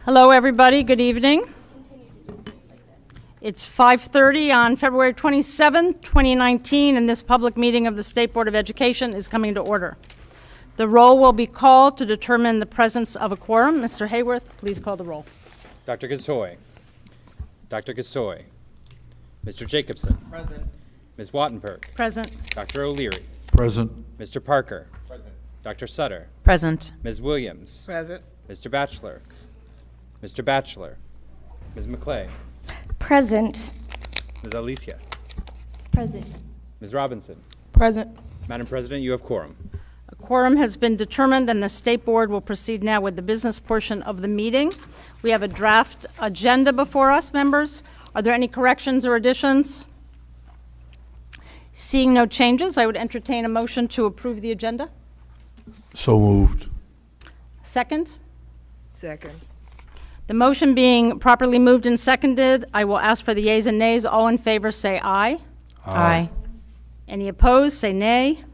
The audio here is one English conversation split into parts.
Hello, everybody. Good evening. It's 5:30 on February 27th, 2019, and this public meeting of the State Board of Education is coming to order. The roll will be called to determine the presence of a quorum. Mr. Hayworth, please call the roll. Dr. Gasoy. Dr. Gasoy. Mr. Jacobson. Present. Ms. Wattenberg. Present. Dr. O'Leary. Present. Mr. Parker. Present. Dr. Sutter. Present. Ms. Williams. Present. Mr. Batchelor. Mr. Batchelor. Ms. McClay. Present. Ms. Alicia. Present. Ms. Robinson. Present. Madam President, you have quorum. A quorum has been determined, and the State Board will proceed now with the business portion of the meeting. We have a draft agenda before us, members. Are there any corrections or additions? Seeing no changes, I would entertain a motion to approve the agenda. So moved. Second? Second. The motion being properly moved and seconded, I will ask for the yeas and nays. All in favor say aye. Aye. Any opposed say nay.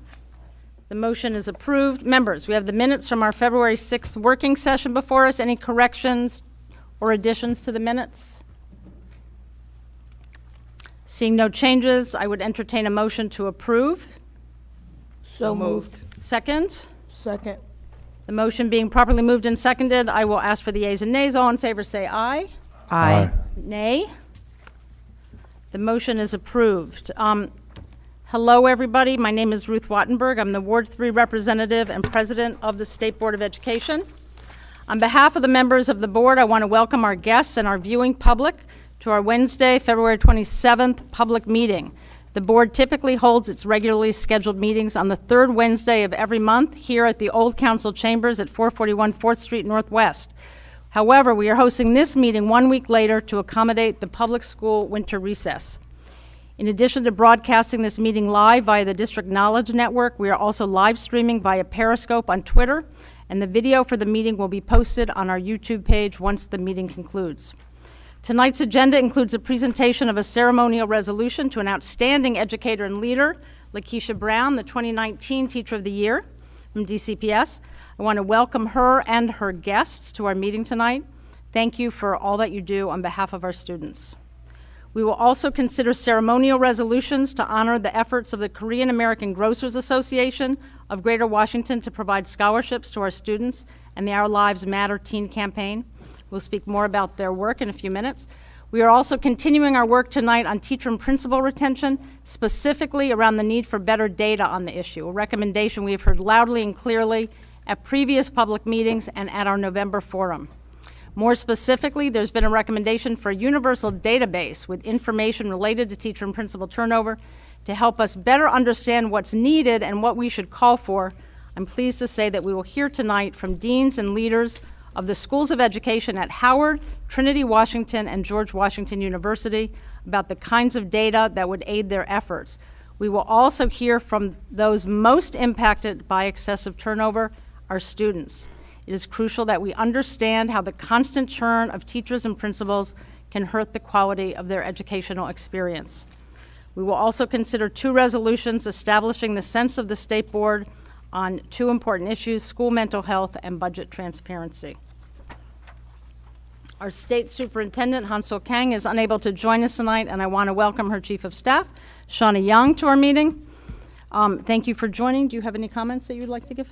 The motion is approved. Members, we have the minutes from our February 6th working session before us. Any corrections or additions to the minutes? Seeing no changes, I would entertain a motion to approve. So moved. Second? Second. The motion being properly moved and seconded, I will ask for the yeas and nays. All in favor say aye. Aye. Nay. The motion is approved. Hello, everybody. My name is Ruth Wattenberg. I'm the Ward 3 representative and president of the State Board of Education. On behalf of the members of the board, I want to welcome our guests and our viewing public to our Wednesday, February 27th public meeting. The board typically holds its regularly scheduled meetings on the third Wednesday of every month here at the Old Council Chambers at 441 4th Street Northwest. However, we are hosting this meeting 1 week later to accommodate the public school winter recess. In addition to broadcasting this meeting live via the District Knowledge Network, we are also live streaming via Periscope on Twitter, and the video for the meeting will be posted on our YouTube page once the meeting concludes. Tonight's agenda includes a presentation of a ceremonial resolution to an outstanding educator and leader, Lakeisha Brown, the 2019 Teacher of the Year from DCPS. I want to welcome her and her guests to our meeting tonight. Thank you for all that you do on behalf of our students. We will also consider ceremonial resolutions to honor the efforts of the Korean American Grocers Association of Greater Washington to provide scholarships to our students and the Our Lives Matter teen campaign. We'll speak more about their work in a few minutes. We are also continuing our work tonight on teacher and principal retention, specifically around the need for better data on the issue, a recommendation we have heard loudly and clearly at previous public meetings and at our November forum. More specifically, there's been a recommendation for a universal database with information related to teacher and principal turnover to help us better understand what's needed and what we should call for. I'm pleased to say that we will hear tonight from deans and leaders of the schools of education at Howard, Trinity Washington, and George Washington University about the kinds of data that would aid their efforts. We will also hear from those most impacted by excessive turnover, our students. It is crucial that we understand how the constant churn of teachers and principals can hurt the quality of their educational experience. We will also consider two resolutions establishing the sense of the State Board on two important issues, school mental health and budget transparency. Our state superintendent, Hansel Kang, is unable to join us tonight, and I want to welcome her chief of staff, Shauna Young, to our meeting. Thank you for joining. Do you have any comments that you'd like to give?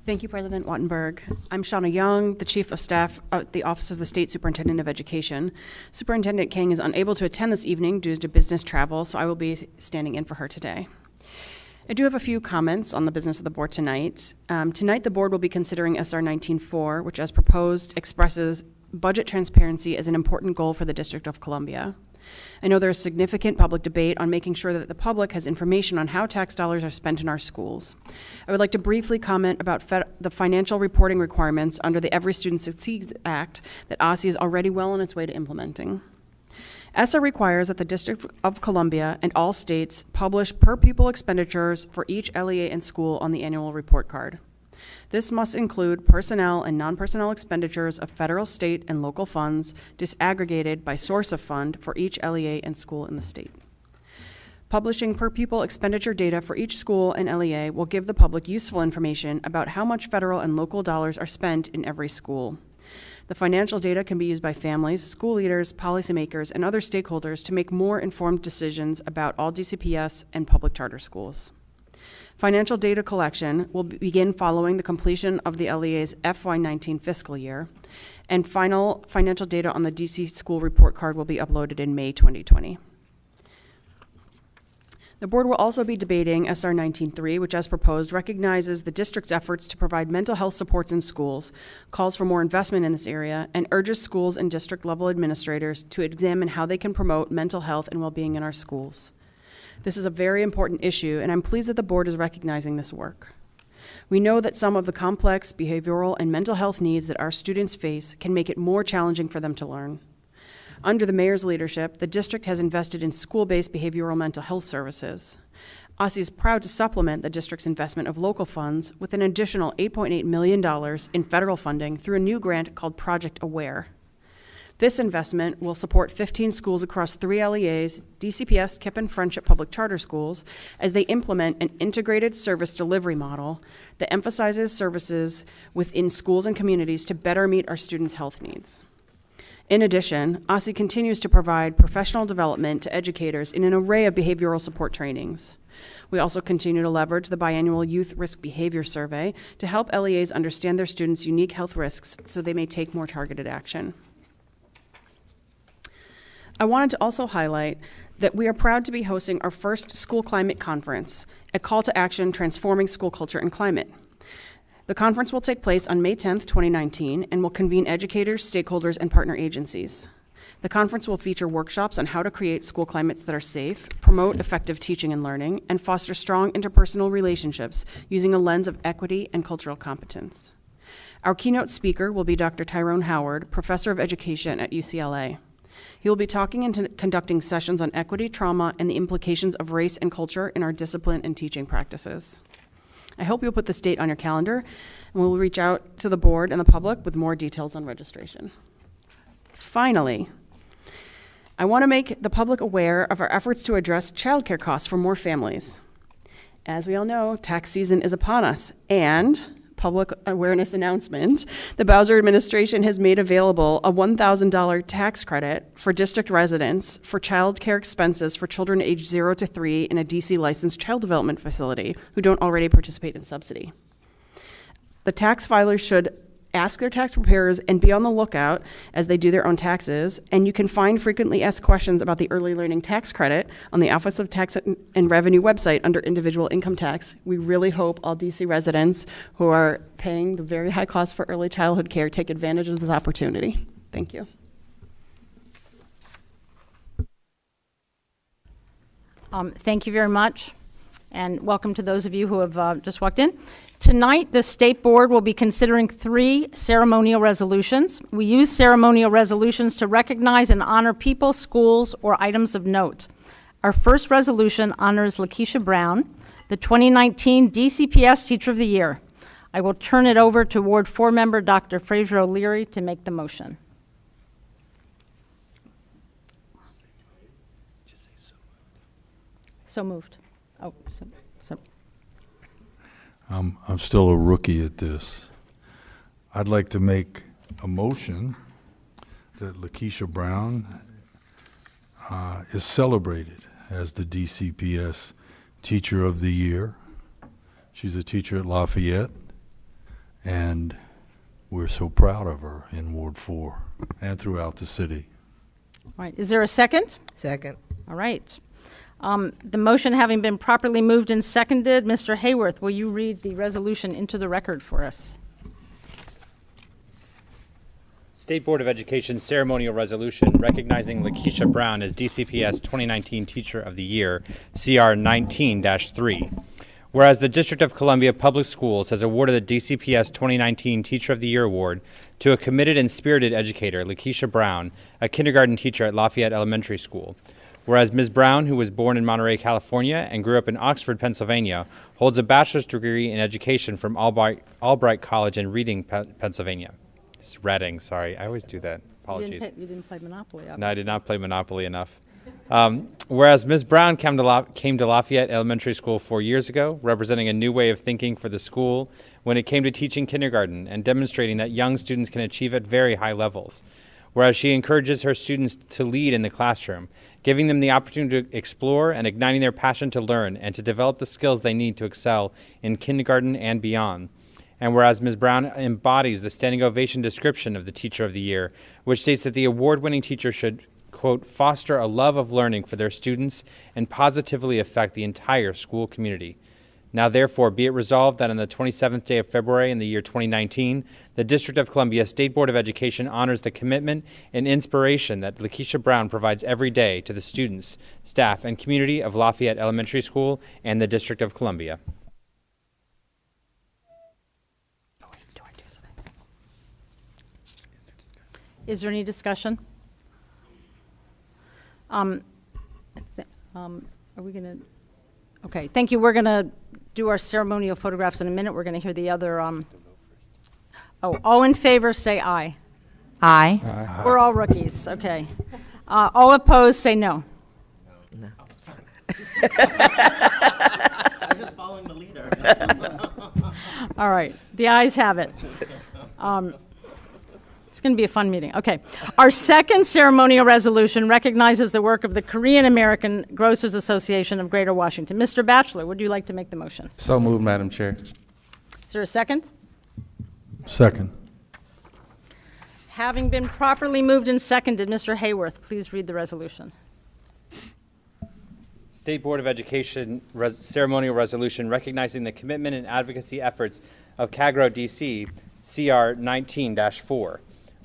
Thank you, President Wattenberg. I'm Shauna Young, the Chief of Staff at the Office of the State Superintendent of Education. Superintendent Kang is unable to attend this evening due to business travel, so I will be standing in for her today. I do have a few comments on the business of the board tonight. Tonight, the board will be considering SR19-4, which as proposed expresses budget transparency as an important goal for the District of Columbia. I know there is significant public debate on making sure that the public has information on how tax dollars are spent in our schools. I would like to briefly comment about the financial reporting requirements under the Every Student Succeeds Act that OSSE is already well on its way to implementing. ESSA requires that the District of Columbia and all states publish per pupil expenditures for each LEA and school on the annual report card. This must include personnel and non-personnel expenditures of federal, state, and local funds disaggregated by source of fund for each LEA and school in the state. Publishing per-pupil expenditure data for each school and LEA will give the public useful information about how much federal and local dollars are spent in every school. The financial data can be used by families, school leaders, policymakers, and other stakeholders to make more informed decisions about all DCPS and public charter schools. Financial data collection will begin following the completion of the LEA's FY19 fiscal year, and final financial data on the DC school report card will be uploaded in May 2020. The board will also be debating SR19-3, which, as proposed, recognizes the district's efforts to provide mental health supports in schools, calls for more investment in this area, and urges schools and district-level administrators to examine how they can promote mental health and well-being in our schools. This is a very important issue, and I'm pleased that the board is recognizing this work. We know that some of the complex behavioral and mental health needs that our students face can make it more challenging for them to learn. Under the mayor's leadership, the district has invested in school-based behavioral mental health services. OSSI is proud to supplement the district's investment of local funds with an additional $8.8 million in federal funding through a new grant called Project Aware. This investment will support 15 schools across 3 LEAs, DCPS, KIPP, and Friendship Public Charter Schools, as they implement an integrated service delivery model that emphasizes services within schools and communities to better meet our students' health needs. In addition, OSSI continues to provide professional development to educators in an array of behavioral support trainings. We also continue to leverage the biannual Youth Risk Behavior Survey to help LEAs understand their students' unique health risks so they may take more targeted action. I wanted to also highlight that we are proud to be hosting our first School Climate Conference, a call to action transforming school culture and climate. The conference will take place on May 10th, 2019, and will convene educators, stakeholders, and partner agencies. The conference will feature workshops on how to create school climates that are safe, promote effective teaching and learning, and foster strong interpersonal relationships using a lens of equity and cultural competence. Our keynote speaker will be Dr. Tyrone Howard, Professor of Education at UCLA. He will be talking and conducting sessions on equity, trauma, and the implications of race and culture in our discipline and teaching practices. I hope you'll put this date on your calendar, and we'll reach out to the board and the public with more details on registration. Finally, I want to make the public aware of our efforts to address childcare costs for more families. As we all know, tax season is upon us, and public awareness announcement, the Bowser administration has made available a $1,000 tax credit for district residents for child care expenses for children aged 0 to 3 in a DC licensed child development facility who don't already participate in subsidy. The tax filers should ask their tax preparers and be on the lookout as they do their own taxes, and you can find frequently asked questions about the early learning tax credit on the Office of Tax and Revenue website under individual income tax. We really hope all DC residents who are paying the very high cost for early childhood care take advantage of this opportunity. Thank you. Thank you very much, and welcome to those of you who have just walked in. Tonight, the State Board will be considering 3 ceremonial resolutions. We use ceremonial resolutions to recognize and honor people, schools, or items of note. Our first resolution honors Lakeisha Brown, the 2019 DCPS Teacher of the Year. I will turn it over to Ward 4 member Dr. Fraser O'Leary to make the motion. So moved. Oh, so. I'm still a rookie at this. I'd like to make a motion that Lakeisha Brown is celebrated as the DCPS Teacher of the Year. She's a teacher at Lafayette, and we're so proud of her in Ward 4 and throughout the city. All right, is there a second? Second. All right. The motion having been properly moved and seconded, Mr. Hayworth, will you read the resolution into the record for us? State Board of Education ceremonial resolution recognizing Lakeisha Brown as DCPS 2019 Teacher of the Year, CR19-3. Whereas the District of Columbia Public Schools has awarded the DCPS 2019 Teacher of the Year Award to a committed and spirited educator, Lakeisha Brown, a kindergarten teacher at Lafayette Elementary School. Whereas Ms. Brown, who was born in Monterey, California, and grew up in Oxford, Pennsylvania, holds a bachelor's degree in education from Albright College in Reading, Pennsylvania. It's Reading, sorry. I always do that. Apologies. You didn't play Monopoly, obviously. No, I did not play Monopoly enough. Whereas Ms. Brown came to Lafayette Elementary School 4 years ago, representing a new way of thinking for the school when it came to teaching kindergarten and demonstrating that young students can achieve at very high levels. Whereas she encourages her students to lead in the classroom, giving them the opportunity to explore and igniting their passion to learn and to develop the skills they need to excel in kindergarten and beyond. And whereas Ms. Brown embodies the standing ovation description of the Teacher of the Year, which states that the award-winning teacher should, quote, foster a love of learning for their students and positively affect the entire school community. Now, therefore, be it resolved that on the 27th day of February in the year 2019, the District of Columbia State Board of Education honors the commitment and inspiration that Lakeisha Brown provides every day to the students, staff, and community of Lafayette Elementary School and the District of Columbia. Is there any discussion? Are we going to? Okay, thank you. We're going to do our ceremonial photographs in a minute. We're going to hear the other. All in favor, say aye. Aye. We're all rookies. Okay. All opposed, say no. No. I'm just following the leader. All right. The ayes have it. It's going to be a fun meeting. Okay. Our second ceremonial resolution recognizes the work of the Korean American Grocers Association of Greater Washington. Mr. Batchelor, would you like to make the motion? So moved, Madam Chair. Is there a second? Second. Having been properly moved and seconded, Mr. Hayworth, please read the resolution. State Board of Education ceremonial resolution recognizing the commitment and advocacy efforts of KAGRO-DC CR19-4.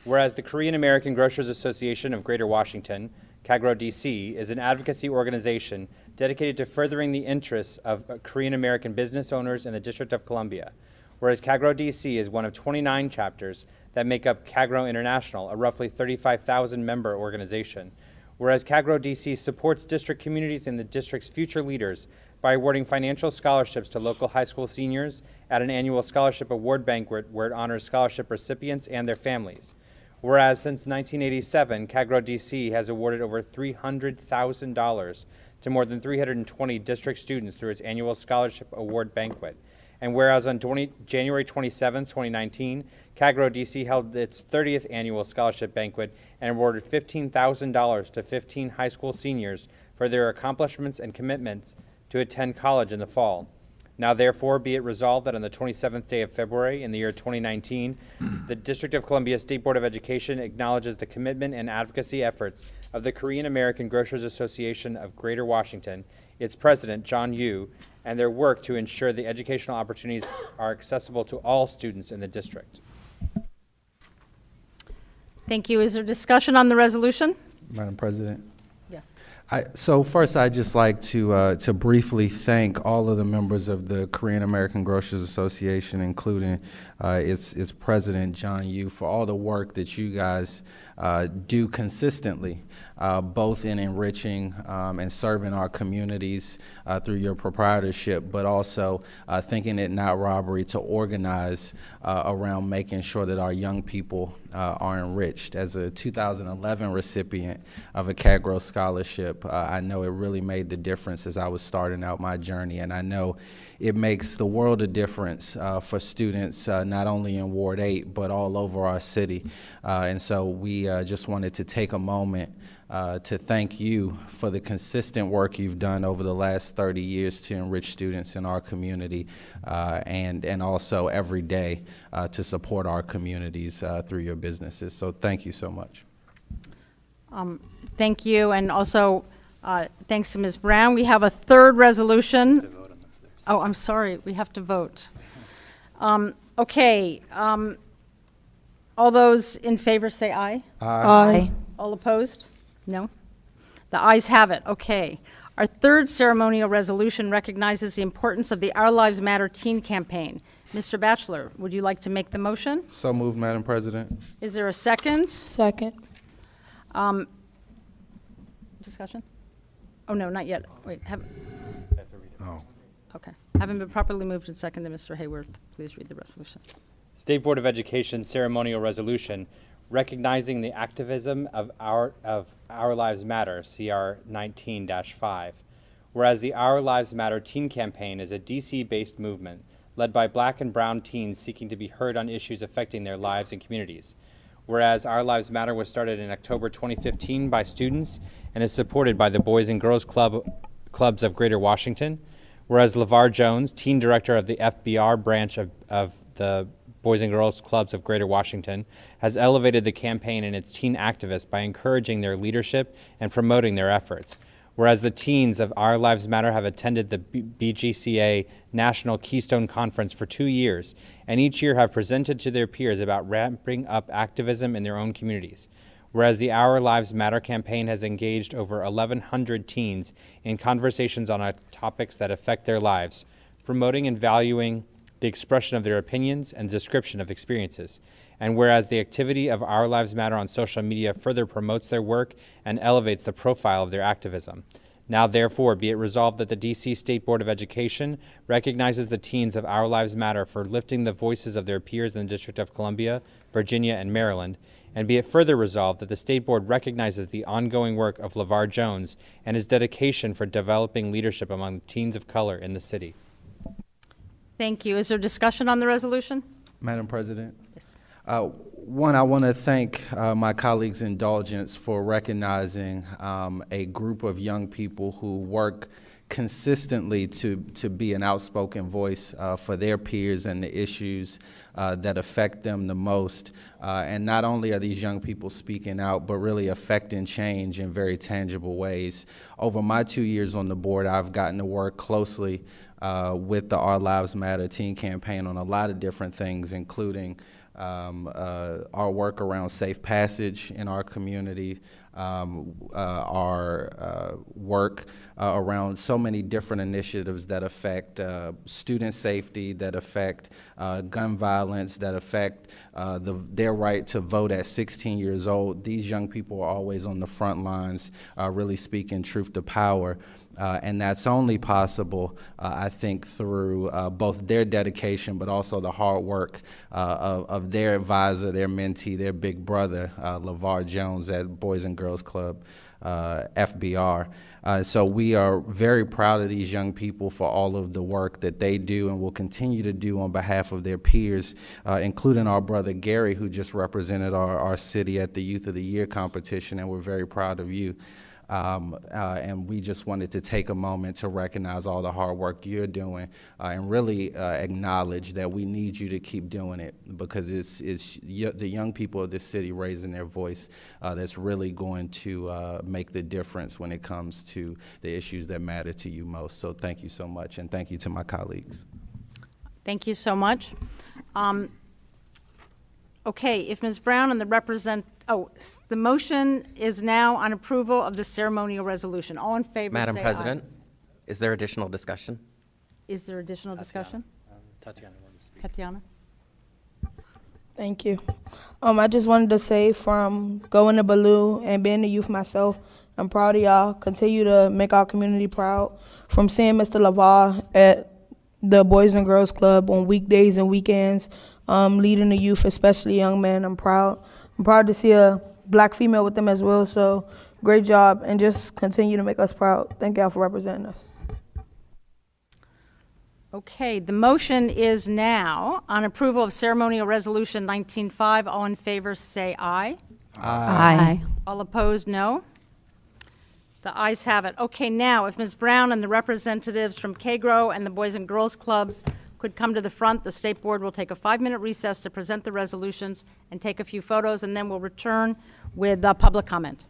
Whereas the Korean American Grocers Association of Greater Washington, KAGRO-DC, is an advocacy organization dedicated to furthering the interests of Korean American business owners in the District of Columbia. Whereas KAGRO-DC is one of 29 chapters that make up KAGRO International, a roughly 35,000 member organization. Whereas KAGRO-DC supports district communities and the district's future leaders by awarding financial scholarships to local high school seniors at an annual scholarship award banquet where it honors scholarship recipients and their families. Whereas since 1987, KAGRO-DC has awarded over $300,000 to more than 320 district students through its annual scholarship award banquet. And whereas on January 27, 2019, KAGRO-DC held its 30th annual scholarship banquet and awarded $15,000 to 15 high school seniors for their accomplishments and commitments to attend college in the fall. Now therefore be it resolved that on the 27th day of February in the year 2019, the District of Columbia State Board of Education acknowledges the commitment and advocacy efforts of the Korean American Grocers Association of Greater Washington, its president, John Yu, and their work to ensure the educational opportunities are accessible to all students in the district. Thank you. Is there discussion on the resolution? Madam President. Yes. So first, I'd just like to briefly thank all of the members of the Korean American Grocers Association, including its president, John Yu, for all the work that you guys do consistently, both in enriching and serving our communities through your proprietorship, but also thinking it not robbery to organize around making sure that our young people are enriched. As a 2011 recipient of a KAGRO scholarship, I know it really made the difference as I was starting out my journey, and I know it makes the world of difference for students not only in Ward 8 but all over our city. And so we just wanted to take a moment to thank you for the consistent work you've done over the last 30 years to enrich students in our community and also every day to support our communities through your businesses. So thank you so much. Thank you, and also thanks to Ms. Brown. We have a third resolution. Oh, I'm sorry, we have to vote. Okay, all those in favor say aye. Aye. All opposed? No? The ayes have it. Okay. Our third ceremonial resolution recognizes the importance of the Our Lives Matter teen campaign. Mr. Batchelor, would you like to make the motion? So moved, Madam President. Is there a second? Second. Discussion? Oh, no, not yet. Wait, No. okay. Having been properly moved and seconded, Mr. Hayworth, please read the resolution. State Board of Education ceremonial resolution recognizing the activism of Our Lives Matter, CR19-5. Whereas the Our Lives Matter teen campaign is a DC-based movement led by Black and brown teens seeking to be heard on issues affecting their lives and communities. Whereas Our Lives Matter was started in October 2015 by students and is supported by the Boys and Girls Clubs of Greater Washington. Whereas LeVar Jones, teen director of the FBR branch of the Boys and Girls Clubs of Greater Washington, has elevated the campaign and its teen activists by encouraging their leadership and promoting their efforts. Whereas the teens of Our Lives Matter have attended the BGCA National Keystone Conference for 2 years, and each year have presented to their peers about ramping up activism in their own communities. Whereas the Our Lives Matter campaign has engaged over 1,100 teens in conversations on topics that affect their lives, promoting and valuing the expression of their opinions and description of experiences. And whereas the activity of Our Lives Matter on social media further promotes their work and elevates the profile of their activism. Now therefore be it resolved that the DC State Board of Education recognizes the teens of Our Lives Matter for lifting the voices of their peers in the District of Columbia, Virginia, and Maryland, and be it further resolved that the State Board recognizes the ongoing work of LeVar Jones and his dedication for developing leadership among teens of color in the city. Thank you. Is there discussion on the resolution? Madam President? Yes. One, I want to thank my colleagues' indulgence for recognizing a group of young people who work consistently to be an outspoken voice for their peers and the issues that affect them the most. And not only are these young people speaking out, but really affecting change in very tangible ways. Over my 2 years on the board, I've gotten to work closely with the Our Lives Matter teen campaign on a lot of different things, including our work around safe passage in our community, our work around so many different initiatives that affect student safety, that affect gun violence, that affect their right to vote at 16 years old. These young people are always on the front lines, really speaking truth to power. And that's only possible, I think, through both their dedication, but also the hard work of their advisor, their mentee, their big brother, LeVar Jones at Boys and Girls Club, FBR. So we are very proud of these young people for all of the work that they do and will continue to do on behalf of their peers, including our brother Gary, who just represented our city at the Youth of the Year competition, and we're very proud of you. And we just wanted to take a moment to recognize all the hard work you're doing and really acknowledge that we need you to keep doing it, because it's the young people of this city raising their voice that's really going to make the difference when it comes to the issues that matter to you most. So thank you so much, and thank you to my colleagues. Thank you so much. Okay, if Ms. Brown and the motion is now on approval of the ceremonial resolution. All in favor, Madam say President, aye. is there additional discussion? Is there additional discussion? Tatiana wanted to speak. Tatiana? Thank you. I just wanted to say, from going to Ballou and being a youth myself, I'm proud of y'all. Continue to make our community proud. From seeing Mr. LeVar at the Boys and Girls Club on weekdays and weekends, leading the youth, especially young men, I'm proud. I'm proud to see a black female with them as well, so great job, and just continue to make us proud. Thank y'all for representing us. Okay, the motion is now on approval of ceremonial resolution 19-5. All in favor, say aye. Aye. All opposed, no. The ayes have it. Okay, now, if Ms. Brown and the representatives from KAGRO and the Boys and Girls Clubs could come to the front, the State Board will take a 5-minute recess to present the resolutions and take a few photos, and then we'll return with public comment.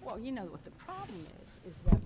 Well, you know what the problem is that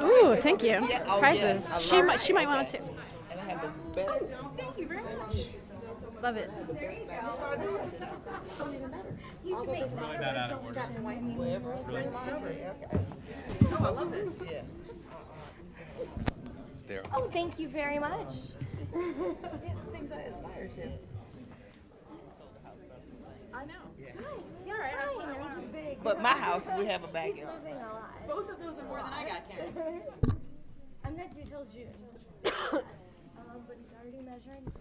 Ooh, thank you. Prizes. She might want to. And I have the best. Thank you very much. Love it. There you go. Don't even matter. You can make that out of order. Oh, I love this. Yeah. There. Oh, thank you very much. Things I aspire to. I know. Yeah. It's all right. I'm big. But my house, we have a backyard. Moving a lot. Both of those are more than I got, Karen. I'm not due till June. But he's already measuring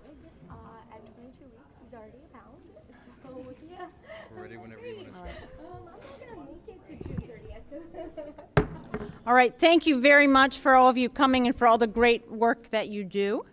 at 22 weeks. He's already a pound. So yeah. We're ready whenever you want to start. I'm not gonna make it to June 30th. All right, thank you very much for all of you coming and for all the great work that you do.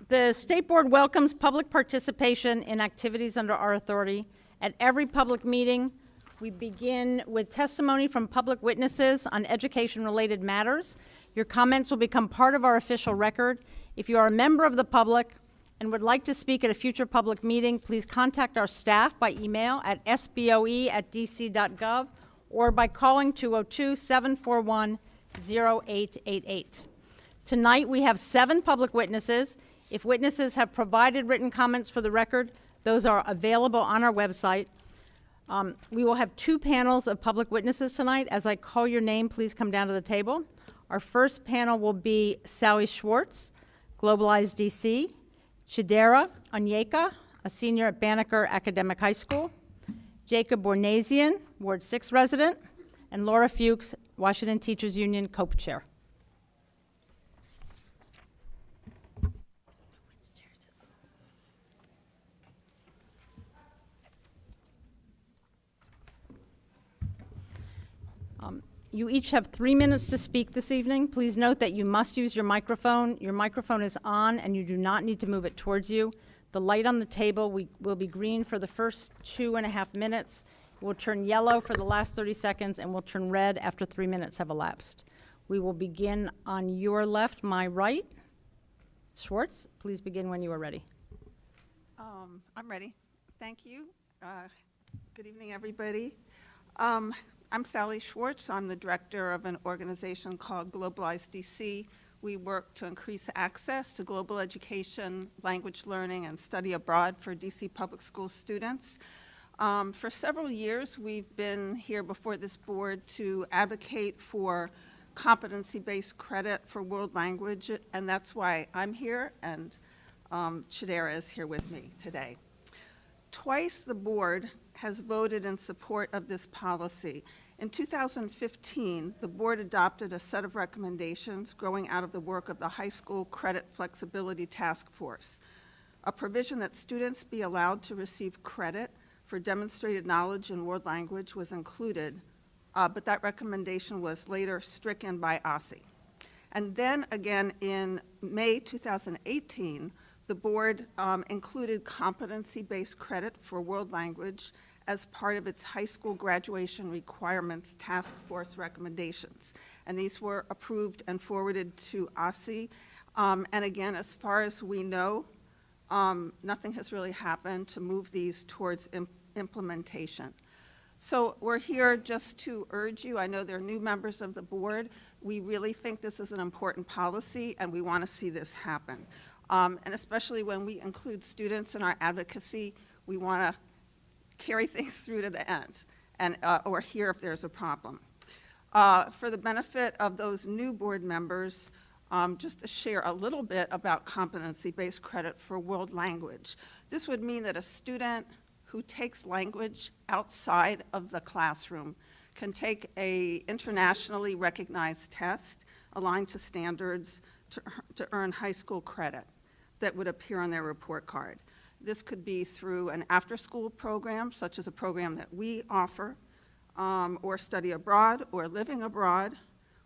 The State Board welcomes public participation in activities under our authority. At every public meeting, We begin with testimony from public witnesses on education-related matters. Your comments will become part of our official record. If you are a member of the public and would like to speak at a future public meeting, please contact our staff by email at sboe@dc.gov or by calling 202-741-0888. Tonight, we have 7 public witnesses. If witnesses have provided written comments for the record, those are available on our website. We will have 2 panels of public witnesses tonight. As I call your name, please come down to the table. Our first panel will be Sally Schwartz, Globalize, DC, Chidera, Onyeka, a senior at Banneker Academic High School, Jacob Bournazian, Ward 6 resident, and Laura Fuchs, Washington Teachers Union co-chair. You each have 3 minutes to speak this evening. Please note that you must use your microphone. Your microphone is on and you do not need to move it towards you. The light on the table will be green for the first 2.5 minutes. It will turn yellow for the last 30 seconds and will turn red after 3 minutes have elapsed. We will begin on your left, my right. Schwartz, please begin when you are ready. I'm ready. Thank you. Good evening, everybody. I'm Sally Schwartz. I'm the director of an organization called Globalize, DC. We work to increase access to global education, language learning, and study abroad for DC public school students. For several years, we've been here before this board to advocate for competency-based credit for world language, and that's why I'm here, and Chidera is here with me today. Twice the board has voted in support of this policy. In 2015, the board adopted a set of recommendations growing out of the work of the High School Credit Flexibility Task Force. A provision that students be allowed to receive credit for demonstrated knowledge in world language was included, but that recommendation was later stricken by OSSE. And then again in May 2018, the board included competency-based credit for world language as part of its high school graduation requirements task force recommendations. And these were approved and forwarded to OSSE. And again, as far as we know, nothing has really happened to move these towards implementation. So we're here just to urge you. I know there are new members of the board. We really think this is an important policy, and we want to see this happen. And especially when we include students in our advocacy, we want to carry things through to the end and or hear if there's a problem. For the benefit of those new board members, just to share a little bit about competency-based credit for world language. This would mean that a student who takes language outside of the classroom can take an internationally recognized test aligned to standards to earn high school credit that would appear on their report card. This could be through an after-school program, such as a program that we offer, or study abroad, or living abroad,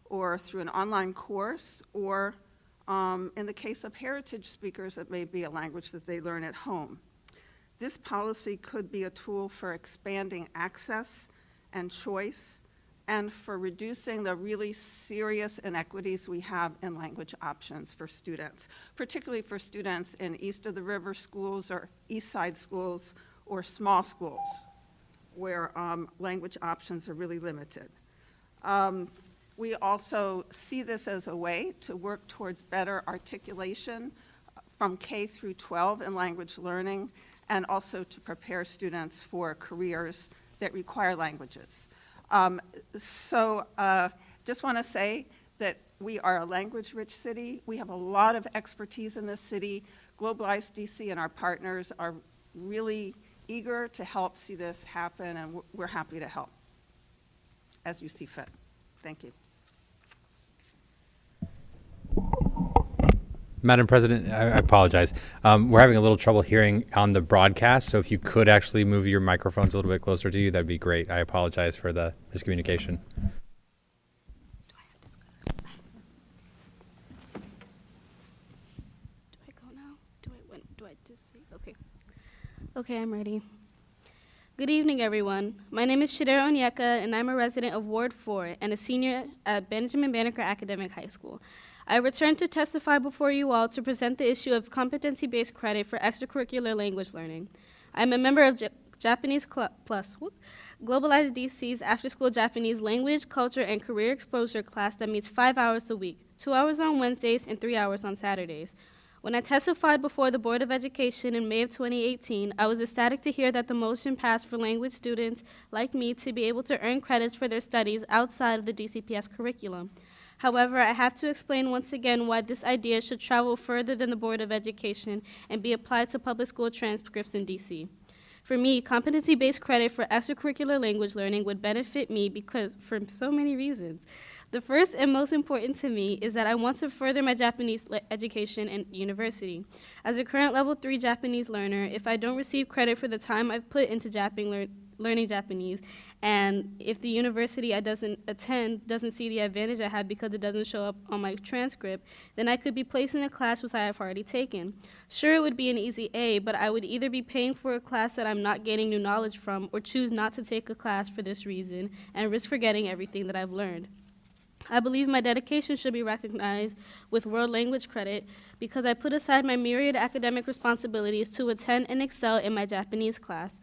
or through an online course, or in the case of heritage speakers, it may be a language that they learn at home. This policy could be a tool for expanding access and choice, and for reducing the really serious inequities we have in language options for students, particularly for students in east of the river schools or east side schools or small schools where language options are really limited. We also see this as a way to work towards better articulation from K through 12 in language learning, and also to prepare students for careers that require languages. Just want to say that we are a language-rich city. We have a lot of expertise in this city. Globalize DC and our partners are really eager to help see this happen, and we're happy to help as you see fit. Thank you. Madam President, I apologize. We're having a little trouble hearing on the broadcast, so if you could actually move your microphones a little bit closer to you, that'd be great. I apologize for the miscommunication. Do I go now? Do I just say? Okay. Okay, I'm ready. Good evening, everyone. My name is Chidera Onyeka, and I'm a resident of Ward 4 and a senior at Benjamin Banneker Academic High School. I returned to testify before you all to present the issue of competency-based credit for extracurricular language learning. I'm a member of Japanese Plus, Globalize DC's after-school Japanese language, culture, and career exposure class that meets 5 hours a week, 2 hours on Wednesdays and 3 hours on Saturdays. When I testified before the Board of Education in May of 2018, I was ecstatic to hear that the motion passed for language students like me to be able to earn credits for their studies outside of the DCPS curriculum. However, I have to explain once again why this idea should travel further than the Board of Education and be applied to public school transcripts in DC. For me, competency-based credit for extracurricular language learning would benefit me because for so many reasons. The first and most important to me is that I want to further my Japanese education in university. As a current level 3 Japanese learner, if I don't receive credit for the time I've put into learning Japanese, and if the university I doesn't attend doesn't see the advantage I have because it doesn't show up on my transcript, then I could be placed in a class which I have already taken. Sure, it would be an easy A, but I would either be paying for a class that I'm not gaining new knowledge from or choose not to take a class for this reason and risk forgetting everything that I've learned. I believe my dedication should be recognized with world language credit because I put aside my myriad academic responsibilities to attend and excel in my Japanese class.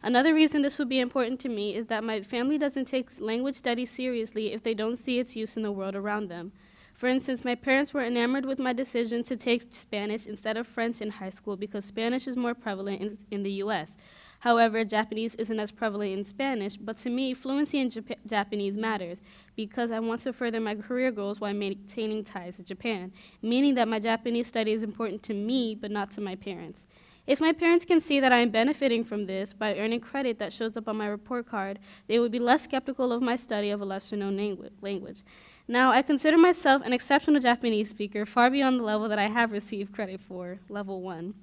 Another reason this would be important to me is that my family doesn't take language studies seriously if they don't see its use in the world around them. For instance, my parents were enamored with my decision to take Spanish instead of French in high school because Spanish is more prevalent in the US. However, Japanese isn't as prevalent in Spanish, but to me, fluency in Japanese matters because I want to further my career goals while maintaining ties to Japan, meaning that my Japanese study is important to me, but not to my parents. If my parents can see that I am benefiting from this by earning credit that shows up on my report card, they would be less skeptical of my study of a lesser-known language. Now, I consider myself an exceptional Japanese speaker, far beyond the level that I have received credit for, level 1.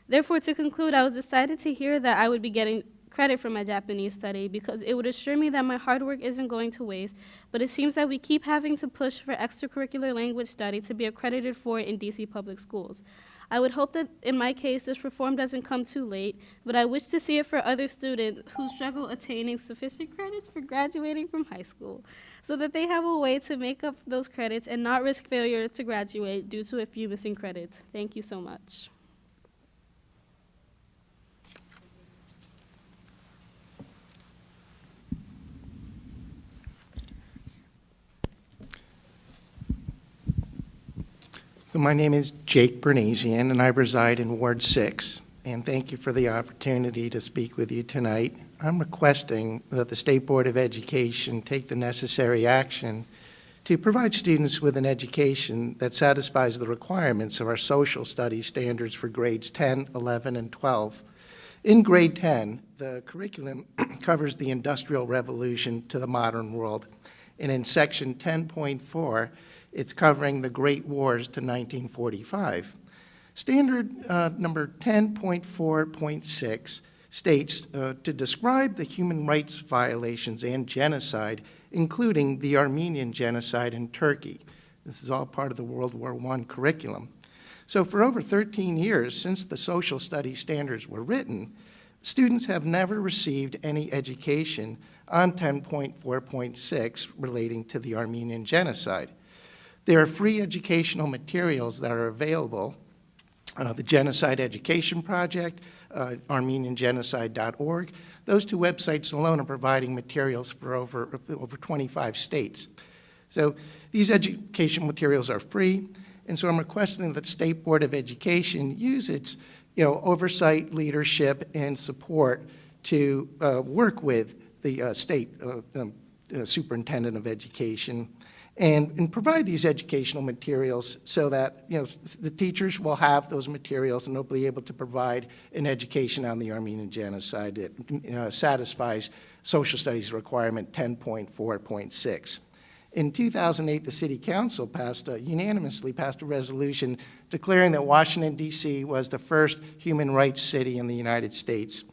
Therefore, to conclude, I was excited to hear that I would be getting credit for my Japanese study because it would assure me that my hard work isn't going to waste, but it seems that we keep having to push for extracurricular language study to be accredited for in DC public schools. I would hope that in my case this reform doesn't come too late, but I wish to see it for other students who struggle attaining sufficient credits for graduating from high school, so that they have a way to make up those credits and not risk failure to graduate due to a few missing credits. Thank you so much. So my name is Jake Bournazian, and I reside in Ward 6. And thank you for the opportunity to speak with you tonight. I'm requesting that the State Board of Education take the necessary action to provide students with an education that satisfies the requirements of our social studies standards for grades 10, 11, and 12. In grade 10, the curriculum covers the Industrial Revolution to the modern world. And in section 10.4, it's covering the Great Wars to 1945. Standard number 10.4.6 states to describe the human rights violations and genocide, including the Armenian genocide in Turkey. This is all part of the World War I curriculum. So for over 13 years since the social studies standards were written, students have never received any education on 10.4.6 relating to the Armenian genocide. There are free educational materials that are available. The Genocide Education Project, ArmenianGenocide.org. Those two websites alone are providing materials for over 25 states. So these education materials are free, and so I'm requesting that State Board of Education use its oversight, leadership, and support to work with the state superintendent of education and provide these educational materials so that the teachers will have those materials and they'll be able to provide an education on the Armenian genocide that satisfies social studies requirement 10.4.6. In 2008, the City Council unanimously passed a resolution declaring that Washington, D.C. was the first human rights city in the United States.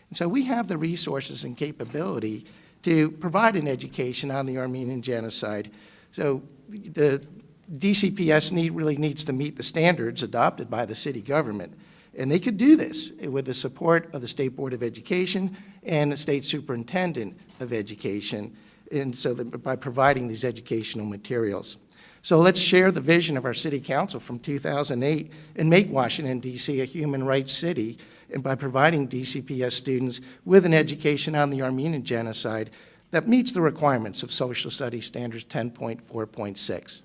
And so we have the resources and capability to provide an education on the Armenian genocide. So the DCPS really needs to meet the standards adopted by the city government. And they could do this with the support of the State Board of Education and the State Superintendent of Education, and so that by providing these educational materials. So let's share the vision of our City Council from 2008 and make Washington, D.C. a human rights city, and by providing DCPS students with an education on the Armenian genocide that meets the requirements of Social Studies Standards 10.4.6.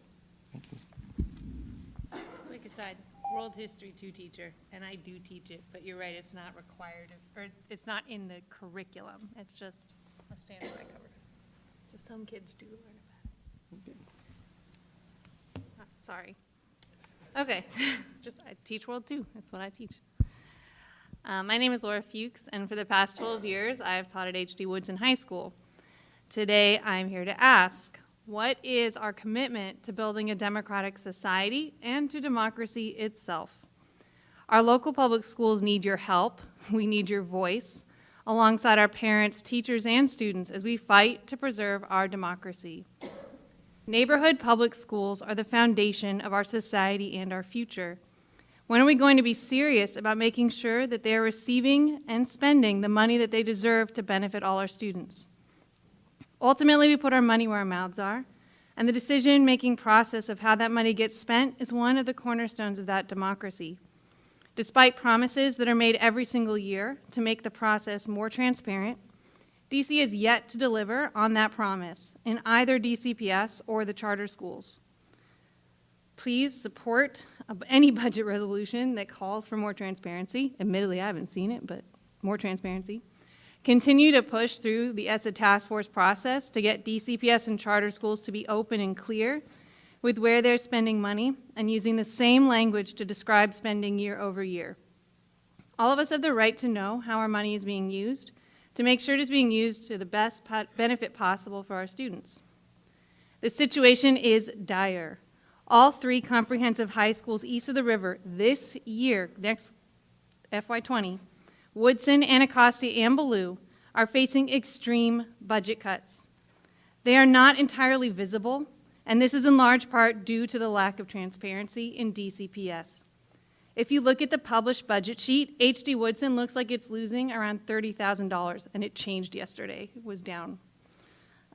Like I said, world history 2 teacher, and I do teach it, but you're right, it's not required, or it's not in the curriculum. It's just a standard I cover. So some kids do learn about it. Sorry. Okay, just I teach World 2. That's what I teach. My name is Laura Fuchs, and for the past 12 years, I have taught at H.D. Woodson High School. Today, I'm here to ask, what is our commitment to building a democratic society and to democracy itself? Our local public schools need your help. We need your voice, alongside our parents, teachers, and students as we fight to preserve our democracy. Neighborhood public schools are the foundation of our society and our future. When are we going to be serious about making sure that they are receiving and spending the money that they deserve to benefit all our students? Ultimately, we put our money where our mouths are, and the decision-making process of how that money gets spent is one of the cornerstones of that democracy. Despite promises that are made every single year to make the process more transparent, DC has yet to deliver on that promise in either DCPS or the charter schools. Please support any budget resolution that calls for more transparency. Admittedly, I haven't seen it, but more transparency. Continue to push through the ESSA task force process to get DCPS and charter schools to be open and clear with where they're spending money and using the same language to describe spending year over year. All of us have the right to know how our money is being used, to make sure it is being used to the best benefit possible for our students. The situation is dire. All 3 comprehensive high schools east of the river this year, next FY20, Woodson, Anacostia, and Ballou, are facing extreme budget cuts. They are not entirely visible, and this is in large part due to the lack of transparency in DCPS. If you look at the published budget sheet, H.D. Woodson looks like it's losing around $30,000, and it changed yesterday. It was down.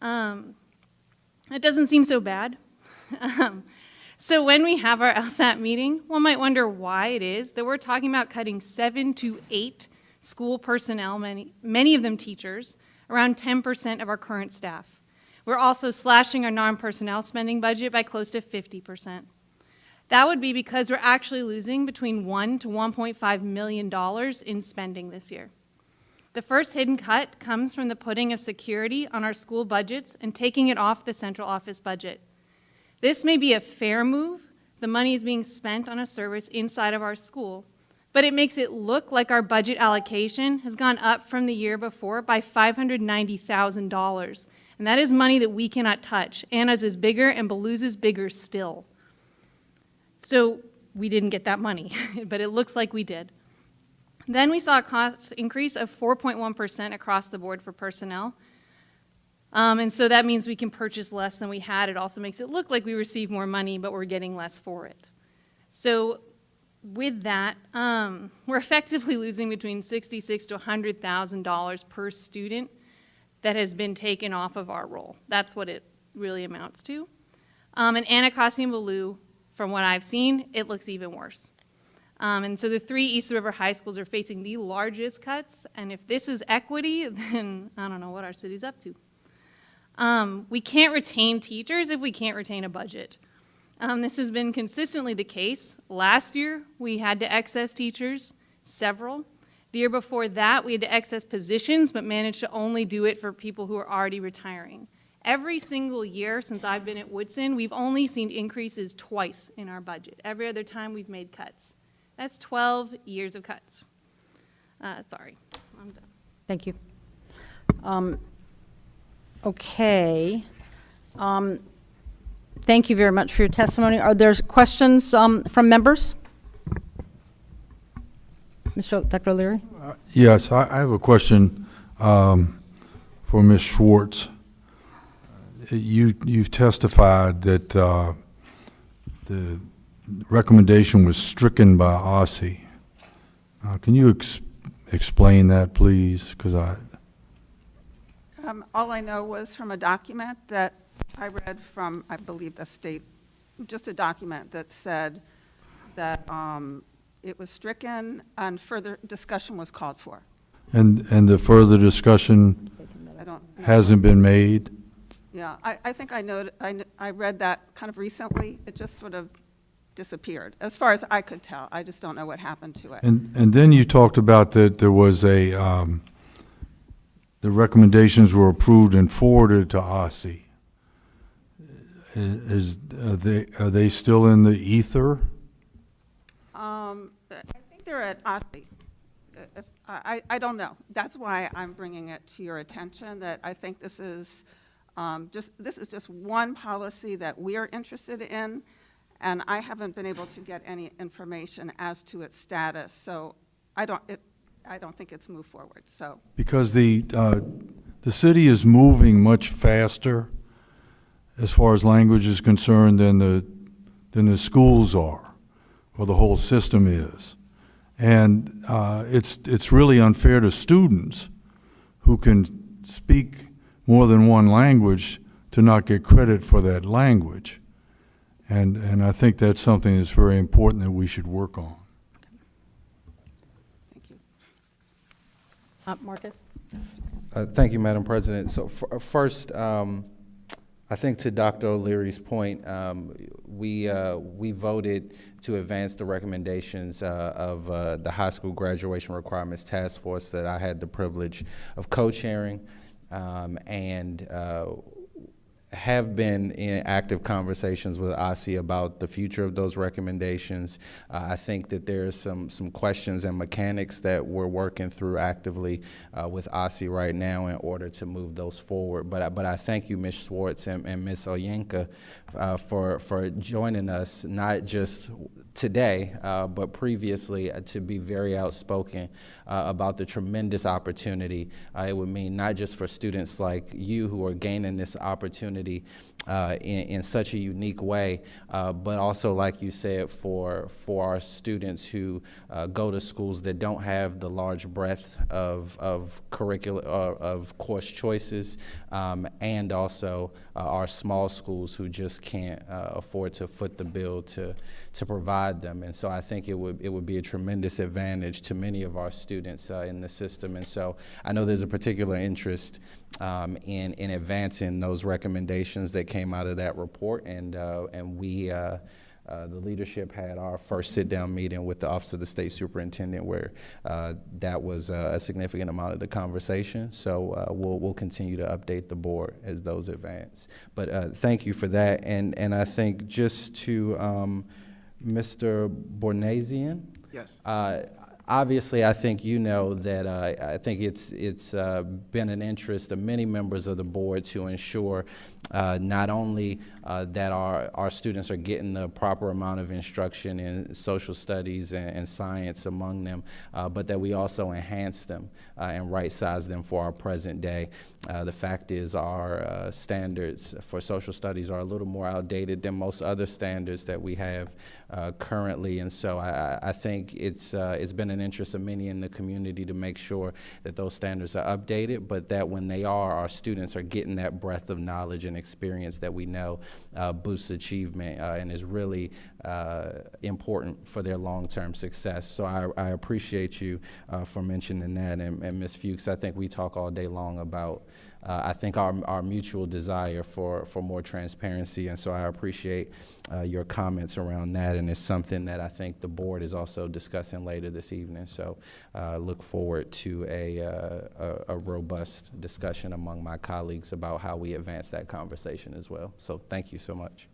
It doesn't seem so bad. So when we have our LSAT meeting, one might wonder why it is that we're talking about cutting 7 to 8 school personnel, many of them teachers, around 10% of our current staff. We're also slashing our non-personnel spending budget by close to 50%. That would be because we're actually losing between $1 to $1.5 million in spending this year. The first hidden cut comes from the putting of security on our school budgets and taking it off the central office budget. This may be a fair move. The money is being spent on a service inside of our school, but it makes it look like our budget allocation has gone up from the year before by $590,000. And that is money that we cannot touch. Anna's is bigger and Ballou's is bigger still. So we didn't get that money, but it looks like we did. Then we saw a cost increase of 4.1% across the board for personnel. And so that means we can purchase less than we had. It also makes it look like we receive more money, but we're getting less for it. So with that, we're effectively losing between $66,000 to $100,000 per student that has been taken off of our roll. That's what it really amounts to. And Anacostia and Ballou, from what I've seen, it looks even worse. And so the 3 East River high schools are facing the largest cuts, and if this is equity, then I don't know what our city's up to. We can't retain teachers if we can't retain a budget. This has been consistently the case. Last year, we had to excess teachers, several. The year before that, we had to excess positions, but managed to only do it for people who are already retiring. Every single year since I've been at Woodson, we've only seen increases twice in our budget. Every other time we've made cuts. That's 12 years of cuts. Sorry, I'm done. Thank you. Okay. Thank you very much for your testimony. Are there questions from members? Dr. O'Leary? Yes, I have a question for Ms. Schwartz. You've testified that the recommendation was stricken by OSSE. Can you explain that, please? Because All I know was from a document that I read from, I believe, the state, just a document that said that it was stricken and further discussion was called for. and the further discussion I don't know. hasn't been made? Yeah, I think I read that kind of recently. It just sort of disappeared, as far as I could tell. I just don't know what happened to it. And then you talked about that there was a, the recommendations were approved and forwarded to OSSI. Are they still in the ether? I think they're at OSSI. I don't know. That's why I'm bringing it to your attention, that I think this is just one policy that we are interested in, and I haven't been able to get any information as to its status. So I don't think it's moved forward. So Because the city is moving much faster as far as language is concerned than the schools are, or the whole system is. And it's really unfair to students who can speak more than one language to not get credit for that language. And I think that's something that's very important that we should work on. thank you. Marcus? Thank you, Madam President. So first, I think to Dr. O'Leary's point, we voted to advance the recommendations of the high school graduation requirements task force that I had the privilege of co-chairing, and have been in active conversations with OSSI about the future of those recommendations. I think that there's some questions and mechanics that we're working through actively with OSSI right now in order to move those forward. But I thank you, Ms. Schwartz and Ms. Onyeka, for joining us, not just today, but previously, to be very outspoken about the tremendous opportunity it would mean, not just for students like you who are gaining this opportunity in such a unique way, but also, like you said, for our students who go to schools that don't have the large breadth of curricula, of course choices, and also our small schools who just can't afford to foot the bill to provide them. And so I think it would be a tremendous advantage to many of our students in the system. And so I know there's a particular interest in advancing those recommendations that came out of that report, and we, the leadership, had our first sit-down meeting with the Office of the State Superintendent, where that was a significant amount of the conversation. So we'll continue to update the board as those advance. But thank you for that, and I think just to Mr. Bournazian. Yes. Obviously, I think you know that I think it's been an interest of many members of the board to ensure not only that our students are getting the proper amount of instruction in social studies and science among them, but that we also enhance them and right-size them for our present day. The fact is our standards for social studies are a little more outdated than most other standards that we have currently, and so I think it's been an interest of many in the community to make sure that those standards are updated, but that when they are, our students are getting that breadth of knowledge and experience that we know boosts achievement and is really important for their long-term success. So I appreciate you for mentioning that, and Ms. Fuchs, I think we talk all day long about I think our mutual desire for more transparency, and so I appreciate your comments around that, and it's something that I think the board is also discussing later this evening. So look forward to a robust discussion among my colleagues about how we advance that conversation as well. So thank you so much.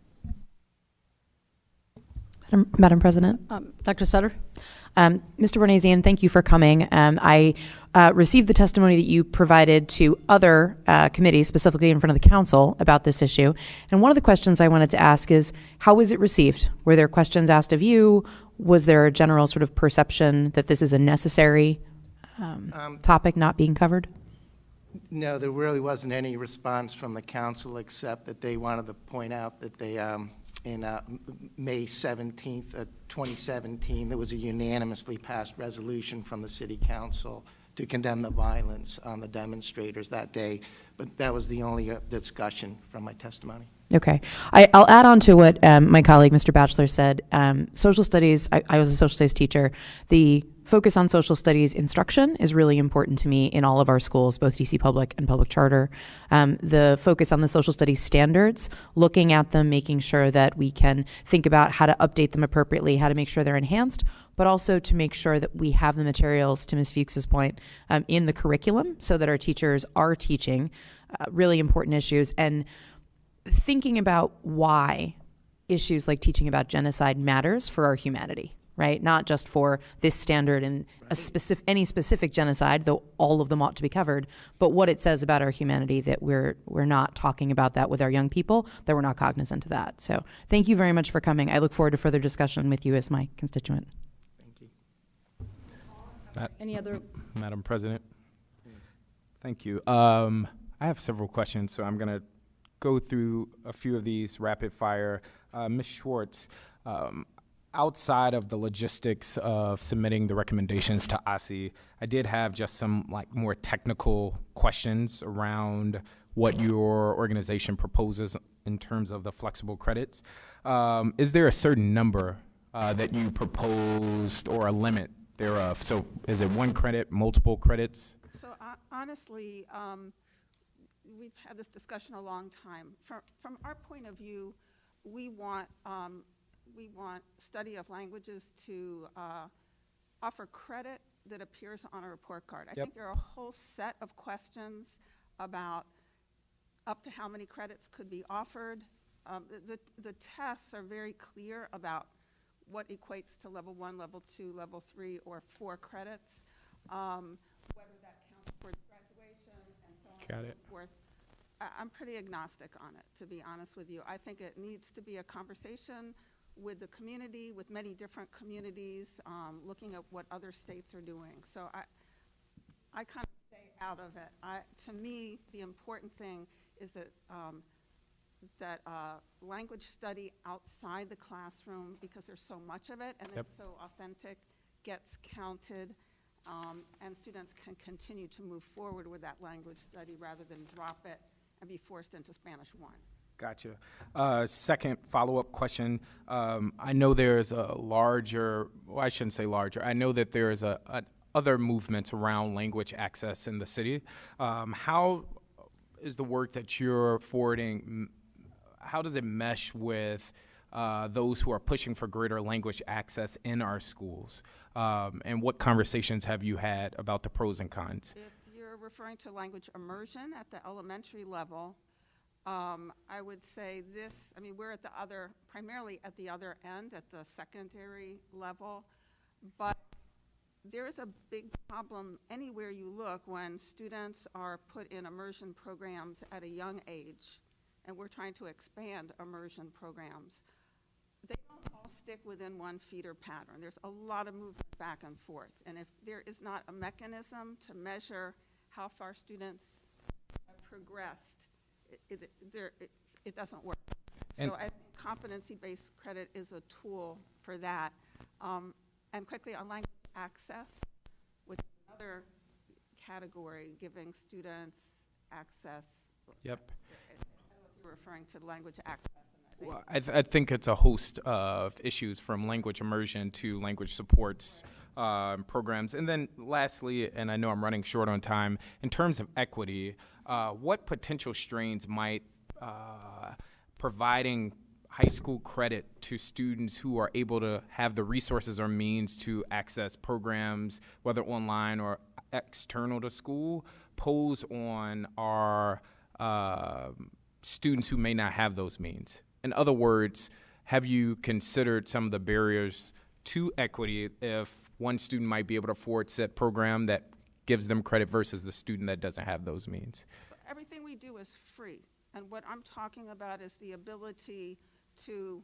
Madam President. Dr. Sutter? Mr. Bournazian, thank you for coming. I received the testimony that you provided to other committees, specifically in front of the council, about this issue. And one of the questions I wanted to ask is, how was it received? Were there questions asked of you? Was there a general sort of perception that this is a necessary topic not being covered? No, there really wasn't any response from the council, except that they wanted to point out that they in May 17th, 2017, there was a unanimously passed resolution from the City Council to condemn the violence on the demonstrators that day, but that was the only discussion from my testimony. Okay. I'll add on to what my colleague, Mr. Batchelor, said. Social studies, I was a social studies teacher. The focus on social studies instruction is really important to me in all of our schools, both DC Public and Public Charter. The focus on the social studies standards, looking at them, making sure that we can think about how to update them appropriately, how to make sure they're enhanced, but also to make sure that we have the materials, to Ms. Fuchs's point, in the curriculum so that our teachers are teaching really important issues and thinking about why issues like teaching about genocide matters for our humanity, right? Not just for this standard and any specific genocide, though all of them ought to be covered, but what it says about our humanity, that we're not talking about that with our young people, that we're not cognizant of that. So thank you very much for coming. I look forward to further discussion with you as my constituent. Thank you. Any other? Madam President. Thank you. I have several questions, so I'm going to go through a few of these rapid fire. Ms. Schwartz, outside of the logistics of submitting the recommendations to OSSE, I did have just some more technical questions around what your organization proposes in terms of the flexible credits. Is there a certain number that you proposed or a limit thereof? So is it 1 credit, multiple credits? So honestly, we've had this discussion a long time. From our point of view, we want study of languages to offer credit that appears on a report card. I think there are a whole set of questions about up to how many credits could be offered. The tests are very clear about what equates to level 1, level 2, level 3, or 4 credits, whether that counts towards graduation and so on and so forth. I'm pretty agnostic on it, to be honest with you. I think it needs to be a conversation with the community, with many different communities, looking at what other states are doing. So I kind of stay out of it. To me, the important thing is that language study outside the classroom, because there's so much of it and it's so authentic, gets counted, and students can continue to move forward with that language study rather than drop it and be forced into Spanish 1. Gotcha. Second follow-up question. I know there's a larger, well, I shouldn't say larger, I know that there's other movements around language access in the city. How is the work that you're forwarding, how does it mesh with those who are pushing for greater language access in our schools? And what conversations have you had about the pros and cons? If you're referring to language immersion at the elementary level, I would say this, I mean, we're at primarily at the other end, at the secondary level, but there is a big problem anywhere you look when students are put in immersion programs at a young age, and we're trying to expand immersion programs. They don't all stick within one feeder pattern. There's a lot of movement back and forth, and if there is not a mechanism to measure how far students have progressed, it doesn't work. So I think competency-based credit is a tool for that. And quickly on language access, which is another category, giving students access. Yep. I don't know if you're referring to language access. Well, I think it's a host of issues, from language immersion to language supports programs. And then lastly, and I know I'm running short on time, in terms of equity, what potential strains might providing high school credit to students who are able to have the resources or means to access programs, whether online or external to school, pose on our students who may not have those means? In other words, have you considered some of the barriers to equity if one student might be able to afford said program that gives them credit versus the student that doesn't have those means? Everything we do is free, and what I'm talking about is the ability to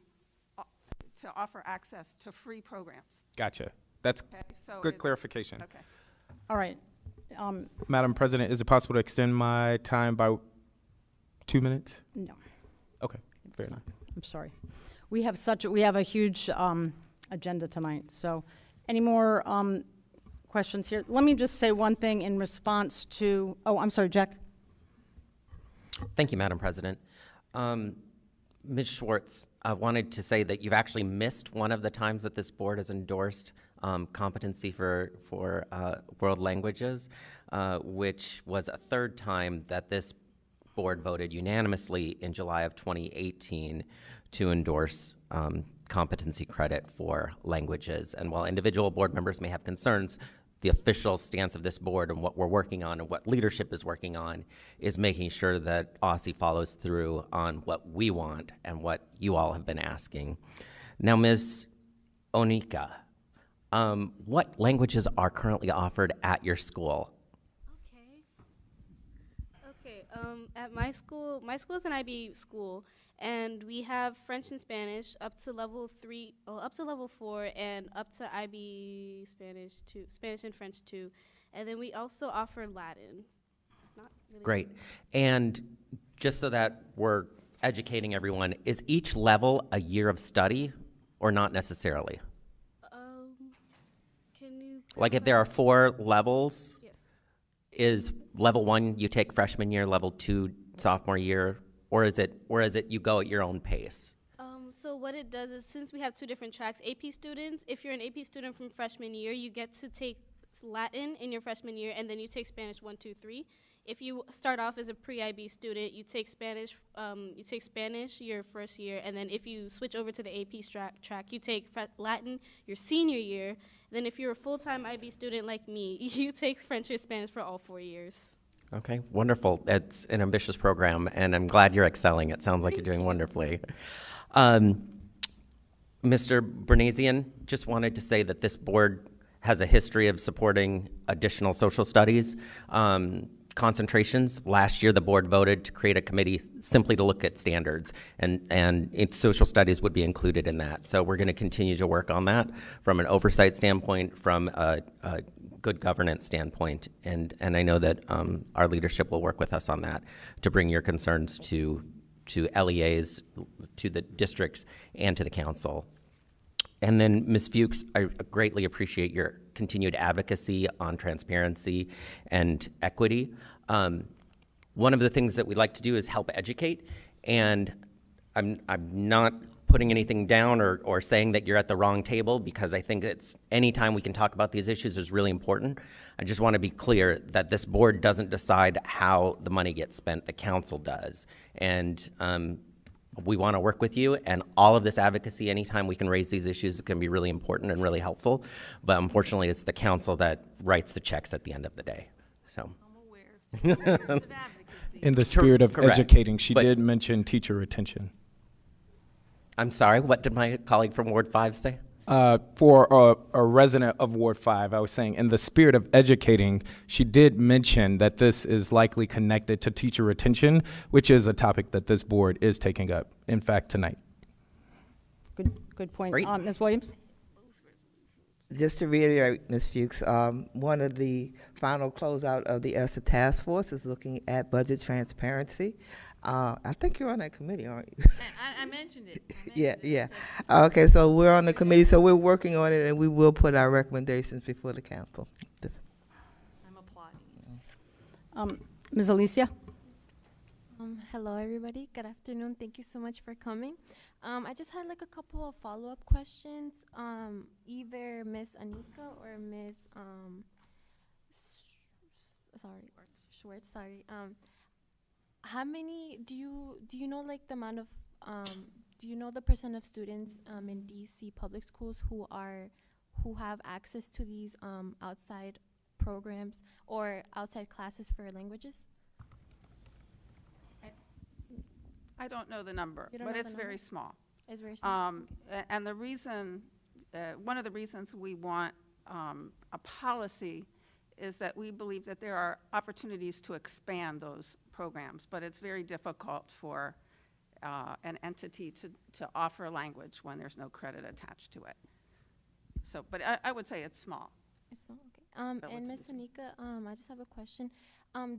offer access to free programs. Gotcha. That's So good clarification. Okay. All right. Madam President, is it possible to extend my time by 2 minutes? No. Okay, fair enough. I'm sorry. We have a huge agenda tonight. So any more questions here? Let me just say one thing in response to, oh, I'm sorry, Jack. Thank you, Madam President. Ms. Schwartz, I wanted to say that you've actually missed one of the times that this board has endorsed competency for world languages, which was a third time that this board voted unanimously in July of 2018 to endorse competency credit for languages. And while individual board members may have concerns, the official stance of this board and what we're working on and what leadership is working on is making sure that OSSI follows through on what we want and what you all have been asking. Now, Ms. Onyeka, what languages are currently offered at your school? Okay, at my school is an IB school, and we have French and Spanish up to level 3, up to level 4, and up to IB Spanish 2, Spanish and French 2, and then we also offer Latin. It's not really Great. And just so that we're educating everyone, is each level a year of study or not necessarily? Can you? Like if there are 4 levels, Yes. is level 1 you take freshman year, level 2 sophomore year, or is it you go at your own pace? So what it does is, since we have 2 different tracks, AP students, if you're an AP student from freshman year, you get to take Latin in your freshman year, and then you take Spanish 1, 2, 3. If you start off as a pre-IB student, you take Spanish your first year, and then if you switch over to the AP track, you take Latin your senior year. Then if you're a full-time IB student like me, you take French or Spanish for all 4 years. Okay, wonderful. It's an ambitious program, and I'm glad you're excelling. It sounds like you're doing wonderfully. Mr. Bournazian, just wanted to say that this board has a history of supporting additional social studies concentrations. Last year, the board voted to create a committee simply to look at standards, and social studies would be included in that. So we're going to continue to work on that from an oversight standpoint, from a good governance standpoint, and I know that our leadership will work with us on that to bring your concerns to LEAs, to the districts, and to the council. And then, Ms. Fuchs, I greatly appreciate your continued advocacy on transparency and equity. One of the things that we like to do is help educate, and I'm not putting anything down or saying that you're at the wrong table, because I think it's any time we can talk about these issues is really important. I just want to be clear that this board doesn't decide how the money gets spent, the council does. And we want to work with you, and all of this advocacy, anytime we can raise these issues, can be really important and really helpful. But unfortunately, it's the council that writes the checks at the end of the day. So. I'm aware of in the spirit of Correct. educating, she did mention teacher retention. I'm sorry, what did my colleague from Ward 5 say? For a resident of Ward 5, I was saying, in the spirit of educating, she did mention that this is likely connected to teacher retention, which is a topic that this board is taking up, in fact, tonight. Good point. Great. Ms. Williams? Just to reiterate, Ms. Fuchs, one of the final closeout of the ESSA task force is looking at budget transparency. I think you're on that committee, aren't you? I mentioned it. Yeah. Okay, so we're on the committee, so we're working on it, and we will put our recommendations before the council. I'm applauding. Ms. Alicia? Hello, everybody. Good afternoon. Thank you so much for coming. I just had like a couple of follow-up questions. Either Ms. Onyeka or Ms. Schwartz. Sorry. How many do you know, like, the amount of do you know the percent of students in DC public schools who have access to these outside programs or outside classes for languages? I don't know the number, but it's very small. It's very small. And the reason, one of the reasons we want a policy is that we believe that there are opportunities to expand those programs, but it's very difficult for an entity to offer language when there's no credit attached to it. So, but I would say it's small. It's small, okay. And Ms. Onyeka, I just have a question.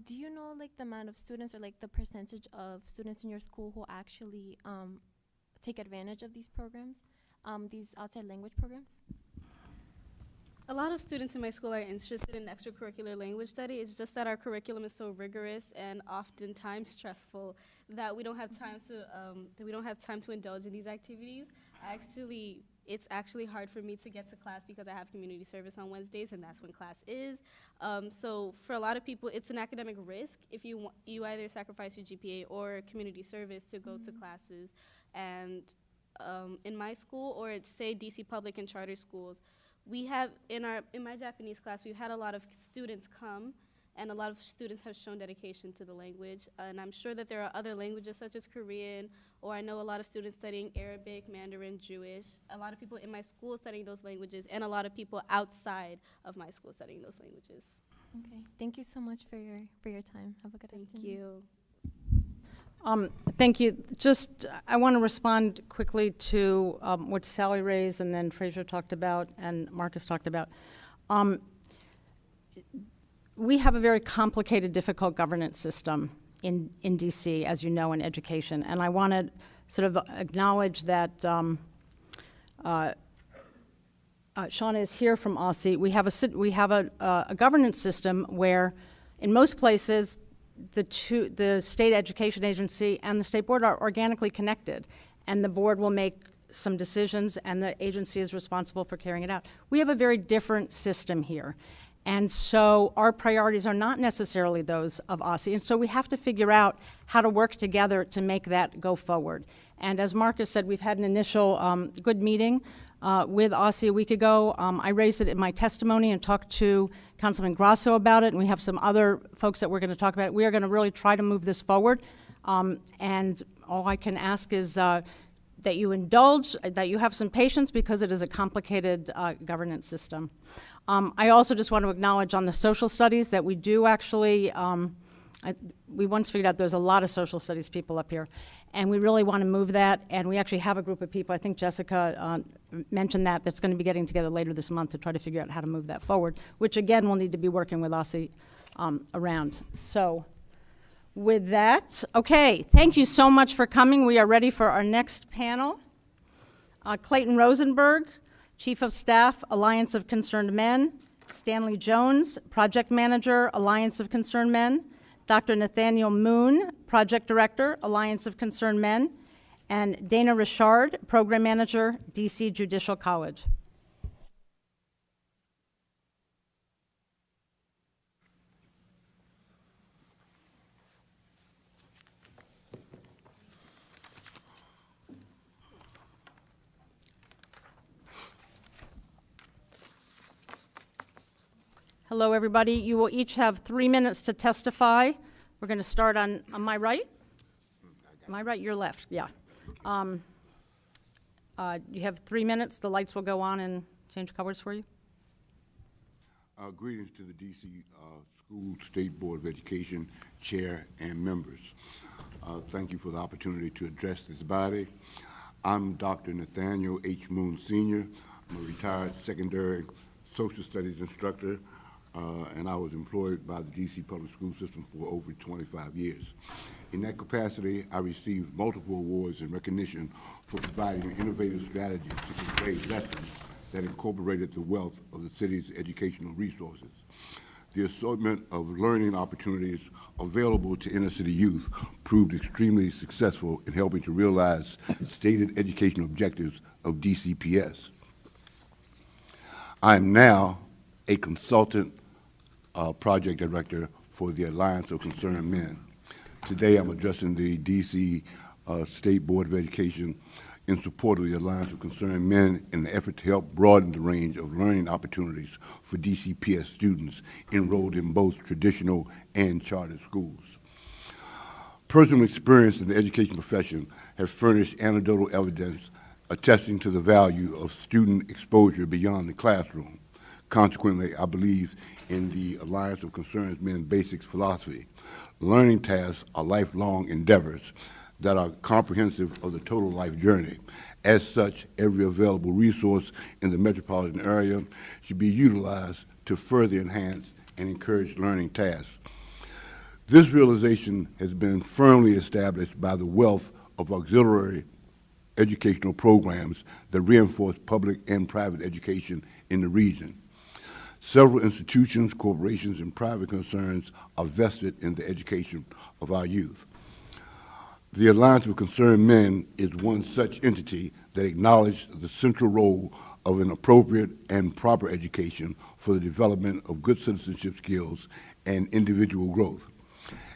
Do you know, like, the amount of students or, like, the percentage of students in your school who actually take advantage of these programs, these outside language programs? A lot of students in my school are interested in extracurricular language study. It's just that our curriculum is so rigorous and oftentimes stressful that we don't have time to indulge in these activities. It's actually hard for me to get to class because I have community service on Wednesdays, and that's when class is. So for a lot of people, it's an academic risk if you either sacrifice your GPA or community service to go to classes. And in my school, or it's, say, DC public and charter schools, we have, in my Japanese class, we've had a lot of students come, and a lot of students have shown dedication to the language. And I'm sure that there are other languages such as Korean, or I know a lot of students studying Arabic, Mandarin, Jewish, a lot of people in my school studying those languages, and a lot of people outside of my school studying those languages. Okay, thank you so much for your time. Have a good afternoon. Thank you. Thank you. Just, I want to respond quickly to what Sally raised and then Fraser talked about and Marcus talked about. We have a very complicated, difficult governance system in DC, as you know, in education. And I want to sort of acknowledge that Shauna is here from OSSE. We have a governance system where, in most places, the state education agency and the state board are organically connected, and the board will make some decisions and the agency is responsible for carrying it out. We have a very different system here, and so our priorities are not necessarily those of OSSE, and so we have to figure out how to work together to make that go forward. And as Marcus said, we've had an initial good meeting with OSSE a week ago. I raised it in my testimony and talked to Councilman Grasso about it, and we have some other folks that we're going to talk about it. We are going to really try to move this forward, and all I can ask is that you indulge, that you have some patience, because it is a complicated governance system. I also just want to acknowledge on the social studies that we do actually, we once figured out there's a lot of social studies people up here, and we really want to move that, and we actually have a group of people, I think Jessica mentioned that's going to be getting together later this month to try to figure out how to move that forward, which again we'll need to be working with OSSE around. So with that, okay, thank you so much for coming. We are ready for our next panel. Clayton Rosenberg, Chief of Staff, Alliance of Concerned Men; Stanley Jones, Project Manager, Alliance of Concerned Men; Dr. Nathaniel Moone, Project Director, Alliance of Concerned Men; and Dana Richard, Program Manager, DC Judicial College. Hello, everybody. You will each have 3 minutes to testify. We're going to start on my right. My right, your left, yeah. You have 3 minutes. The lights will go on and change colors for you. Greetings to the DC School State Board of Education Chair and members. Thank you for the opportunity to address this body. I'm Dr. Nathaniel H. Moone, Sr. I'm a retired secondary social studies instructor, and I was employed by the DC public school system for over 25 years. In that capacity, I received multiple awards and recognition for providing innovative strategies to convey lessons that incorporated the wealth of the city's educational resources. The assortment of learning opportunities available to inner city youth proved extremely successful in helping to realize stated educational objectives of DCPS. I am now a consultant project director for the Alliance of Concerned Men. Today I'm addressing the DC State Board of Education in support of the Alliance of Concerned Men in an effort to help broaden the range of learning opportunities for DCPS students enrolled in both traditional and charter schools. Personal experience in the education profession has furnished anecdotal evidence attesting to the value of student exposure beyond the classroom. Consequently, I believe in the Alliance of Concerned Men Basics philosophy. Learning tasks are lifelong endeavors that are comprehensive of the total life journey. As such, every available resource in the metropolitan area should be utilized to further enhance and encourage learning tasks. This realization has been firmly established by the wealth of auxiliary educational programs that reinforce public and private education in the region. Several institutions, corporations, and private concerns are vested in the education of our youth. The Alliance of Concerned Men is one such entity that acknowledges the central role of an appropriate and proper education for the development of good citizenship skills and individual growth.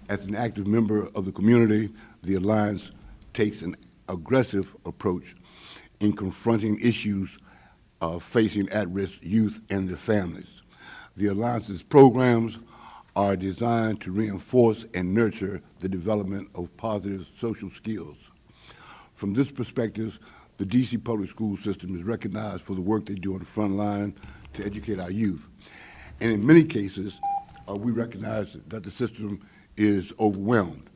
As an active member of the community, the Alliance takes an aggressive approach in confronting issues facing at-risk youth and their families. The Alliance's programs are designed to reinforce and nurture the development of positive social skills. From this perspective, the DC public school system is recognized for the work they do on the front line to educate our youth. And in many cases, we recognize that the system is overwhelmed.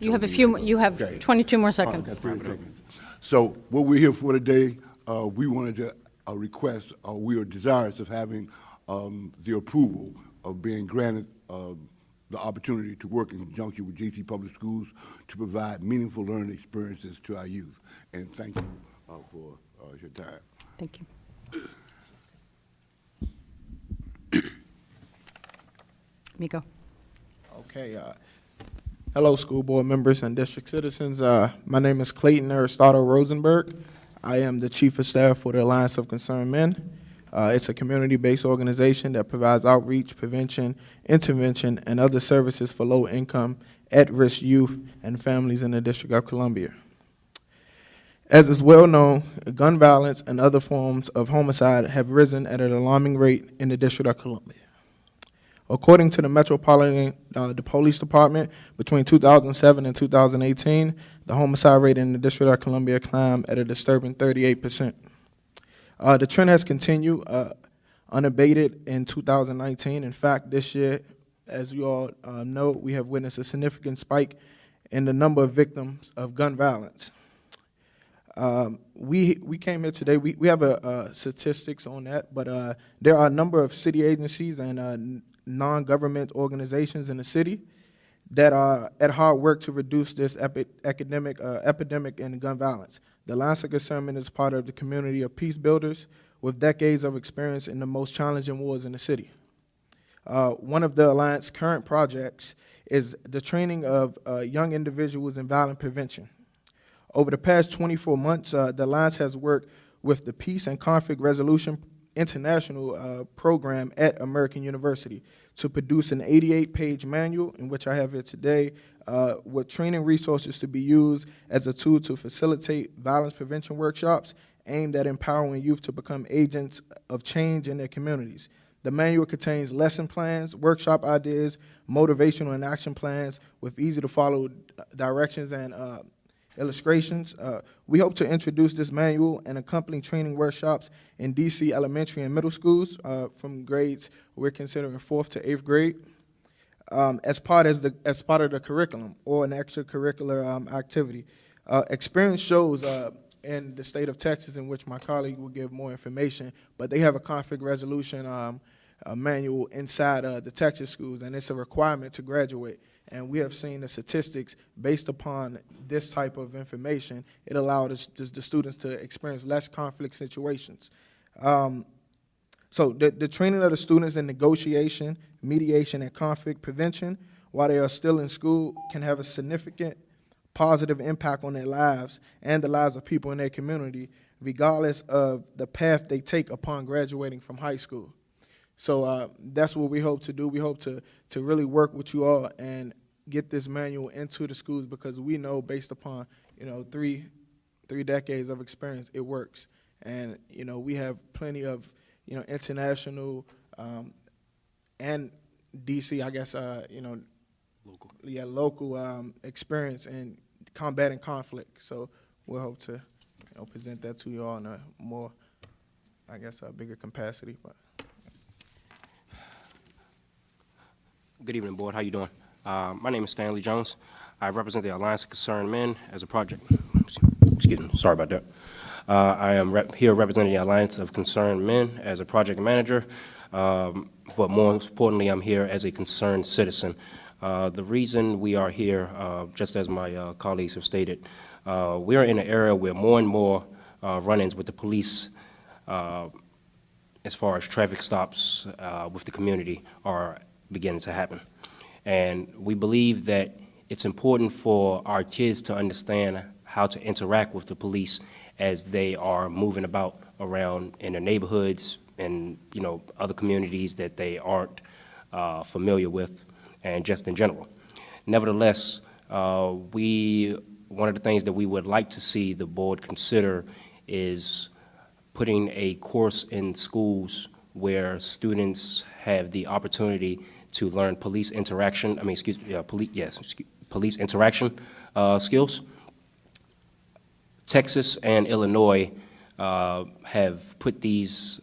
You have you have okay. 22 more seconds. Got 30 seconds. So what we're here for today, we wanted to request, we are desirous of having the approval of being granted the opportunity to work in conjunction with DC Public Schools to provide meaningful learning experiences to our youth. And thank you for your time. Thank you. Miko. Okay. Hello, school board members and district citizens. My name is Clayton Aristotle Rosenberg. I am the Chief of Staff for the Alliance of Concerned Men. It's a community-based organization that provides outreach, prevention, intervention, and other services for low-income, at-risk youth and families in the District of Columbia. As is well known, gun violence and other forms of homicide have risen at an alarming rate in the District of Columbia. According to the Metropolitan Police Department, between 2007 and 2018, the homicide rate in the District of Columbia climbed at a disturbing 38%. The trend has continued unabated in 2019. In fact, this year, as you all know, we have witnessed a significant spike in the number of victims of gun violence. We came here today, we have statistics on that, but there are a number of city agencies and non-government organizations in the city that are at hard work to reduce this epidemic in gun violence. The Alliance of Concerned Men is part of the community of peace builders with decades of experience in the most challenging wars in the city. One of the Alliance's current projects is the training of young individuals in violent prevention. Over the past 24 months, the Alliance has worked with the Peace and Conflict Resolution International program at American University to produce an 88-page manual, in which I have here today, with training resources to be used as a tool to facilitate violence prevention workshops aimed at empowering youth to become agents of change in their communities. The manual contains lesson plans, workshop ideas, motivational and action plans with easy-to-follow directions and illustrations. We hope to introduce this manual and accompanying training workshops in DC elementary and middle schools from grades we're considering 4th to 8th grade as part of the curriculum or an extracurricular activity. Experience shows in the state of Texas, in which my colleague will give more information, but they have a conflict resolution manual inside the Texas schools, and it's a requirement to graduate. And we have seen the statistics based upon this type of information. It allowed the students to experience less conflict situations. So the training of the students in negotiation, mediation, and conflict prevention while they are still in school can have a significant positive impact on their lives and the lives of people in their community, regardless of the path they take upon graduating from high school. So that's what we hope to do. We hope to really work with you all and get this manual into the schools, because we know, based upon three decades of experience, it works. And we have plenty of international and DC, I guess local experience in combating conflict. So we'll hope to present that to you all in a more, I guess, a bigger capacity. But good evening, board. How you doing? My name is Stanley Jones. I represent the Alliance of Concerned Men as a project. Excuse me. Sorry about that. I am here representing the Alliance of Concerned Men as a project manager, but more importantly, I'm here as a concerned citizen. The reason we are here, just as my colleagues have stated, we are in an area where more and more run-ins with the police as far as traffic stops with the community are beginning to happen. And we believe that it's important for our kids to understand how to interact with the police as they are moving about around in their neighborhoods and, you know, other communities that they aren't familiar with, and just in general. Nevertheless, one of the things that we would like to see the board consider is putting a course in schools where students have the opportunity to learn police interaction, police interaction skills. Texas and Illinois have put these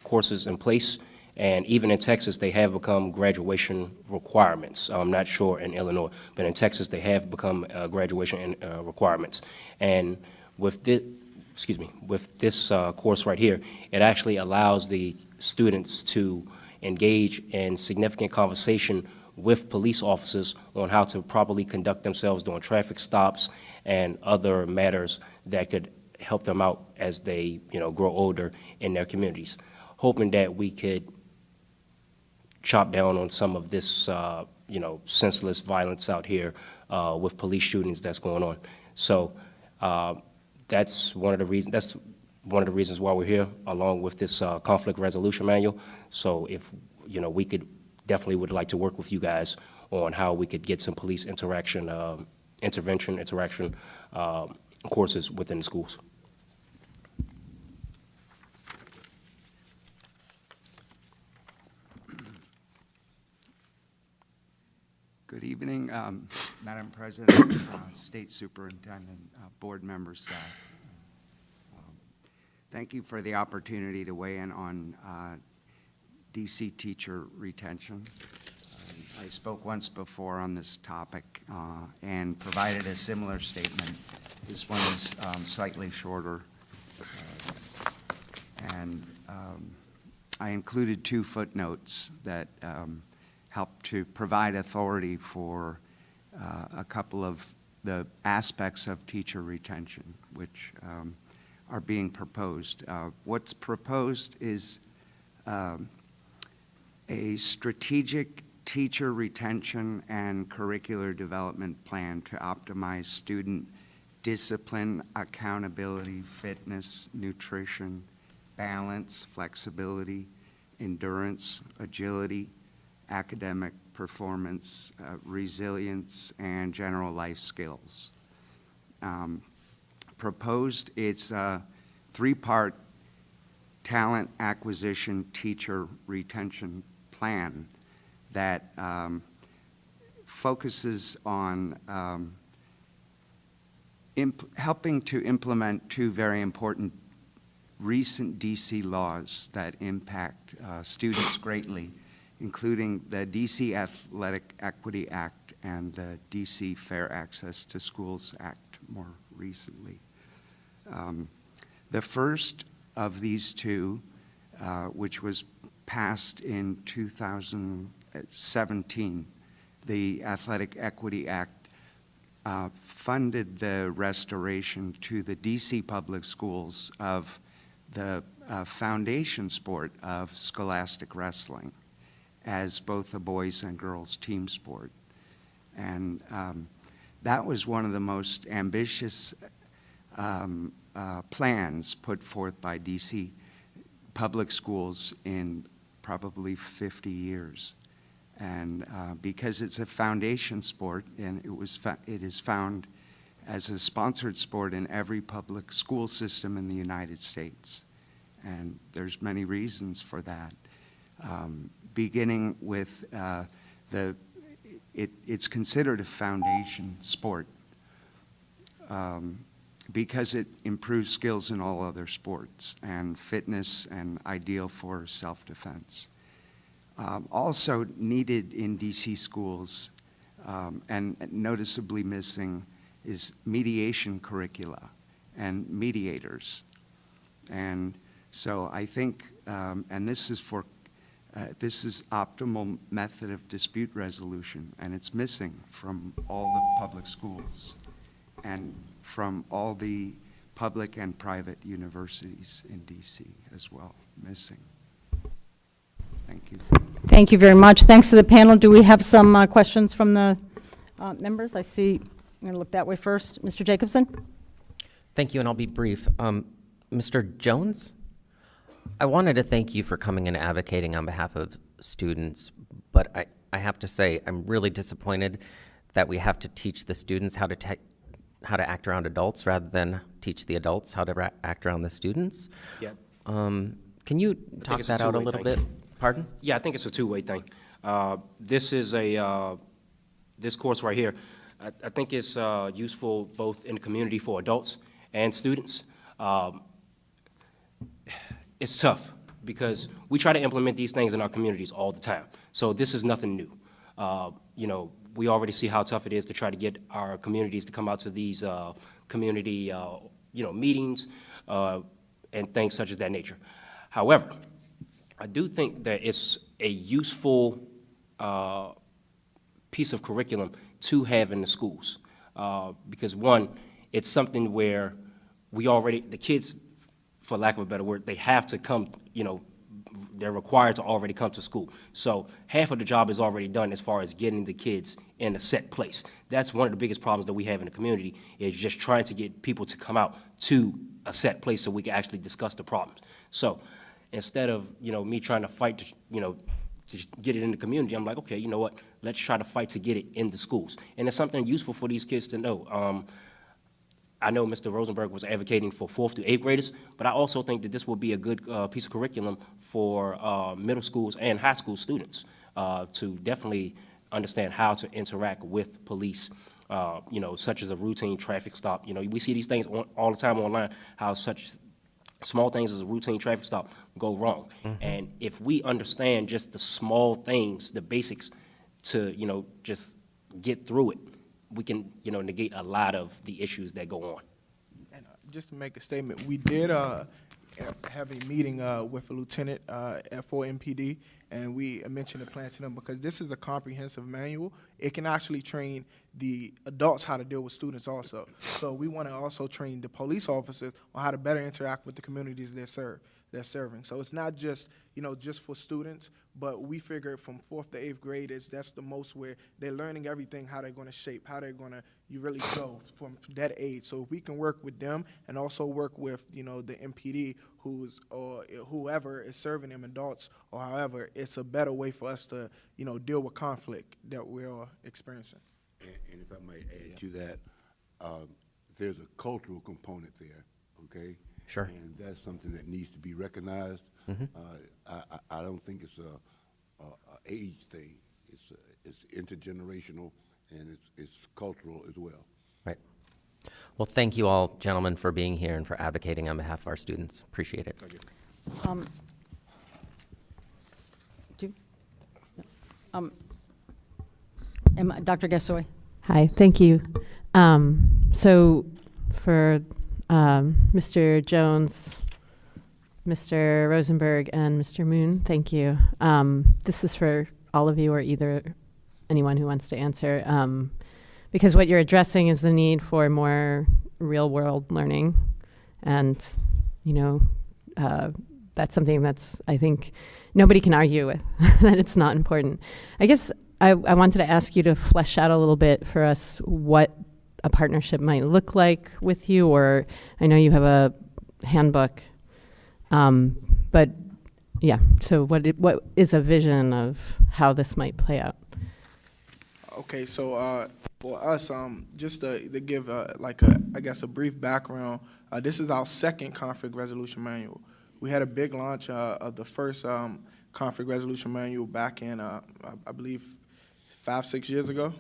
courses in place, and even in Texas, they have become graduation requirements. I'm not sure in Illinois, but in Texas, they have become graduation requirements. And with this, course right here, it actually allows the students to engage in significant conversation with police officers on how to properly conduct themselves during traffic stops and other matters that could help them out as they, you know, grow older in their communities. Hoping that we could chop down on some of this, you know, senseless violence out here with police shootings that's going on. So that's one of the reasons. That's one of the reasons why we're here, along with this conflict resolution manual. So if, you know, we could definitely would like to work with you guys on how we could get some police interaction, interaction courses within the schools. Good evening, Madam President, State Superintendent, board members, staff. Thank you for the opportunity to weigh in on DC teacher retention. I spoke once before on this topic and provided a similar statement. This one is slightly shorter. And I included 2 footnotes that help to provide authority for a couple of the aspects of teacher retention, which are being proposed. What's proposed is a strategic teacher retention and curricular development plan to optimize student discipline, accountability, fitness, nutrition, balance, flexibility, endurance, agility, academic performance, resilience, and general life skills. Proposed, it's a 3-part talent acquisition teacher retention plan that focuses on helping to implement 2 very important recent DC laws that impact students greatly, including the DC Athletic Equity Act and the DC Fair Access to Schools Act more recently. The first of these 2, which was passed in 2017, the Athletic Equity Act funded the restoration to the DC public schools of the foundation sport of scholastic wrestling as both a boys and girls team sport. And that was one of the most ambitious plans put forth by DC public schools in probably 50 years. And because it's a foundation sport, and it is found as a sponsored sport in every public school system in the United States. And there's many reasons for that. Beginning with it's considered a foundation sport because it improves skills in all other sports and fitness and ideal for self-defense. Also needed in DC schools and noticeably missing is mediation curricula and mediators. And so I think, and this is for This is optimal method of dispute resolution, and it's missing from all the public schools and from all the public and private universities in DC as well, missing. Thank you. Thank you very much. Thanks to the panel. Do we have some questions from the members? I see, I'm going to look that way first. Mr. Jacobson? Thank you, and I'll be brief. Mr. Jones, I wanted to thank you for coming and advocating on behalf of students, but I have to say I'm really disappointed that we have to teach the students how to act around adults rather than teach the adults how to act around the students. Yeah. Can you talk that out a little bit? Pardon? Yeah, I think it's a two-way thing. This is this course right here, I think it's useful both in the community for adults and students. It's tough because we try to implement these things in our communities all the time. So this is nothing new. You know, we already see how tough it is to try to get our communities to come out to these community, you know, meetings and things such as that nature. However, I do think that it's a useful piece of curriculum to have in the schools because one, it's something where the kids, for lack of a better word, they have to come, you know, they're required to already come to school. So half of the job is already done as far as getting the kids in a set place. That's one of the biggest problems that we have in the community is just trying to get people to come out to a set place so we can actually discuss the problems. So instead of, you know, me trying to fight to, you know, to get it in the community, I'm like, okay, you know what, let's try to fight to get it in the schools. And it's something useful for these kids to know. I know Mr. Rosenberg was advocating for 4th to 8th graders, but I also think that this will be a good piece of curriculum for middle schools and high school students to definitely understand how to interact with police, you know, such as a routine traffic stop. You know, we see these things all the time online, how such small things as a routine traffic stop go wrong. Mm-hmm. And if we understand just the small things, the basics to, you know, just get through it, we can, you know, negate a lot of the issues that go on. And just to make a statement, we did have a meeting with a lieutenant for MPD, and we mentioned the plan to them because this is a comprehensive manual. It can actually train the adults how to deal with students also. So we want to also train the police officers on how to better interact with the communities they're serving. So it's not just, you know, just for students, but we figured from 4th to 8th grade that's the most where they're learning everything, how they're going to shape, how they're going to, you really go from that age. So if we can work with them and also work with, you know, the MPD or whoever is serving them, adults or however, it's a better way for us to, you know, deal with conflict that we're experiencing. And if I might add to that, there's a cultural component there, okay? Sure. And that's something that needs to be recognized. Mm-hmm. I don't think it's a age thing. It's intergenerational and it's cultural as well. Right. Well, thank you all, gentlemen, for being here and for advocating on behalf of our students. Appreciate it. Dr. Gassoy. Hi, thank you. So for Mr. Jones, Mr. Rosenberg, and Mr. Moone, thank you. This is for all of you or anyone who wants to answer, because what you're addressing is the need for more real-world learning, and, you know, that's something that's, I think, nobody can argue with, that it's not important. I guess I wanted to ask you to flesh out a little bit for us what a partnership might look like with you, or I know you have a handbook, but yeah, so what is a vision of how this might play out? Okay, so for us, just to give like I guess a brief background, this is our second conflict resolution manual. We had a big launch of the first conflict resolution manual back in, I believe, 5-6 years ago.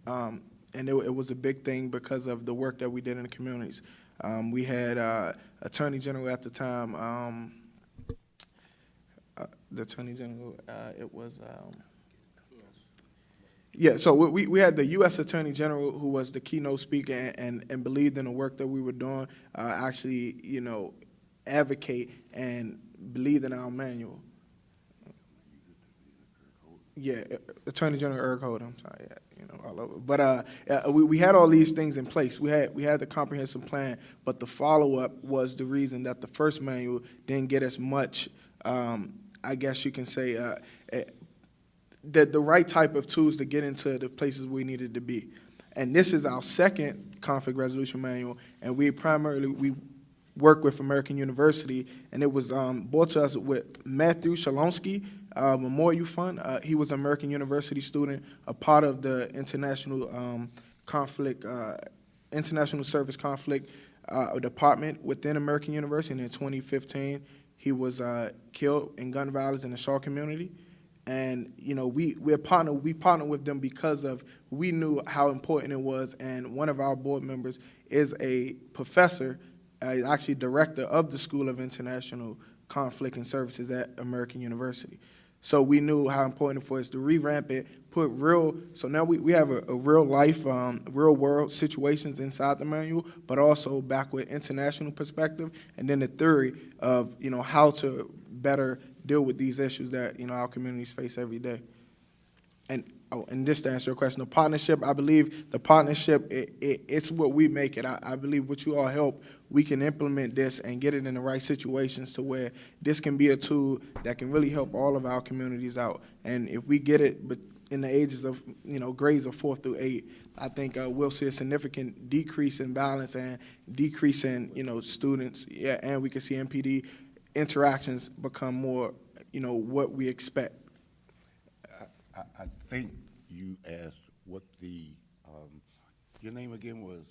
And it was a big thing because of the work that we did in the communities. We had Attorney General at the time, the Attorney General, it was, yeah, so we had the U.S. Attorney General, who was the keynote speaker and believed in the work that we were doing, actually, you know, advocate and believed in our manual. Yeah, Attorney General Eric Holder, I'm sorry, yeah, all over. But we had all these things in place. We had the comprehensive plan, but the follow-up was the reason that the first manual didn't get as much, I guess you can say, the right type of tools to get into the places we needed to be. And this is our second conflict resolution manual, and we work with American University, and it was brought to us with Matthew Shalonsky, Memorial Fund. He was an American University student, a part of the international international service conflict department within American University. And in 2015, he was killed in gun violence in the Shaw community. And we partnered with them because we knew how important it was. And one of our board members is a professor, actually director of the School of International Conflict and Services at American University. So we knew how important it was to revamp it, so now we have a real life, real world situations inside the manual, but also back with international perspective, and then the theory of, how to better deal with these issues that, our communities face every day. And just to answer your question, the partnership, I believe the partnership, it's what we make it. I believe with you all help, we can implement this and get it in the right situations to where this can be a tool that can really help all of our communities out. And if we get it in the ages of, grades of 4 through 8, I think we'll see a significant decrease in violence and decrease in, students, and we can see MPD interactions become more, what we expect. I think you asked what your name again was?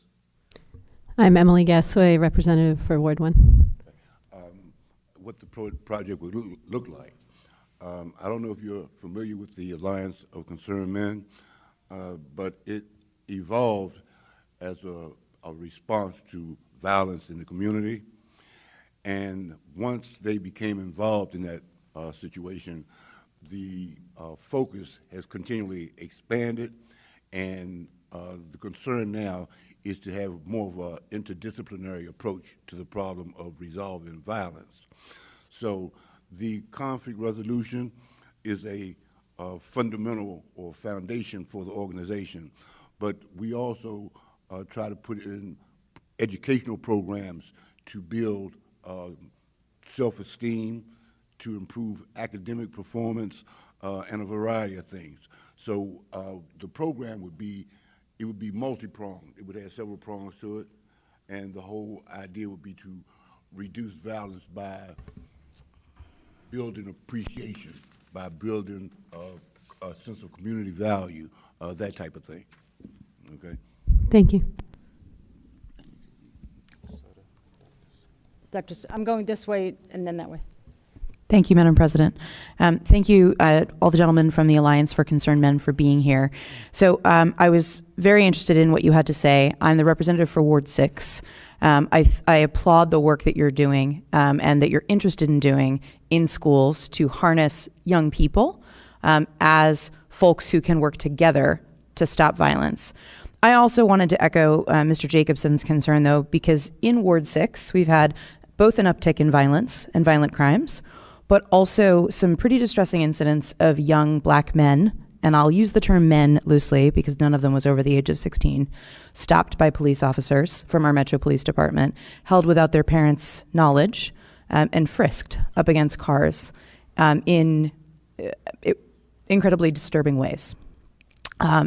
I'm Emily Gasway, representative for Ward 1. What the project would look like. I don't know if you're familiar with the Alliance of Concerned Men, but it evolved as a response to violence in the community. And once they became involved in that situation, the focus has continually expanded, and the concern now is to have more of an interdisciplinary approach to the problem of resolving violence. So the conflict resolution is a fundamental or foundation for the organization, but we also try to put in educational programs to build self-esteem, to improve academic performance, and a variety of things. So the program would be multi-pronged. It would have several prongs to it, and the whole idea would be to reduce violence by building appreciation, by building a sense of community value, that type of thing. Okay? Thank you. I'm going this way and then that way. Thank you, Madam President. Thank you, all the gentlemen from the Alliance for Concerned Men, for being here. So I was very interested in what you had to say. I'm the representative for Ward 6. I applaud the work that you're doing and that you're interested in doing in schools to harness young people as folks who can work together to stop violence. I also wanted to echo Mr. Jacobson's concern, though, because in Ward 6, we've had both an uptick in violence and violent crimes, but also some pretty distressing incidents of young black men, and I'll use the term men loosely because none of them was over the age of 16, stopped by police officers from our Metro Police Department, held without their parents' knowledge, and frisked up against cars in incredibly disturbing ways.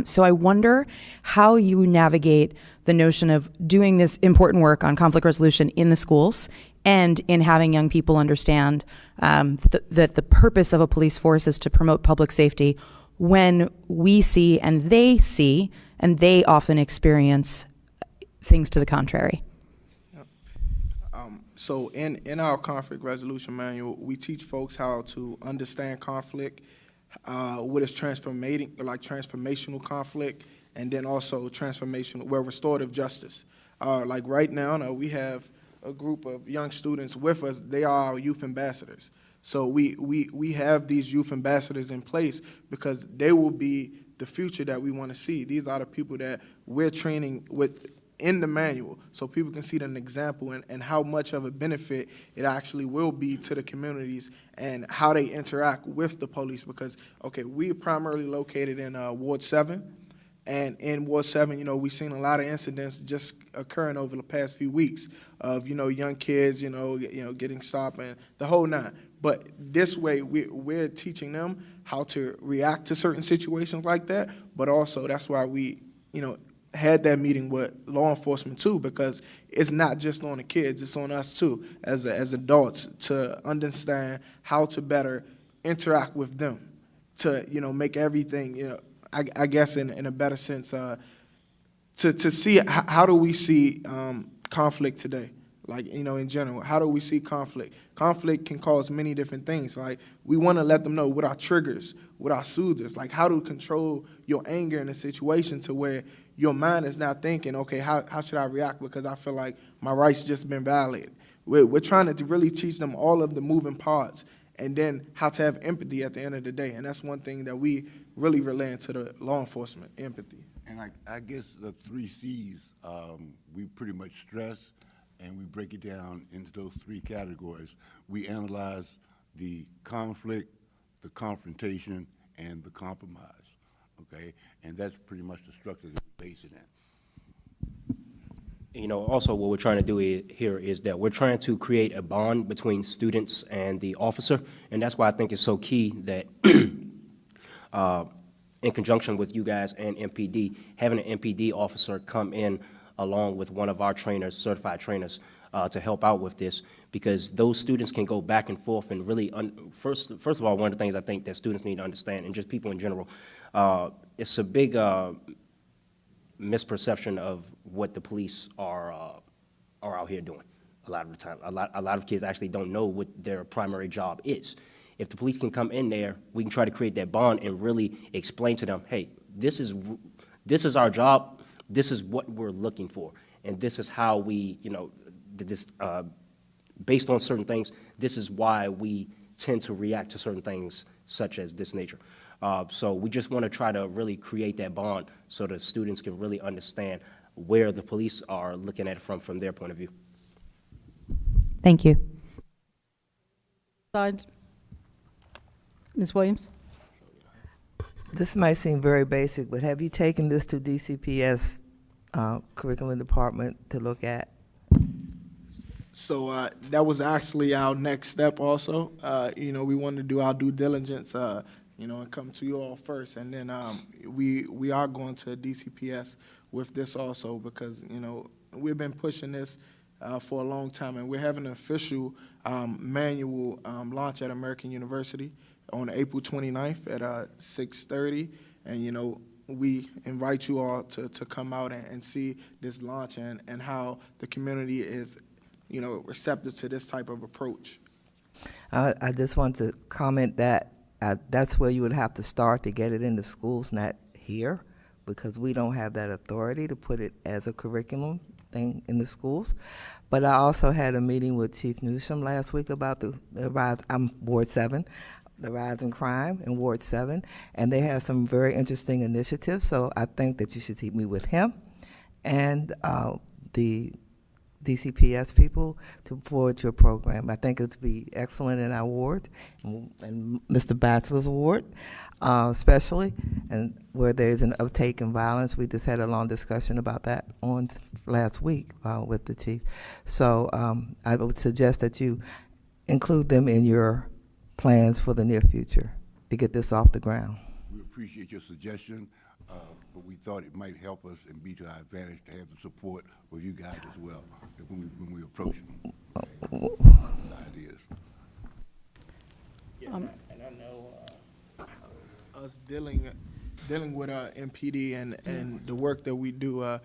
So I wonder how you navigate the notion of doing this important work on conflict resolution in the schools and in having young people understand that the purpose of a police force is to promote public safety when we see and they often experience things to the contrary. So in our conflict resolution manual, we teach folks how to understand conflict, what is transformational conflict, and then also restorative justice. Like right now, we have a group of young students with us. They are our youth ambassadors. So we have these youth ambassadors in place because they will be the future that we want to see. These are the people that we're training with in the manual so people can see an example and how much of a benefit it actually will be to the communities and how they interact with the police. Because, okay, we are primarily located in Ward 7, and in Ward 7, you know, we've seen a lot of incidents just occurring over the past few weeks of, you know, young kids, you know, getting stopped and the whole nine. But this way, we're teaching them how to react to certain situations like that, but also that's why we, you know, had that meeting with law enforcement too, because it's not just on the kids, it's on us too, as adults, to understand how to better interact with them, to, you know, make everything, you know, I guess in a better sense, to see how do we see conflict today? Like, you know, in general, how do we see conflict? Conflict can cause many different things. Like, we want to let them know what our triggers, what our soothers, like how to control your anger in a situation to where your mind is not thinking, okay, how should I react because I feel like my rights just been violated. We're trying to really teach them all of the moving parts and then how to have empathy at the end of the day. And that's one thing that we really relay into the law enforcement, empathy. And I guess the 3 C's we pretty much stress, and we break it down into those 3 categories. We analyze the conflict, the confrontation, and the compromise, okay? And that's pretty much the structure that we base it in. You know, also what we're trying to do here is that we're trying to create a bond between students and the officer, and that's why I think it's so key that in conjunction with you guys and MPD, having an MPD officer come in along with one of our trainers, certified trainers, to help out with this, because those students can go back and forth and really, first of all, one of the things I think that students need to understand, and just people in general, it's a big misperception of what the police are out here doing a lot of the time. A lot of kids actually don't know what their primary job is. If the police can come in there, we can try to create that bond and really explain to them, hey, this is our job. This is what we're looking for, and this is how we, you know, based on certain things, this is why we tend to react to certain things such as this nature. So we just want to try to really create that bond so that students can really understand where the police are looking at it from their point of view. Thank you. Ms. Williams? This might seem very basic, but have you taken this to DCPS curriculum department to look at? So that was actually our next step also. You know, we wanted to do our due diligence, you know, and come to you all first. And then we are going to DCPS with this also because, you know, we've been pushing this for a long time, and we're having an official manual launch at American University on April 29th at 6:30, and, you know, we invite you all to come out and see this launch and how the community is, you know, receptive to this type of approach. I just want to comment that that's where you would have to start to get it in the schools, not here, because we don't have that authority to put it as a curriculum thing in the schools. But I also had a meeting with Chief Newsom last week about the rise. I'm Ward 7. The rise in crime in Ward 7, and they have some very interesting initiatives, so I think that you should meet with him and the DCPS people to forward your program. I think it would be excellent in our ward, and Mr. Bachelor's ward especially, and where there's an uptake in violence. We just had a long discussion about that on last week with the chief. So I would suggest that you include them in your plans for the near future to get this off the ground. We appreciate your suggestion, but we thought it might help us and be to our advantage to have the support of you guys as well when we approach ideas. Yeah, and I know us dealing with MPD and the work that we do.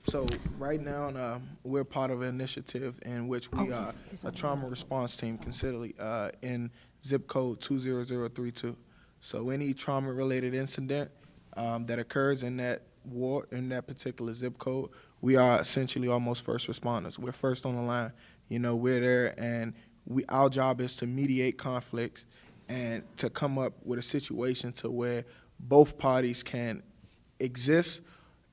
So right now, we're part of an initiative in which we are a trauma response team considerably in zip code 20032. So any trauma-related incident that occurs in that ward, in that particular zip code, we are essentially almost first responders. We're first on the line. You know, we're there, and our job is to mediate conflicts and to come up with a situation to where both parties can exist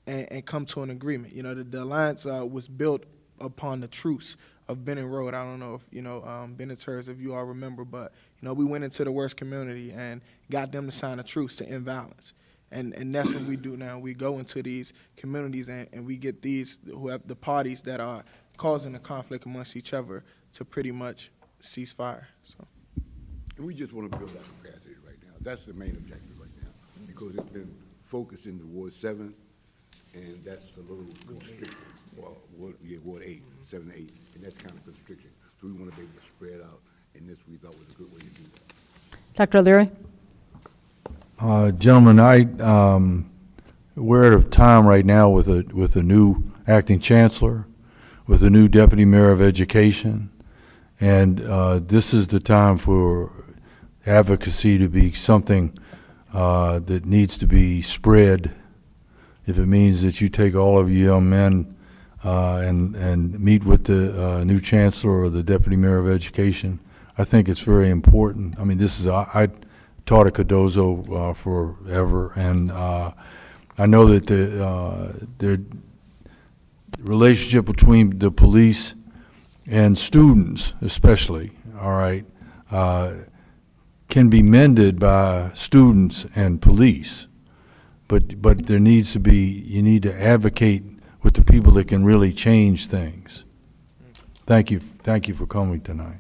and come to an agreement. You know, the alliance was built upon the truce of Benning Road. I don't know if, you know, Bennett's hers, if you all remember, but, you know, we went into the worst community and got them to sign a truce to end violence. And that's what we do now. We go into these communities and we get these who have the parties that are causing the conflict amongst each other to pretty much cease fire. So. And we just want to build that capacity right now. That's the main objective right now, because it's been focused in the Ward 7, and that's a little constricted. Well, Ward 8, 7, 8, and that's kind of constriction. So we want to be able to spread out, and this we thought was a good way to do that. Dr. O'Leary? Gentlemen, we're at a time right now with a new acting chancellor, with a new deputy mayor of education, and this is the time for advocacy to be something that needs to be spread. If it means that you take all of you young men and meet with the new chancellor or the deputy mayor of education, I think it's very important. I mean, this is I taught at Cardozo forever, and I know that the relationship between the police and students, especially, all right, can be mended by students and police, but there needs to be, you need to advocate with the people that can really change things. Thank you for coming tonight.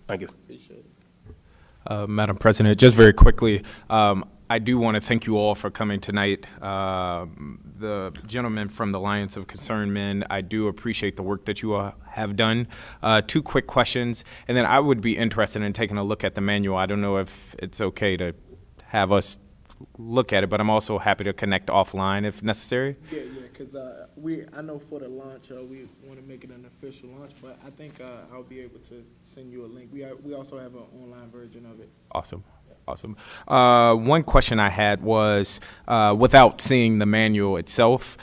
Thank you. Madam President, just very quickly, I do want to thank you all for coming tonight. The gentleman from the Alliance of Concerned Men, I do appreciate the work that you all have done. 2 quick questions, and then I would be interested in taking a look at the manual. I don't know if it's okay to have us look at it, but I'm also happy to connect offline if necessary. Yeah, because I know for the launch, we want to make it an official launch, but I think I'll be able to send you a link. We also have an online version of it. Awesome. Awesome. One question I had was, without seeing the manual itself,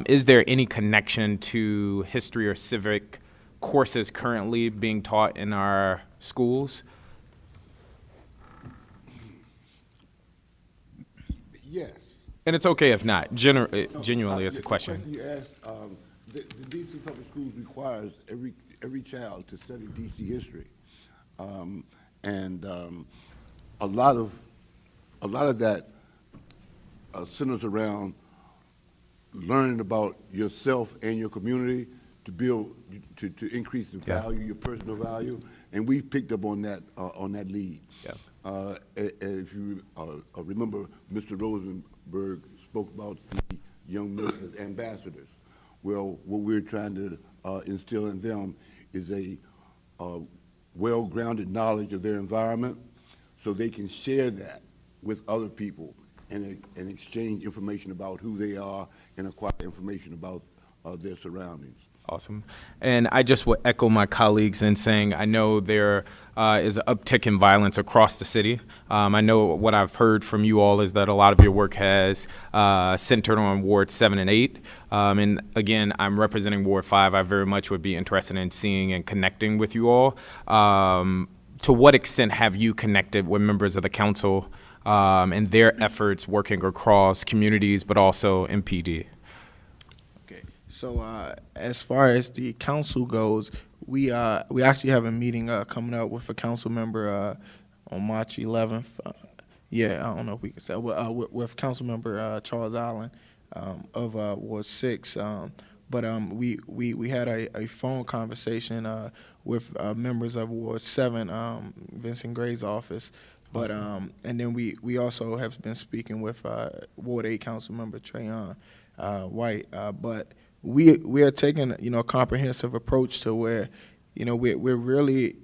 is there any connection to history or civic courses currently being taught in our schools? Yes. And it's okay if not. Genuinely, it's a question. You asked, the DC Public Schools requires every child to study DC history, and a lot of that centers around learning about yourself and your community to build to increase the value, your personal value, and we picked up on that lead. Yeah. If you remember, Mr. Rosenberg spoke about the young men as ambassadors. Well, what we're trying to instill in them is a well-grounded knowledge of their environment, so they can share that with other people and exchange information about who they are and acquire information about their surroundings. Awesome. And I just would echo my colleagues in saying I know there is an uptick in violence across the city. I know what I've heard from you all is that a lot of your work has centered on Ward 7 and 8. And again, I'm representing Ward 5. I very much would be interested in seeing and connecting with you all. To what extent have you connected with members of the council and their efforts working across communities, but also MPD? So as far as the council goes, we actually have a meeting coming up with a council member on March 11th. I don't know if we can say with council member Charles Allen of Ward 6. But we had a phone conversation with members of Ward 7, Vincent Gray's office. But and then we also have been speaking with Ward 8 council member Trayon White. But we are taking a comprehensive approach to where we really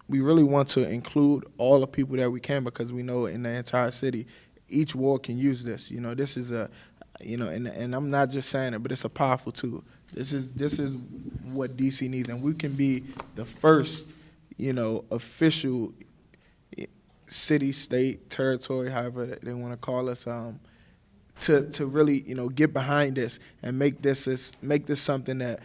want to include all the people that we can, because we know in the entire city each ward can use this. This is a and I'm not just saying it, but it's a powerful tool. This is what DC needs, and we can be the first official city, state, territory, however they want to call us, to really get behind this and make this something that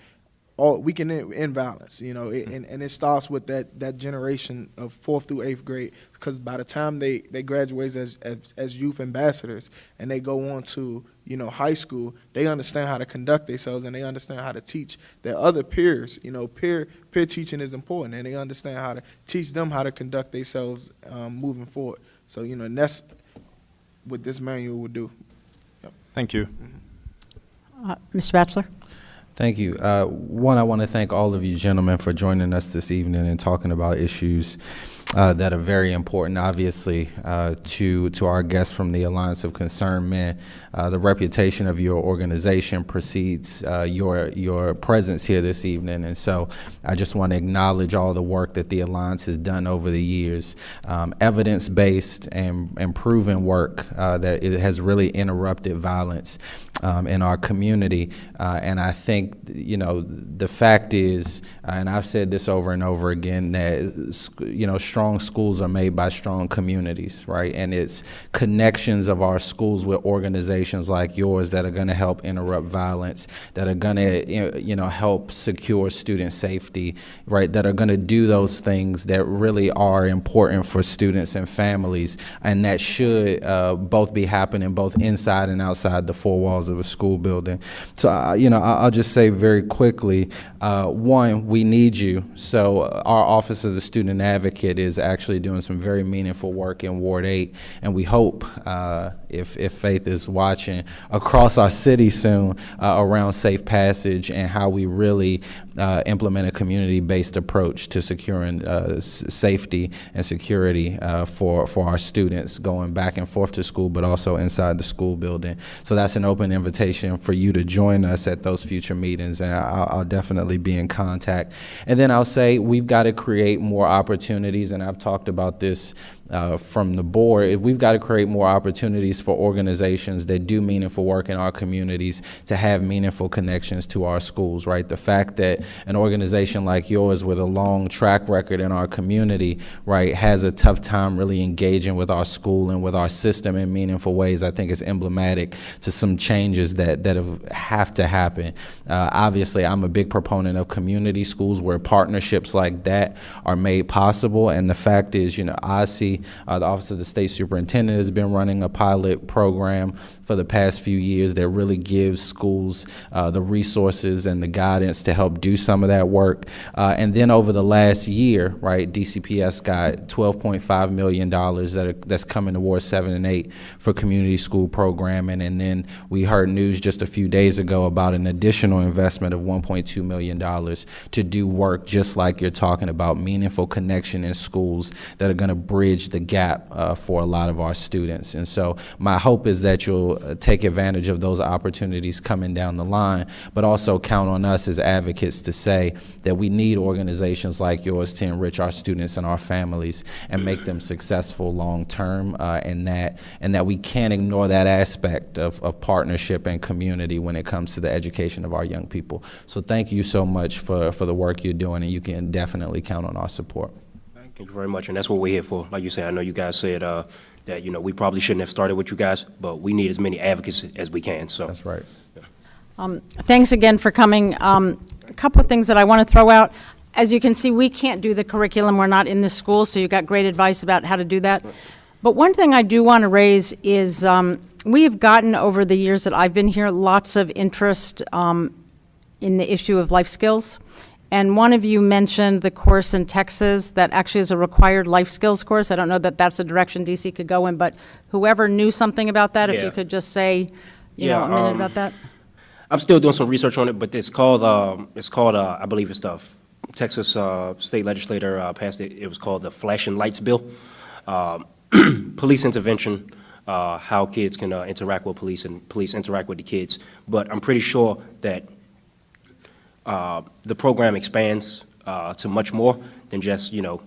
we can imbalance, you know, and it starts with that generation of 4th through 8th grade, because by the time they graduate as youth ambassadors and they go on to, you know, high school, they understand how to conduct themselves and they understand how to teach their other peers. You know, peer teaching is important, and they understand how to teach them how to conduct themselves moving forward. So, you know, and that's what this manual would do. Yep. Thank you. Mr. Batchelor? Thank you. One, I want to thank all of you gentlemen for joining us this evening and talking about issues that are very important, obviously, to our guests from the Alliance of Concerned Men. The reputation of your organization precedes your presence here this evening, and so I just want to acknowledge all the work that the Alliance has done over the years, evidence-based and proven work that it has really interrupted violence in our community. And I think, you know, the fact is, and I've said this over and over again, that, you know, strong schools are made by strong communities, right? And it's connections of our schools with organizations like yours that are going to help interrupt violence, that are going to, you know, help secure student safety, right? That are going to do those things that really are important for students and families, and that should both be happening both inside and outside the four walls of a school building. So, you know, I'll just say very quickly, one, we need you. So our Office of the Student Advocate is actually doing some very meaningful work in Ward 8, and we hope, if Faith is watching, across our city soon around safe passage and how we really implement a community-based approach to securing safety and security for our students going back and forth to school, but also inside the school building. So that's an open invitation for you to join us at those future meetings, and I'll definitely be in contact. And then I'll say we've got to create more opportunities, and I've talked about this from the board. We've got to create more opportunities for organizations that do meaningful work in our communities to have meaningful connections to our schools, right? The fact that an organization like yours with a long track record in our community, right, has a tough time really engaging with our school and with our system in meaningful ways, I think is emblematic to some changes that have to happen. Obviously, I'm a big proponent of community schools where partnerships like that are made possible, and the fact is, you know, I see the Office of the State Superintendent has been running a pilot program for the past few years that really gives schools the resources and the guidance to help do some of that work. And then over the last year, right, DCPS got $12.5 million that's coming to Ward 7 and 8 for community school programming. And then we heard news just a few days ago about an additional investment of $1.2 million to do work just like you're talking about, meaningful connection in schools that are going to bridge the gap for a lot of our students. And so my hope is that you'll take advantage of those opportunities coming down the line, but also count on us as advocates to say that we need organizations like yours to enrich our students and our families and make them successful long term, and that we can't ignore that aspect of partnership and community when it comes to the education of our young people. So thank you so much for the work you're doing, and you can definitely count on our support. Thank you very much, and that's what we're here for. Like you said, I know you guys said that, you know, we probably shouldn't have started with you guys, but we need as many advocates as we can. So that's right. Yeah. Thanks again for coming. A couple of things that I want to throw out. As you can see, we can't do the curriculum. We're not in the school, so you got great advice about how to do that. But one thing I do want to raise is we have gotten, over the years that I've been here, lots of interest in the issue of life skills. And one of you mentioned the course in Texas that actually is a required life skills course. I don't know that that's a direction DC could go in, but whoever knew something about that, if you could just say, you know, a minute about that. I'm still doing some research on it, but it's called I believe it's the Texas state legislator passed it. It was called the Flashing Lights Bill. Police intervention, how kids can interact with police and police interact with the kids. But I'm pretty sure that the program expands to much more than just, you know,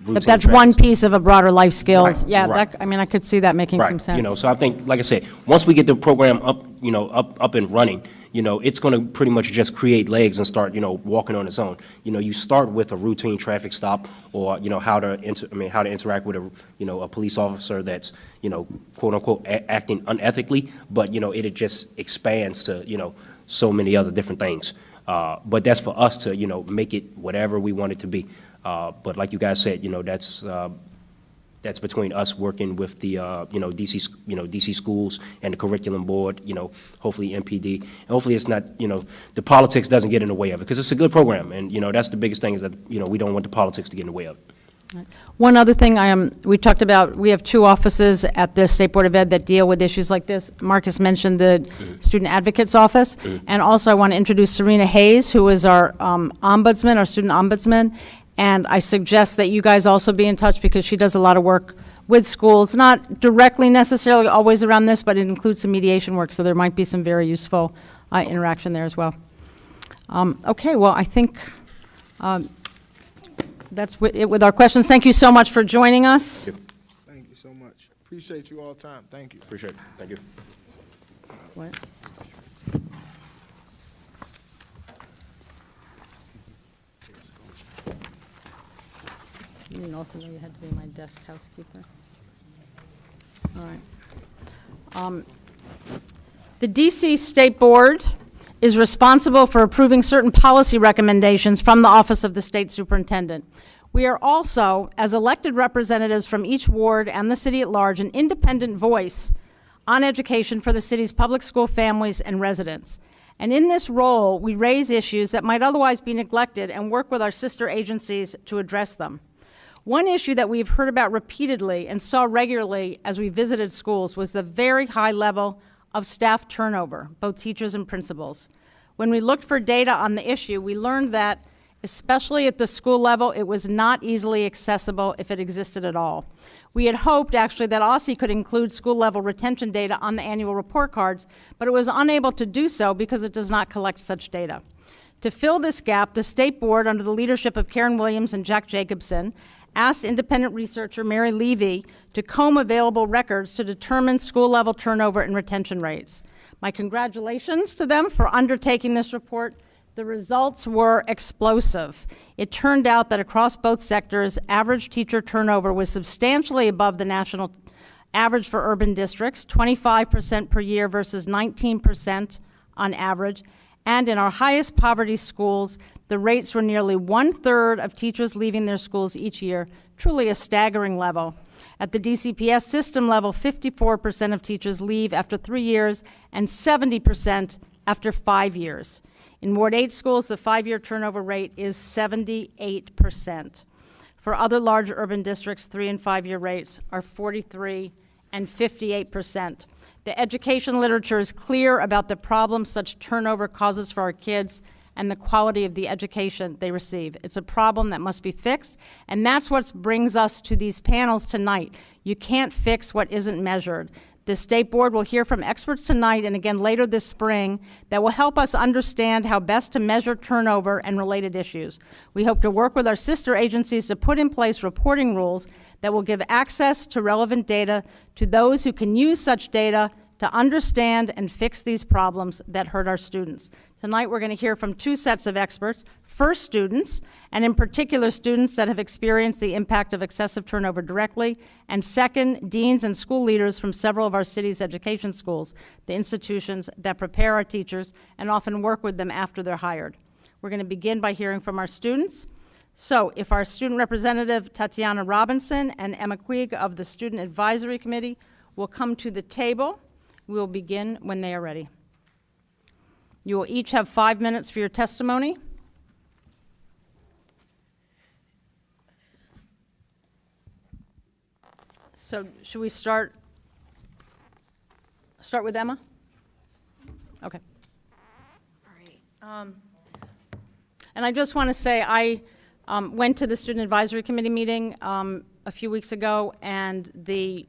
But that's one piece of a broader life skills. Right. Yeah, right. That, I mean, I could see that making some sense. You know, so I think, like I said, once we get the program up, you know, up and running, you know, it's going to pretty much just create legs and start, you know, walking on its own. You know, you start with a routine traffic stop, or, you know, how to interact with a, you know, a police officer that's, you know, quote unquote acting unethically, but, you know, it just expands to, you know, so many other different things. But that's for us to, make it whatever we want it to be. But like you guys said, that's between us working with the, DC schools and the curriculum board, hopefully MPD. And hopefully it's not, the politics doesn't get in the way of it, because it's a good program. And, that's the biggest thing is that, we don't want the politics to get in the way of it. One other thing we talked about, we have 2 offices at the State Board of Ed that deal with issues like this. Marcus mentioned the Student Advocate's Office. And also I want to introduce Serena Hayes, who is our ombudsman, our student ombudsman. And I suggest that you guys also be in touch because she does a lot of work with schools, not directly necessarily always around this, but it includes some mediation work, so there might be some very useful interaction there as well. Okay, well, I think that's it with our questions. Thank you so much for joining us. Thank you so much. Appreciate you all the time. Thank you. Appreciate it. Thank you. What? You didn't also know you had to be my desk housekeeper. All right. The DC State Board is responsible for approving certain policy recommendations from the Office of the State Superintendent. We are also, as elected representatives from each ward and the city at large, an independent voice on education for the city's public school families and residents. And in this role, we raise issues that might otherwise be neglected and work with our sister agencies to address them. One issue that we've heard about repeatedly and saw regularly as we visited schools was the very high level of staff turnover, both teachers and principals. When we looked for data on the issue, we learned that, especially at the school level, it was not easily accessible if it existed at all. We had hoped, actually, that OSSI could include school-level retention data on the annual report cards, but it was unable to do so because it does not collect such data. To fill this gap, the State Board, under the leadership of Karen Williams and Jack Jacobson, asked independent researcher Mary Levy to comb available records to determine school-level turnover and retention rates. My congratulations to them for undertaking this report. The results were explosive. It turned out that across both sectors, average teacher turnover was substantially above the national average for urban districts, 25% per year versus 19% on average. And in our highest poverty schools, the rates were nearly 1/3 of teachers leaving their schools each year, truly a staggering level. At the DCPS system level, 54% of teachers leave after 3 years and 70% after 5 years. In Ward 8 schools, the 5-year turnover rate is 78%. For other large urban districts, 3 and 5-year rates are 43 and 58%. The education literature is clear about the problems such turnover causes for our kids and the quality of the education they receive. It's a problem that must be fixed, and that's what brings us to these panels tonight. You can't fix what isn't measured. The State Board will hear from experts tonight and again later this spring that will help us understand how best to measure turnover and related issues. We hope to work with our sister agencies to put in place reporting rules that will give access to relevant data to those who can use such data to understand and fix these problems that hurt our students. Tonight we're going to hear from 2 sets of experts. First, students, and in particular students that have experienced the impact of excessive turnover directly, and second, deans and school leaders from several of our city's education schools, the institutions that prepare our teachers and often work with them after they're hired. We're going to begin by hearing from our students. So if our student representative, Tatiana Robinson, and Emma Quigg of the Student Advisory Committee will come to the table, we will begin when they are ready. You will each have 5 minutes for your testimony. So should we start with Emma? Okay. All right. And I just want to say I went to the Student Advisory Committee meeting a few weeks ago, and the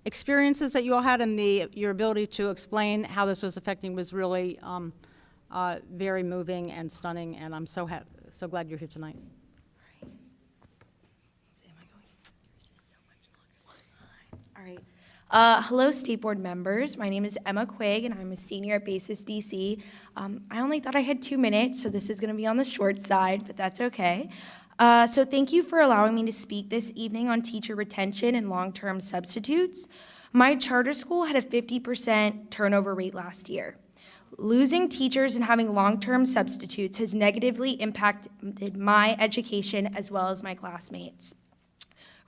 experiences that you all had and your ability to explain how this was affecting was really very moving and stunning, and I'm so glad you're here tonight. All right. Hello, State Board members. My name is Emma Quigg, and I'm a senior at Basis DC. I only thought I had 2 minutes, so this is going to be on the short side, but that's okay. So thank you for allowing me to speak this evening on teacher retention and long-term substitutes. My charter school had a 50% turnover rate last year. Losing teachers and having long-term substitutes has negatively impacted my education as well as my classmates.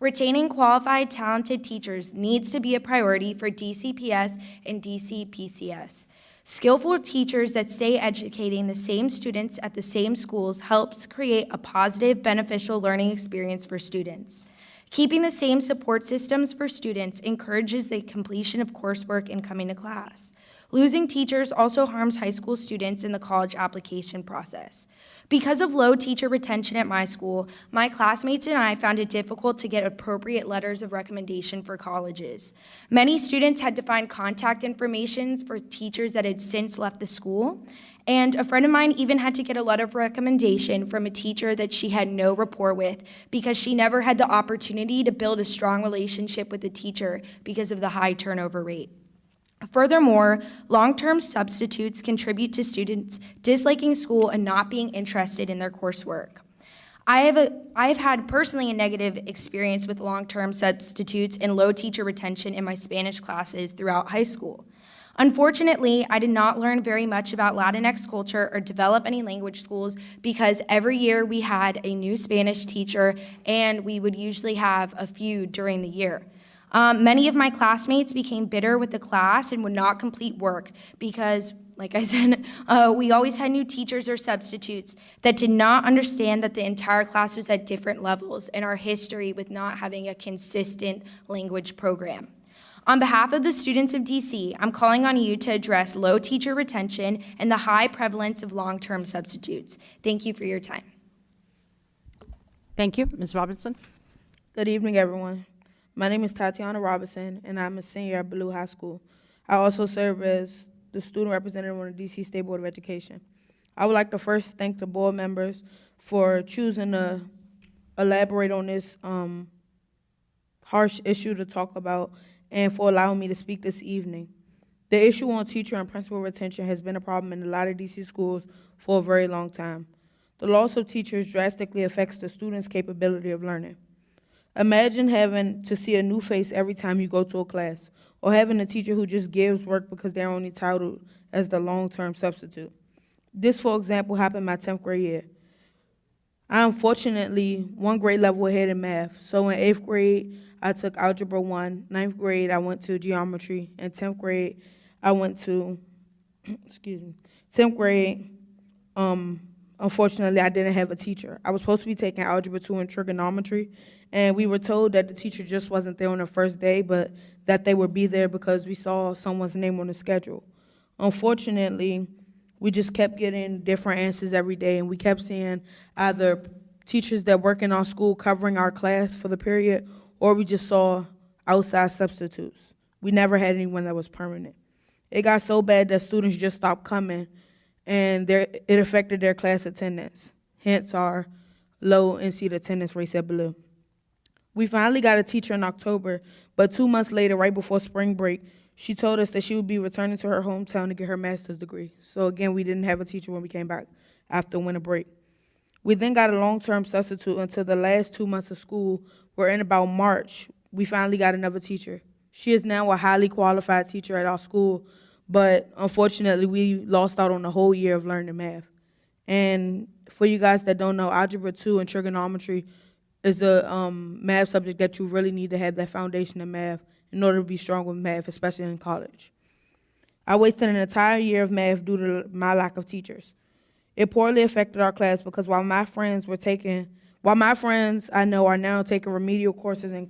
Retaining qualified, talented teachers needs to be a priority for DCPS and DCPCS. Skillful teachers that stay educating the same students at the same schools helps create a positive, beneficial learning experience for students. Keeping the same support systems for students encourages the completion of coursework and coming to class. Losing teachers also harms high school students in the college application process. Because of low teacher retention at my school, my classmates and I found it difficult to get appropriate letters of recommendation for colleges. Many students had to find contact information for teachers that had since left the school, and a friend of mine even had to get a letter of recommendation from a teacher that she had no rapport with because she never had the opportunity to build a strong relationship with the teacher because of the high turnover rate. Furthermore, long-term substitutes contribute to students disliking school and not being interested in their coursework. I have had personally a negative experience with long-term substitutes and low teacher retention in my Spanish classes throughout high school. Unfortunately, I did not learn very much about Latinx culture or develop any language schools because every year we had a new Spanish teacher and we would usually have a few during the year. Many of my classmates became bitter with the class and would not complete work because, like I said, we always had new teachers or substitutes that did not understand that the entire class was at different levels and our history with not having a consistent language program. On behalf of the students of DC, I'm calling on you to address low teacher retention and the high prevalence of long-term substitutes. Thank you for your time. Thank you. Ms. Robinson? Good evening, everyone. My name is Tatiana Robinson, and I'm a senior at Ballou High School. I also serve as the student representative on the DC State Board of Education. I would like to first thank the board members for choosing to elaborate on this harsh issue to talk about and for allowing me to speak this evening. The issue on teacher and principal retention has been a problem in a lot of DC schools for a very long time. The loss of teachers drastically affects the students' capability of learning. Imagine having to see a new face every time you go to a class, or having a teacher who just gives work because they're only titled as the long-term substitute. This, for example, happened my 10th grade year. I am fortunately one grade level ahead in math, so in 8th grade, I took Algebra 1, 9th grade, I went to Geometry, and 10th grade, I went to, 10th grade, unfortunately, I didn't have a teacher. I was supposed to be taking Algebra 2 and Trigonometry, and we were told that the teacher just wasn't there on the first day, but that they would be there because we saw someone's name on the schedule. Unfortunately, we just kept getting different answers every day, and we kept seeing either teachers that work in our school covering our class for the period, or we just saw outside substitutes. We never had anyone that was permanent. It got so bad that students just stopped coming, and it affected their class attendance, hence our low in-seat attendance rates at Ballou. We finally got a teacher in October, but 2 months later, right before spring break, she told us that she would be returning to her hometown to get her master's degree. So again, we didn't have a teacher when we came back after winter break. We then got a long-term substitute until the last 2 months of school, where in about March, we finally got another teacher. She is now a highly qualified teacher at our school, but unfortunately, we lost out on a whole year of learning math. And for you guys that don't know, Algebra 2 and Trigonometry is a math subject that you really need to have that foundation in math in order to be strong with math, especially in college. I wasted an entire year of math due to my lack of teachers. It poorly affected our class because while my friends I know are now taking remedial courses in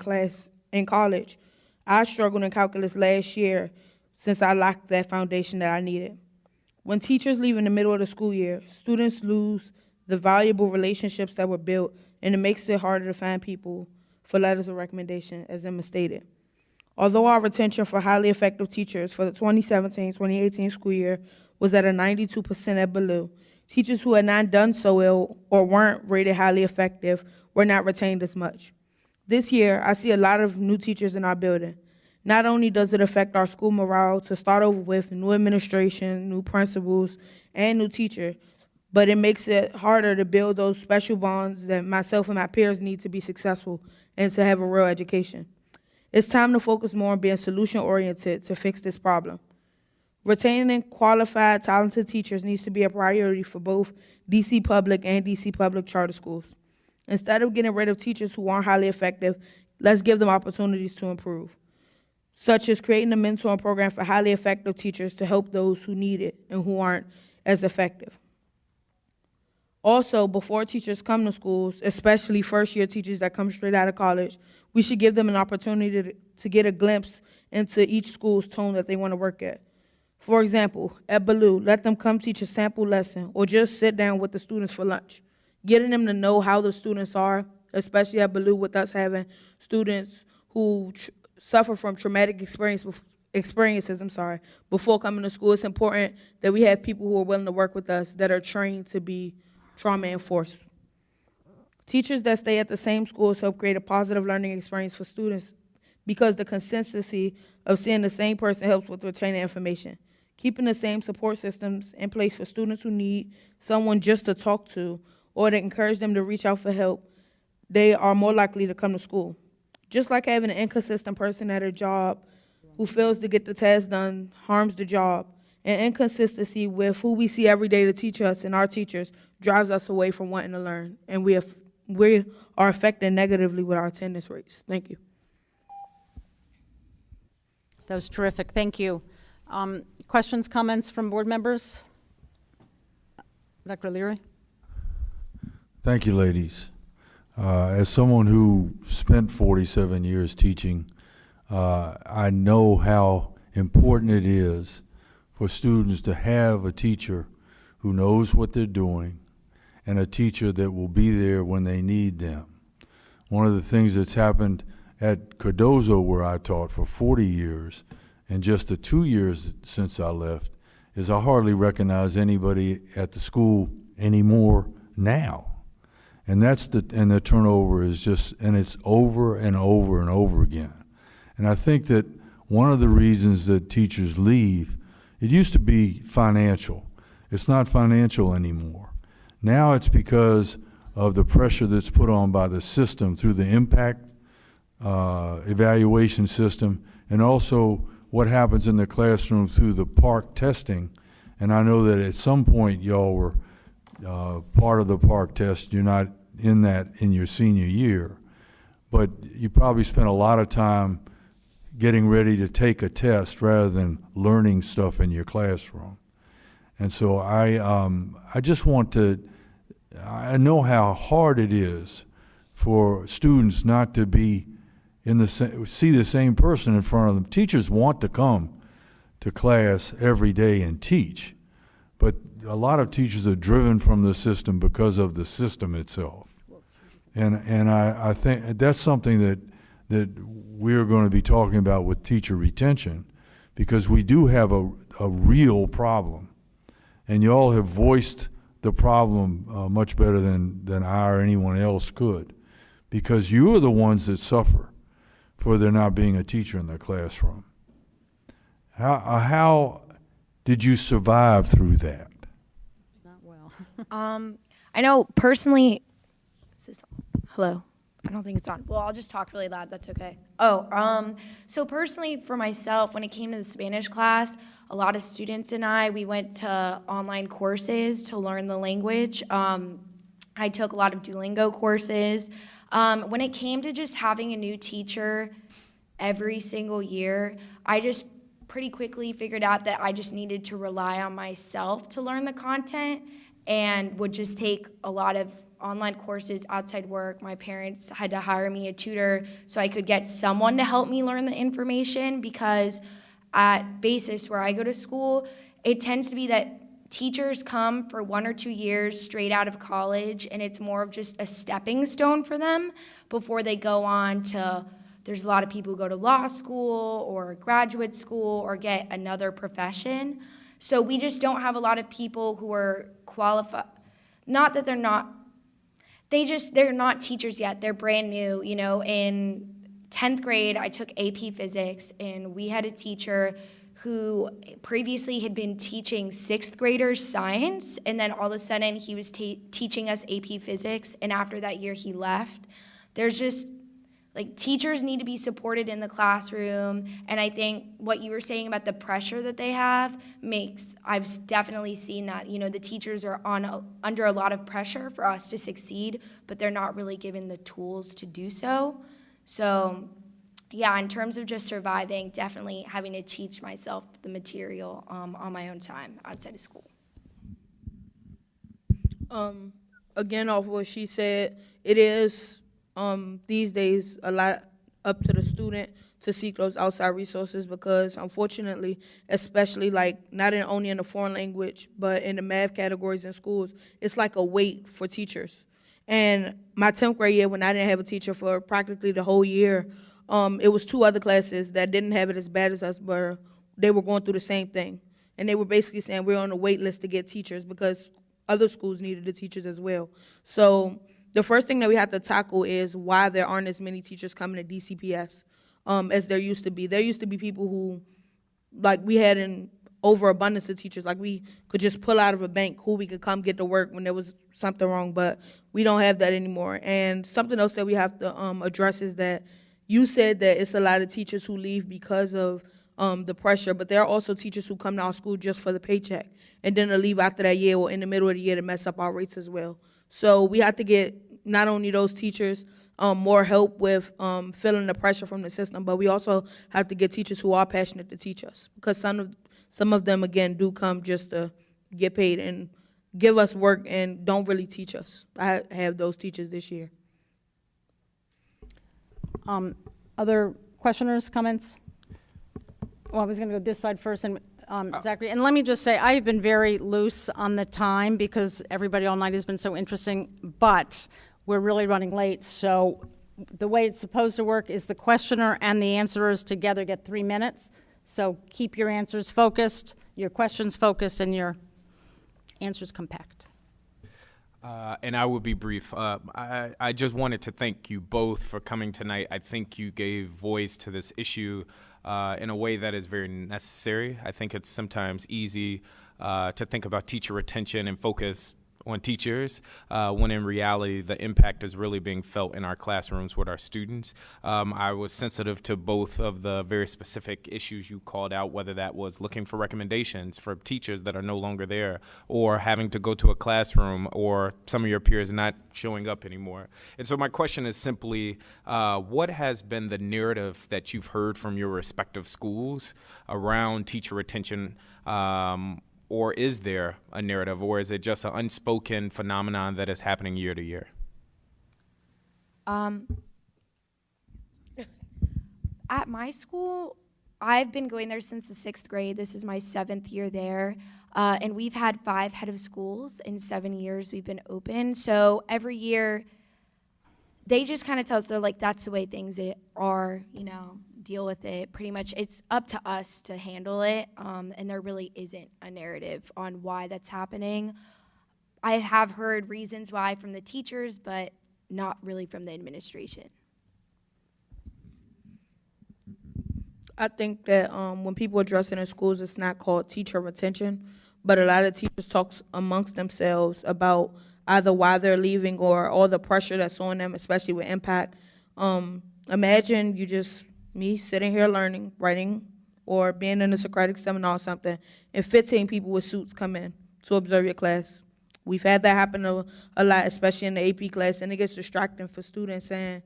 college, I struggled in calculus last year since I lacked that foundation that I needed. When teachers leave in the middle of the school year, students lose the valuable relationships that were built, and it makes it harder to find people for letters of recommendation, as Emma stated. Although our retention for highly effective teachers for the 2017-2018 school year was at a 92% at Ballou, teachers who had not done so well or weren't rated highly effective were not retained as much. This year, I see a lot of new teachers in our building. Not only does it affect our school morale to start over with new administration, new principals, and new teachers, but it makes it harder to build those special bonds that myself and my peers need to be successful and to have a real education. It's time to focus more on being solution-oriented to fix this problem. Retaining qualified, talented teachers needs to be a priority for both DC Public and DC Public charter schools. Instead of getting rid of teachers who aren't highly effective, let's give them opportunities to improve, such as creating a mentoring program for highly effective teachers to help those who need it and who aren't as effective. Also, before teachers come to schools, especially first-year teachers that come straight out of college, we should give them an opportunity to get a glimpse into each school's tone that they want to work at. For example, at Ballou, let them come teach a sample lesson or just sit down with the students for lunch. Getting them to know how the students are, especially at Ballou with us having students who suffer from traumatic experiences before coming to school. It's important that we have people who are willing to work with us that are trained to be trauma-enforced. Teachers that stay at the same schools help create a positive learning experience for students because the consistency of seeing the same person helps with retaining information. Keeping the same support systems in place for students who need someone just to talk to or to encourage them to reach out for help, they are more likely to come to school. Just like having an inconsistent person at a job who fails to get the task done harms the job, and inconsistency with who we see every day to teach us and our teachers drives us away from wanting to learn, and we are affected negatively with our attendance rates. Thank you. That was terrific. Thank you. Questions, comments from board members? Dr. Leary? Thank you, ladies. As someone who spent 47 years teaching, I know how important it is for students to have a teacher who knows what they're doing and a teacher that will be there when they need them. One of the things that's happened at Cardozo, where I taught for 40 years, and just the 2 years since I left, is I hardly recognize anybody at the school anymore now. And the turnover is just, and it's over and over and over again. And I think that one of the reasons that teachers leave, it used to be financial. It's not financial anymore. Now it's because of the pressure that's put on by the system through the impact evaluation system, and also what happens in the classroom through the PARCC testing. And I know that at some point y'all were part of the PARCC test. You're not in that in your senior year, but you probably spent a lot of time getting ready to take a test rather than learning stuff in your classroom. And so I just want to, I know how hard it is for students not to be in the see the same person in front of them. Teachers want to come to class every day and teach, but a lot of teachers are driven from the system because of the system itself. And I think that's something that we're going to be talking about with teacher retention, because we do have a real problem. And you all have voiced the problem much better than I or anyone else could, because you are the ones that suffer for there not being a teacher in the classroom. How did you survive through that? Not well. I know personally, hello? I don't think it's on. Well, I'll just talk really loud. That's okay. So personally for myself, when it came to the Spanish class, a lot of students and we went to online courses to learn the language. I took a lot of Duolingo courses. When it came to just having a new teacher every single year, I just pretty quickly figured out that I just needed to rely on myself to learn the content, and would just take a lot of online courses outside work. My parents had to hire me a tutor so I could get someone to help me learn the information, because at Basis, where I go to school, it tends to be that teachers come for 1 or 2 years straight out of college, and it's more of just a stepping stone for them before they go on to, there's a lot of people who go to law school or graduate school or get another profession. So we just don't have a lot of people who are qualified. Not that they're not, they're not teachers yet. They're brand new. You know, in 10th grade, I took AP Physics, and we had a teacher who previously had been teaching 6th graders science, and then all of a sudden he was teaching us AP Physics, and after that year he left. There's just like teachers need to be supported in the classroom, and I think what you were saying about the pressure that they have I've definitely seen that, you know, the teachers are under a lot of pressure for us to succeed, but they're not really given the tools to do so. So yeah, in terms of just surviving, definitely having to teach myself the material on my own time outside of school. Again, off what she said, it is these days a lot up to the student to seek those outside resources, because unfortunately, especially like not only in the foreign language, but in the math categories in schools, it's like a weight for teachers. And my 10th grade year, when I didn't have a teacher for practically the whole year, it was 2 other classes that didn't have it as bad as us, but they were going through the same thing. And they were basically saying we're on a wait list to get teachers because other schools needed the teachers as well. So the first thing that we have to tackle is why there aren't as many teachers coming to DCPS as there used to be. There used to be people who, like, we had an overabundance of teachers. Like, we could just pull out of a bank who we could come get to work when there was something wrong, but we don't have that anymore. And something else that we have to address is that you said that it's a lot of teachers who leave because of the pressure, but there are also teachers who come to our school just for the paycheck, and then they leave after that year or in the middle of the year to mess up our rates as well. So we have to get not only those teachers more help with feeling the pressure from the system, but we also have to get teachers who are passionate to teach us, because some of them, again, do come just to get paid and give us work and don't really teach us. I have those teachers this year. Other questioners, comments? Well, I was going to go this side first, and Zachary. And let me just say, I've been very loose on the time because everybody all night has been so interesting, but we're really running late. So the way it's supposed to work is the questioner and the answerers together get 3 minutes. So keep your answers focused, your questions focused, and your answers compact. And I will be brief. I just wanted to thank you both for coming tonight. I think you gave voice to this issue in a way that is very necessary. I think it's sometimes easy to think about teacher retention and focus on teachers, when in reality the impact is really being felt in our classrooms with our students. I was sensitive to both of the very specific issues you called out, whether that was looking for recommendations for teachers that are no longer there, or having to go to a classroom, or some of your peers not showing up anymore. And so my question is simply, what has been the narrative that you've heard from your respective schools around teacher retention? Or is there a narrative, or is it just an unspoken phenomenon that is happening year to year? At my school, I've been going there since the 6th grade. This is my 7th year there. And we've had 5 head of schools in 7 years we've been open. So every year, they just kind of tell us, they're like, that's the way things are, you know, deal with it. Pretty much it's up to us to handle it, and there really isn't a narrative on why that's happening. I have heard reasons why from the teachers, but not really from the administration. I think that when people address it in schools, it's not called teacher retention, but a lot of teachers talk amongst themselves about either why they're leaving or all the pressure that's on them, especially with impact. Imagine me sitting here learning, writing, or being in a Socratic seminar or something, and 15 people with suits come in to observe your class. We've had that happen a lot, especially in the AP class, and it gets distracting for students. And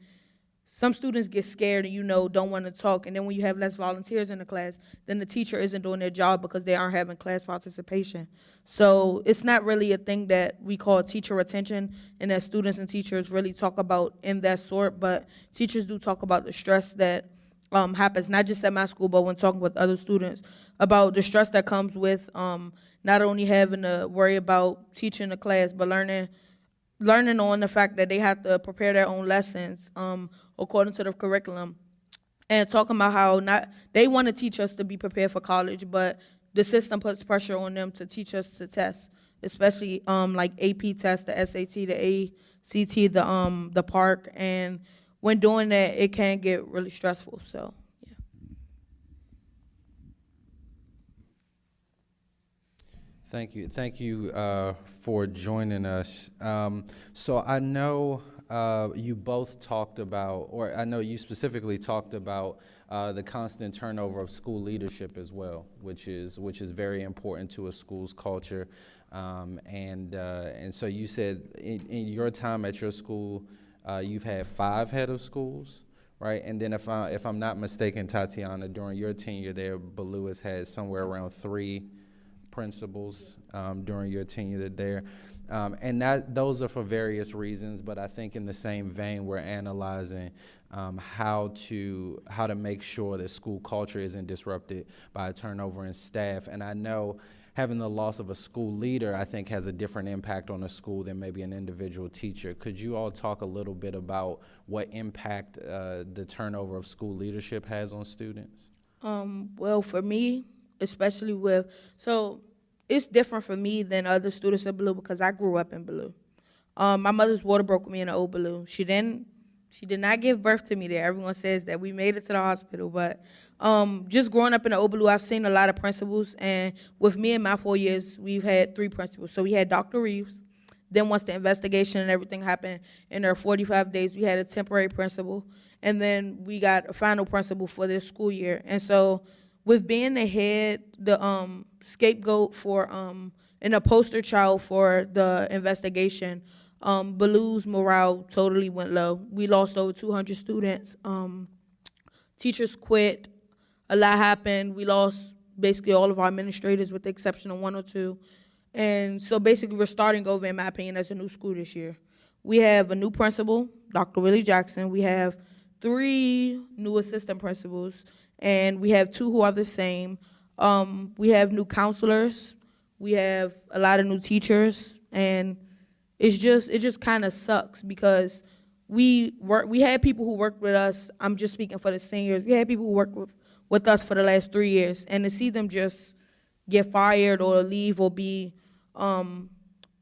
some students get scared and, don't want to talk. And then when you have less volunteers in the class, then the teacher isn't doing their job because they aren't having class participation. So it's not really a thing that we call teacher retention and that students and teachers really talk about in that sort, but teachers do talk about the stress that happens, not just at my school, but when talking with other students, about the stress that comes with not only having to worry about teaching the class, but learning on the fact that they have to prepare their own lessons according to the curriculum, and talking about how they want to teach us to be prepared for college, but the system puts pressure on them to teach us to test, especially like AP tests, the SAT, the ACT, the PARC, and when doing that, it can get really stressful. So, yeah. Thank you for joining us. So I know you both talked about, or I know you specifically talked about the constant turnover of school leadership as well, which is very important to a school's culture. And so you said in your time at your school, you've had 5 head of schools, right? And then if I'm not mistaken, Tatiana, during your tenure there, Ballou has had somewhere around 3 principals during your tenure there. And those are for various reasons, but I think in the same vein, we're analyzing how to make sure that school culture isn't disrupted by a turnover in staff. And I know having the loss of a school leader, I think, has a different impact on a school than maybe an individual teacher. Could you all talk a little bit about what impact the turnover of school leadership has on students? Well, for me, especially so it's different for me than other students at Ballou because I grew up in Ballou. My mother's water broke with me in the old Ballou. She did not give birth to me there. Everyone says that we made it to the hospital, but just growing up in the old Ballou, I've seen a lot of principals, and with me in my 4 years, we've had 3 principals. So we had Dr. Reeves. Then once the investigation and everything happened, in our 45 days, we had a temporary principal, and then we got a final principal for this school year. And so with being the head, the scapegoat for, and a poster child for the investigation, Ballou's morale totally went low. We lost over 200 students. Teachers quit. A lot happened. We lost basically all of our administrators with the exception of 1 or 2. And so basically we're starting over, in my opinion, as a new school this year. We have a new principal, Dr. Willie Jackson. We have 3 new assistant principals, and we have 2 who are the same. We have new counselors. We have a lot of new teachers, and it just kind of sucks because we had people who worked with us. I'm just speaking for the seniors. We had people who worked with us for the last 3 years, and to see them just get fired or leave or be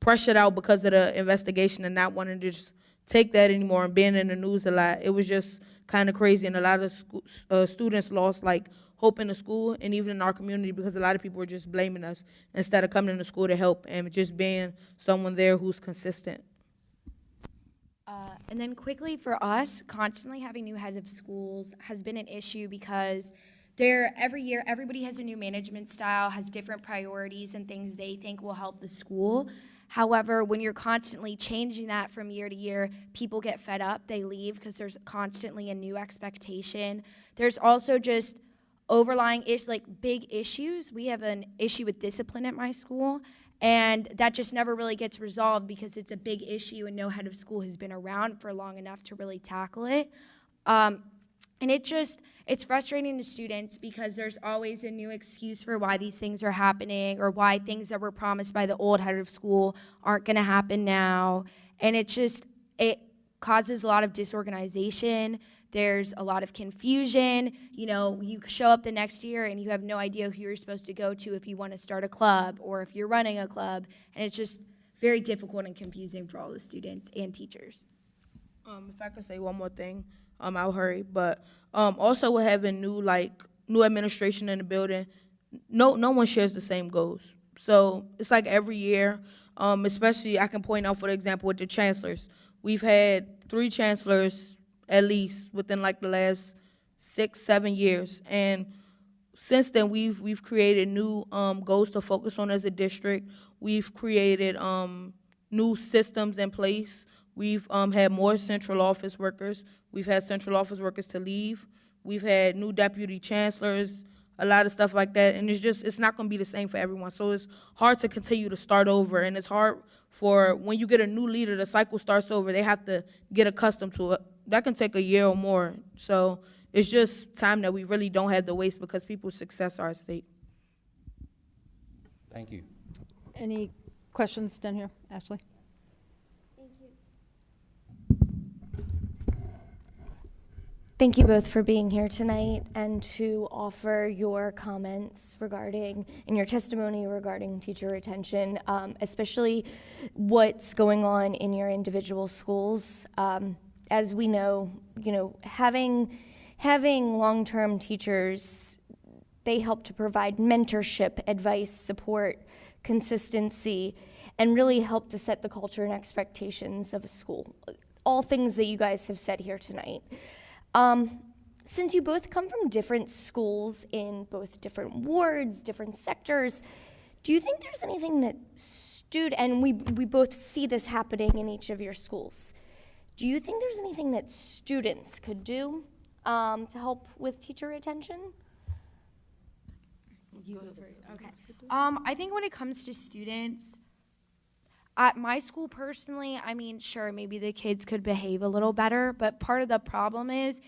pressured out because of the investigation and not wanting to just take that anymore and being in the news a lot, it was just kind of crazy. And a lot of students lost like hope in the school and even in our community because a lot of people were just blaming us instead of coming to school to help and just being someone there who's consistent. And then quickly for us, constantly having new heads of schools has been an issue because every year, everybody has a new management style, has different priorities and things they think will help the school. However, when you're constantly changing that from year to year, people get fed up, they leave because there's constantly a new expectation. There's also just overlying big issues. We have an issue with discipline at my school, and that just never really gets resolved because it's a big issue and no head of school has been around for long enough to really tackle it. And it's frustrating to students because there's always a new excuse for why these things are happening or why things that were promised by the old head of school aren't gonna happen now. And it causes a lot of disorganization. There's a lot of confusion. You know, you show up the next year and you have no idea who you're supposed to go to if you want to start a club or if you're running a club. And it's just very difficult and confusing for all the students and teachers. If I could say one more thing, I'll hurry. But also we're having new administration in the building. No one shares the same goals. So it's like every year, especially I can point out, for example, with the chancellors. We've had 3 chancellors at least within like the last 6-7 years. And since then, we've created new goals to focus on as a district. We've created new systems in place. We've had more central office workers. We've had central office workers to leave. We've had new deputy chancellors, a lot of stuff like that. And it's not going to be the same for everyone. So it's hard to continue to start over. And it's hard for when you get a new leader, the cycle starts over. They have to get accustomed to it. That can take a year or more. So it's just time that we really don't have to waste because people's success are at stake. Thank you. Any questions down here? Ashley? Thank you both for being here tonight and to offer your comments regarding, in your testimony regarding teacher retention, especially what's going on in your individual schools. As we know, having long-term teachers, they help to provide mentorship, advice, support, consistency, and really help to set the culture and expectations of a school. all things that you guys have said here tonight. Since you both come from different schools in both different wards, different sectors, do you think there's anything that and we both see this happening in each of your schools, do you think there's anything that students could do to help with teacher retention? You go first. Okay. I think when it comes to students, at my school personally, I mean, sure, maybe the kids could behave a little better, but part of the problem is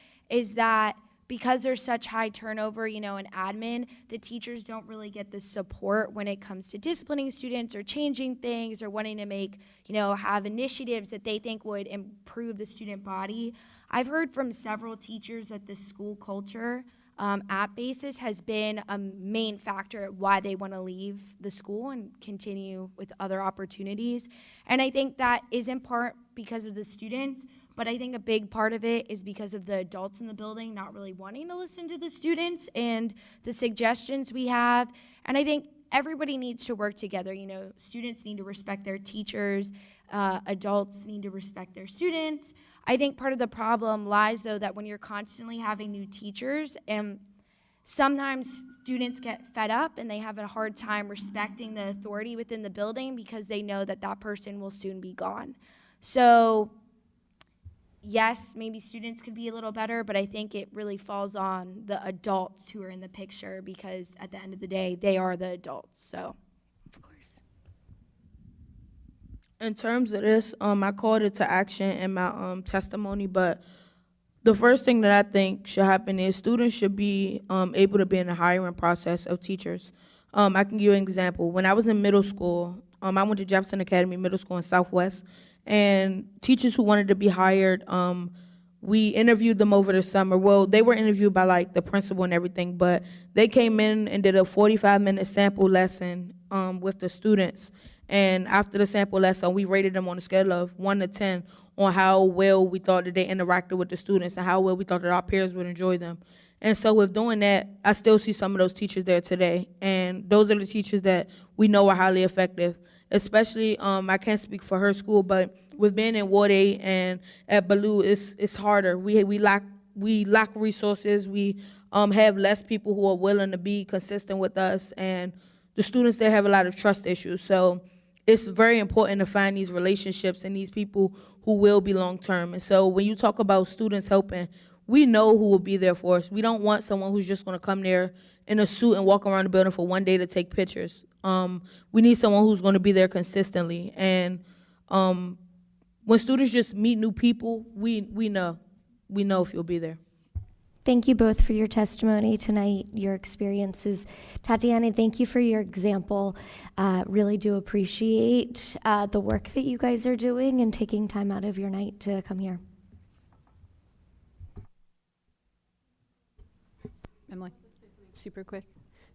that because there's such high turnover, you know, in admin, the teachers don't really get the support when it comes to disciplining students or changing things or wanting to make, you know, have initiatives that they think would improve the student body. I've heard from several teachers that the school culture at Basis has been a main factor at why they want to leave the school and continue with other opportunities. And I think that is in part because of the students, but I think a big part of it is because of the adults in the building not really wanting to listen to the students and the suggestions we have. And I think everybody needs to work together. You know, students need to respect their teachers, adults need to respect their students. I think part of the problem lies, though, that when you're constantly having new teachers, and sometimes students get fed up and they have a hard time respecting the authority within the building because they know that that person will soon be gone. So yes, maybe students could be a little better, but I think it really falls on the adults who are in the picture because at the end of the day, they are the adults, so. Of course. In terms of this, I called it to action in my testimony, but the first thing that I think should happen is students should be able to be in the hiring process of teachers. I can give you an example. When I was in middle school, I went to Jefferson Academy Middle School in Southwest, and teachers who wanted to be hired, we interviewed them over the summer. Well, they were interviewed by like the principal and everything, but they came in and did a 45-minute sample lesson with the students. And after the sample lesson, we rated them on a scale of 1 to 10 on how well we thought that they interacted with the students and how well we thought that our peers would enjoy them. And so with doing that, I still see some of those teachers there today. And those are the teachers that we know are highly effective. Especially, I can't speak for her school, but with being in Ward 8 and at Ballou, it's harder. We lack resources. We have less people who are willing to be consistent with us, and the students there have a lot of trust issues. So it's very important to find these relationships and these people who will be long-term. And so when you talk about students helping, we know who will be there for us. We don't want someone who's just going to come there in a suit and walk around the building for one day to take pictures. We need someone who's going to be there consistently. And when students just meet new people, we know if you'll be there. Thank you both for your testimony tonight, your experiences. Tatiana, thank you for your example. Really do appreciate the work that you guys are doing and taking time out of your night to come here. Emily, super quick.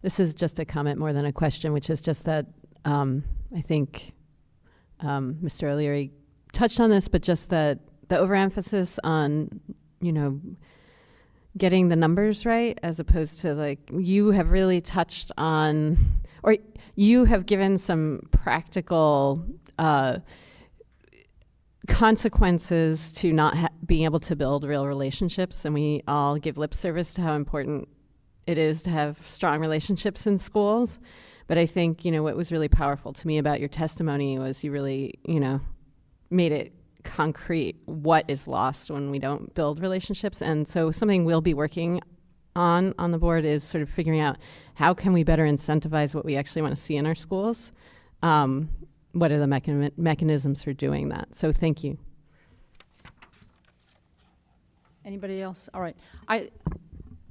This is just a comment more than a question, which is just that I think Mr. O'Leary touched on this, but just that the overemphasis on, you know, getting the numbers right, as opposed to like, you have really touched on, or you have given some practical consequences to not being able to build real relationships. And we all give lip service to how important it is to have strong relationships in schools. But I think, you know, what was really powerful to me about your testimony was you really, you know, made it concrete what is lost when we don't build relationships. And so something we'll be working on the board is sort of figuring out how can we better incentivize what we actually want to see in our schools. What are the mechanisms for doing that? So thank you. Anybody else? All right.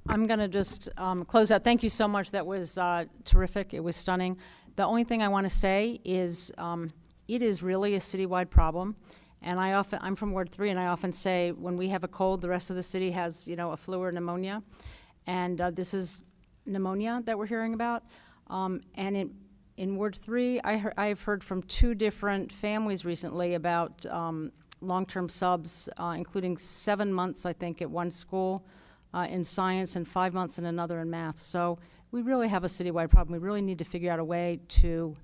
I'm going to just close out. Thank you so much. That was terrific. It was stunning. The only thing I want to say is it is really a citywide problem. And I'm from Ward 3, and I often say when we have a cold, the rest of the city has, you know, a flu or pneumonia. And this is pneumonia that we're hearing about. And in Ward 3, I've heard from 2 different families recently about long-term subs, including 7 months, I think, at one school in science and 5 months in another in math. So we really have a citywide problem. We really need to figure out a way to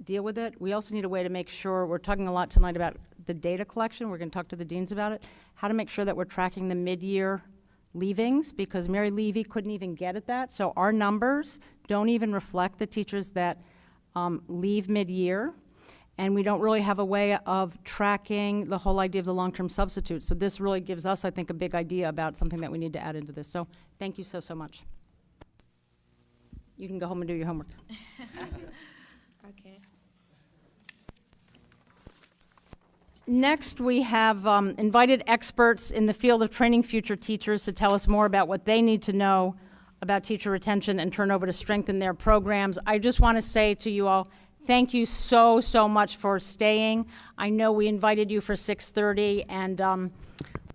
deal with it. We also need a way to make sure, we're talking a lot tonight about the data collection. We're going to talk to the deans about it. How to make sure that we're tracking the mid-year leavings, because Mary Levy couldn't even get at that. So our numbers don't even reflect the teachers that leave mid-year. And we don't really have a way of tracking the whole idea of the long-term substitutes. So this really gives us, I think, a big idea about something that we need to add into this. So thank you so much. You can go home and do your homework. Okay. Next, we have invited experts in the field of training future teachers to tell us more about what they need to know about teacher retention and turnover to strengthen their programs. I just want to say to you all, thank you so much for staying. I know we invited you for 6:30, and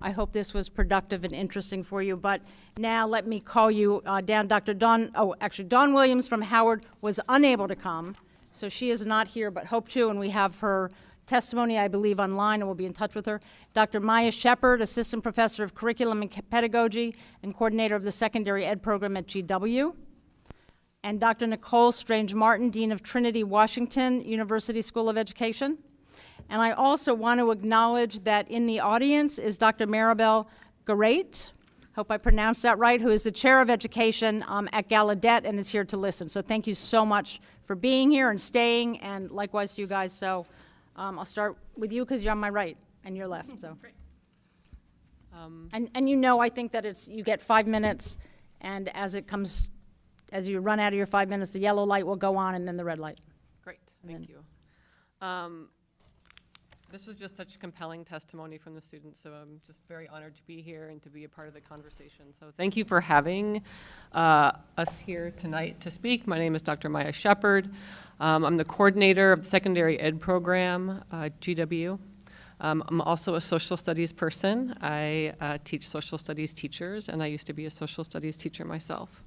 I hope this was productive and interesting for you. But now let me call you down. Dawn Williams from Howard was unable to come, so she is not here, but hope to, and we have her testimony, I believe, online, and we'll be in touch with her. Dr. Maia Shepard, Assistant Professor of Curriculum and Pedagogy and Coordinator of the Secondary Ed Program at GW. And Dr. Nicole Strange-Martin, Dean of Trinity Washington University School of Education. And I also want to acknowledge that in the audience is Dr. Maribel Garrett, hope I pronounced that right, who is the Chair of Education at Gallaudet and is here to listen. So thank you so much for being here and staying, and likewise to you guys. So I'll start with you because you're on my right and your left. So, and you know, I think that you get 5 minutes, and as you run out of your 5 minutes, the yellow light will go on and then the red light. Great, thank you. This was just such compelling testimony from the students, so I'm just very honored to be here and to be a part of the conversation. So thank you for having us here tonight to speak. My name is Dr. Maia Shepard. I'm the coordinator of the Secondary Ed Program, GW. I'm also a social studies person. I teach social studies teachers, and I used to be a social studies teacher myself.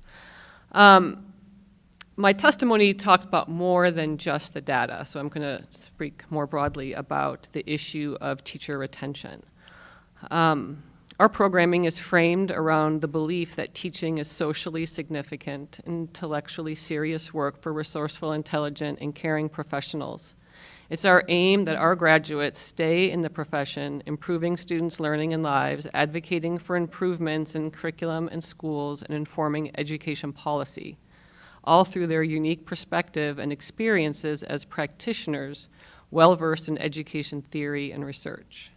My testimony talks about more than just the data, so I'm going to speak more broadly about the issue of teacher retention. Our programming is framed around the belief that teaching is socially significant, intellectually serious work for resourceful, intelligent, and caring professionals. It's our aim that our graduates stay in the profession, improving students' learning and lives, advocating for improvements in curriculum and schools, and informing education policy, all through their unique perspective and experiences as practitioners, well-versed in education theory and research.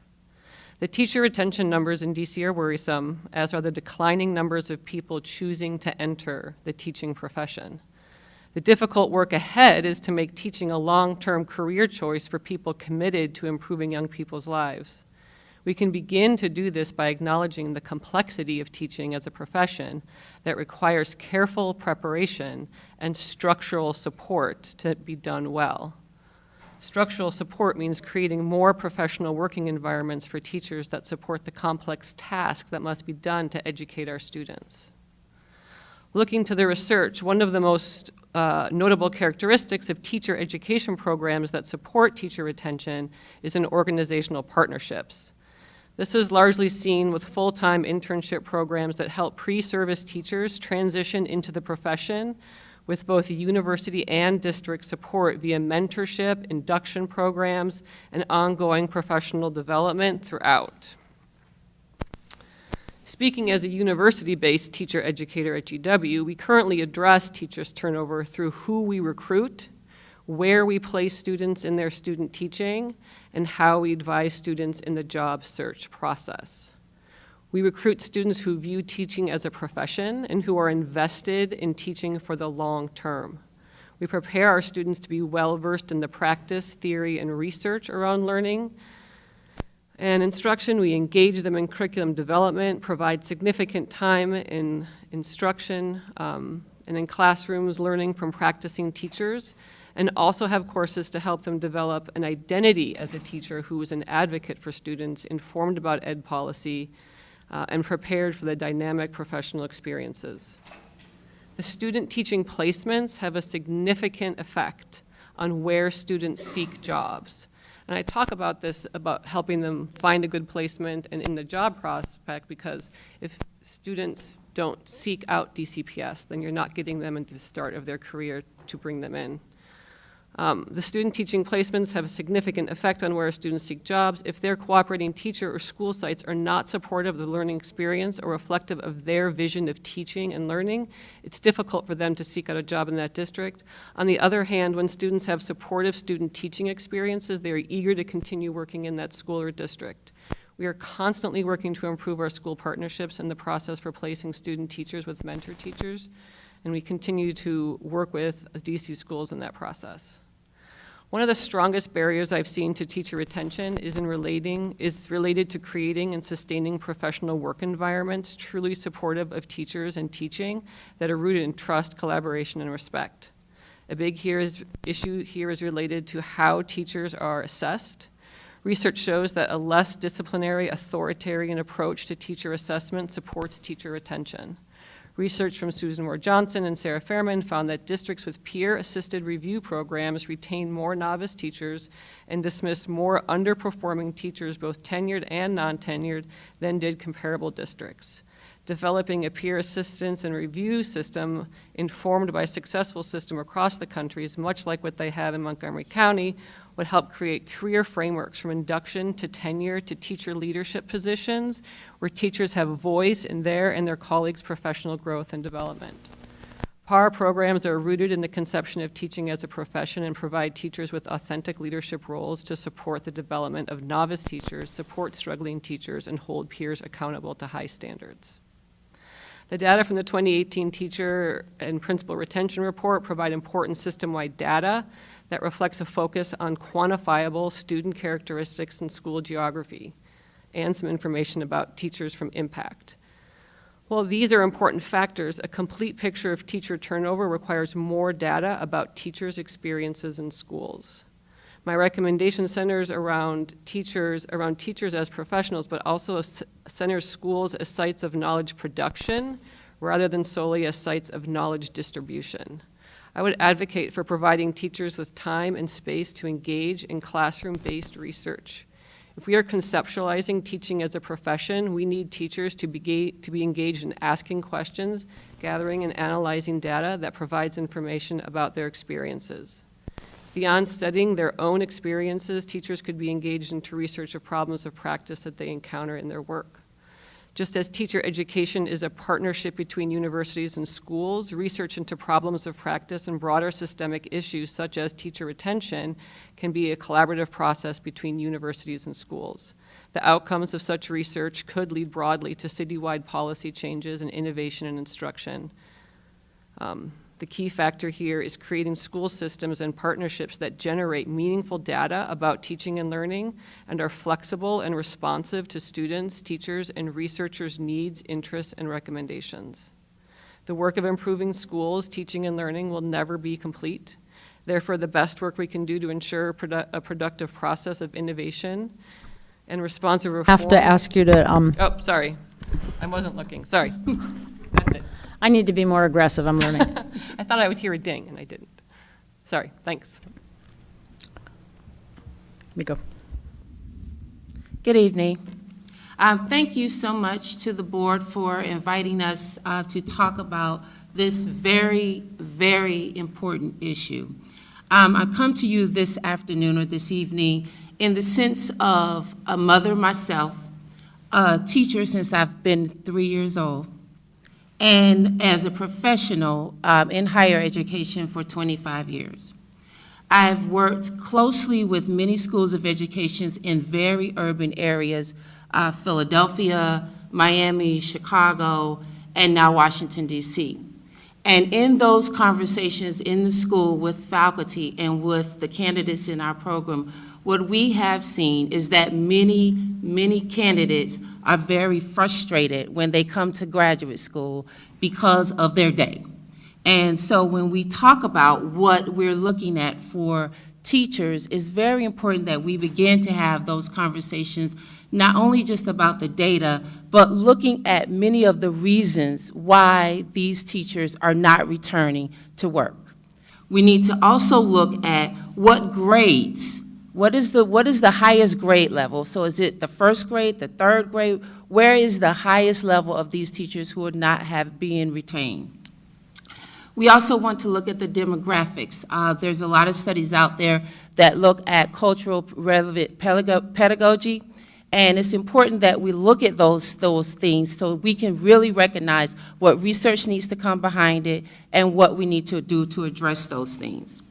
The teacher retention numbers in DC are worrisome, as are the declining numbers of people choosing to enter the teaching profession. The difficult work ahead is to make teaching a long-term career choice for people committed to improving young people's lives. We can begin to do this by acknowledging the complexity of teaching as a profession that requires careful preparation and structural support to be done well. Structural support means creating more professional working environments for teachers that support the complex tasks that must be done to educate our students. Looking to the research, one of the most notable characteristics of teacher education programs that support teacher retention is in organizational partnerships. This is largely seen with full-time internship programs that help pre-service teachers transition into the profession with both university and district support via mentorship, induction programs, and ongoing professional development throughout. Speaking as a university-based teacher educator at GW, we currently address teachers' turnover through who we recruit, where we place students in their student teaching, and how we advise students in the job search process. We recruit students who view teaching as a profession and who are invested in teaching for the long term. We prepare our students to be well-versed in the practice, theory, and research around learning and instruction. We engage them in curriculum development, provide significant time in instruction and in classrooms learning from practicing teachers, and also have courses to help them develop an identity as a teacher who is an advocate for students, informed about ed policy, and prepared for the dynamic professional experiences. The student teaching placements have a significant effect on where students seek jobs. And I talk about this, about helping them find a good placement and in the job prospect, because if students don't seek out DCPS, then you're not getting them into the start of their career to bring them in. The student teaching placements have a significant effect on where students seek jobs. If their cooperating teacher or school sites are not supportive of the learning experience or reflective of their vision of teaching and learning, it's difficult for them to seek out a job in that district. On the other hand, when students have supportive student teaching experiences, they are eager to continue working in that school or district. We are constantly working to improve our school partnerships and the process for placing student teachers with mentor teachers, and we continue to work with DC schools in that process. One of the strongest barriers I've seen to teacher retention is related to creating and sustaining professional work environments truly supportive of teachers and teaching that are rooted in trust, collaboration, and respect. A big issue here is related to how teachers are assessed. Research shows that a less disciplinary, authoritarian approach to teacher assessment supports teacher retention. Research from Susan Moore-Johnson and Sarah Fairman found that districts with peer-assisted review programs retain more novice teachers and dismiss more underperforming teachers, both tenured and non-tenured, than did comparable districts. Developing a peer assistance and review system informed by a successful system across the country is much like what they have in Montgomery County, would help create career frameworks from induction to tenure to teacher leadership positions where teachers have a voice in their and their colleagues' professional growth and development. PAR programs are rooted in the conception of teaching as a profession and provide teachers with authentic leadership roles to support the development of novice teachers, support struggling teachers, and hold peers accountable to high standards. The data from the 2018 Teacher and Principal Retention Report provide important system-wide data that reflects a focus on quantifiable student characteristics and school geography, and some information about teachers from impact. While these are important factors, a complete picture of teacher turnover requires more data about teachers' experiences in schools. My recommendation centers around teachers as professionals, but also centers schools as sites of knowledge production rather than solely as sites of knowledge distribution. I would advocate for providing teachers with time and space to engage in classroom-based research. If we are conceptualizing teaching as a profession, we need teachers to be engaged in asking questions, gathering and analyzing data that provides information about their experiences. Beyond studying their own experiences, teachers could be engaged into research of problems of practice that they encounter in their work. Just as teacher education is a partnership between universities and schools, research into problems of practice and broader systemic issues such as teacher retention can be a collaborative process between universities and schools. The outcomes of such research could lead broadly to citywide policy changes and innovation in instruction. The key factor here is creating school systems and partnerships that generate meaningful data about teaching and learning and are flexible and responsive to students, teachers, and researchers' needs, interests, and recommendations. The work of improving schools, teaching, and learning will never be complete. Therefore, the best work we can do to ensure a productive process of innovation and responsive reform. Have to ask you to. Oh, sorry. I wasn't looking. Sorry. That's it. I need to be more aggressive. I'm learning. I thought I would hear a ding, and I didn't. Sorry. Thanks. Let me go. Good evening. Thank you so much to the board for inviting us to talk about this very, very important issue. I come to you this afternoon or this evening in the sense of a mother myself, a teacher since I've been 3 years old, and as a professional in higher education for 25 years. I've worked closely with many schools of education in very urban areas, Philadelphia, Miami, Chicago, and now Washington, D.C. And in those conversations in the school with faculty and with the candidates in our program, what we have seen is that many, many candidates are very frustrated when they come to graduate school because of their day. And so when we talk about what we're looking at for teachers, it's very important that we begin to have those conversations, not only just about the data, but looking at many of the reasons why these teachers are not returning to work. We need to also look at what grades. What is the highest grade level? So is it the first grade, the third grade? Where is the highest level of these teachers who are not being retained? We also want to look at the demographics. There's a lot of studies out there that look at cultural relevant pedagogy, and it's important that we look at those things so we can really recognize what research needs to come behind it and what we need to do to address those things.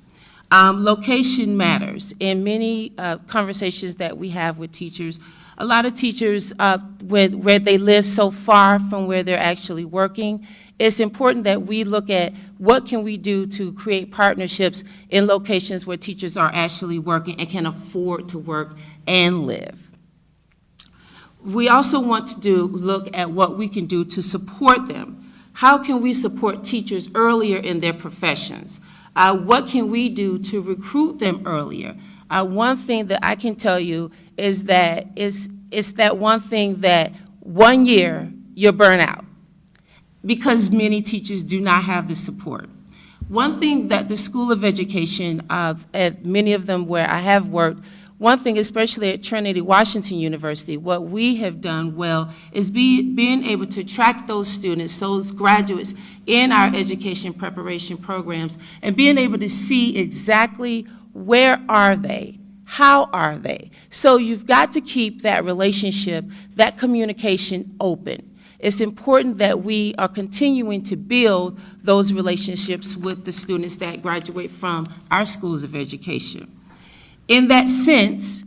Location matters. In many conversations that we have with teachers, a lot of teachers, where they live so far from where they're actually working, it's important that we look at what can we do to create partnerships in locations where teachers are actually working and can afford to work and live. We also want to look at what we can do to support them. How can we support teachers earlier in their professions? What can we do to recruit them earlier? One thing that I can tell you is that it's that one thing that 1 year you're burnt out because many teachers do not have the support. One thing that the School of Education, at many of them where I have worked, one thing, especially at Trinity Washington University, what we have done well is being able to track those students, those graduates in our education preparation programs, and being able to see exactly where are they, how are they. So you've got to keep that relationship, that communication open. It's important that we are continuing to build those relationships with the students that graduate from our schools of education. In that sense,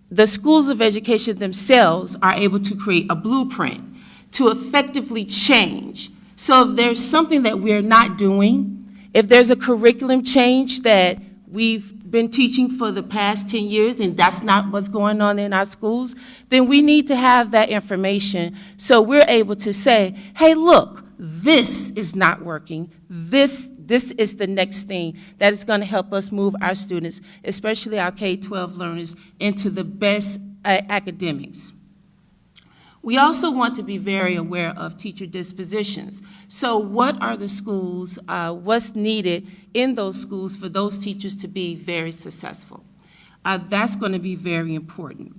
the schools of education themselves are able to create a blueprint to effectively change. So if there's something that we're not doing, if there's a curriculum change that we've been teaching for the past 10 years and that's not what's going on in our schools, then we need to have that information so we're able to say, hey, look, this is not working. This is the next thing that is going to help us move our students, especially our K-12 learners, into the best academics. We also want to be very aware of teacher dispositions. So what are the schools, what's needed in those schools for those teachers to be very successful? That's going to be very important.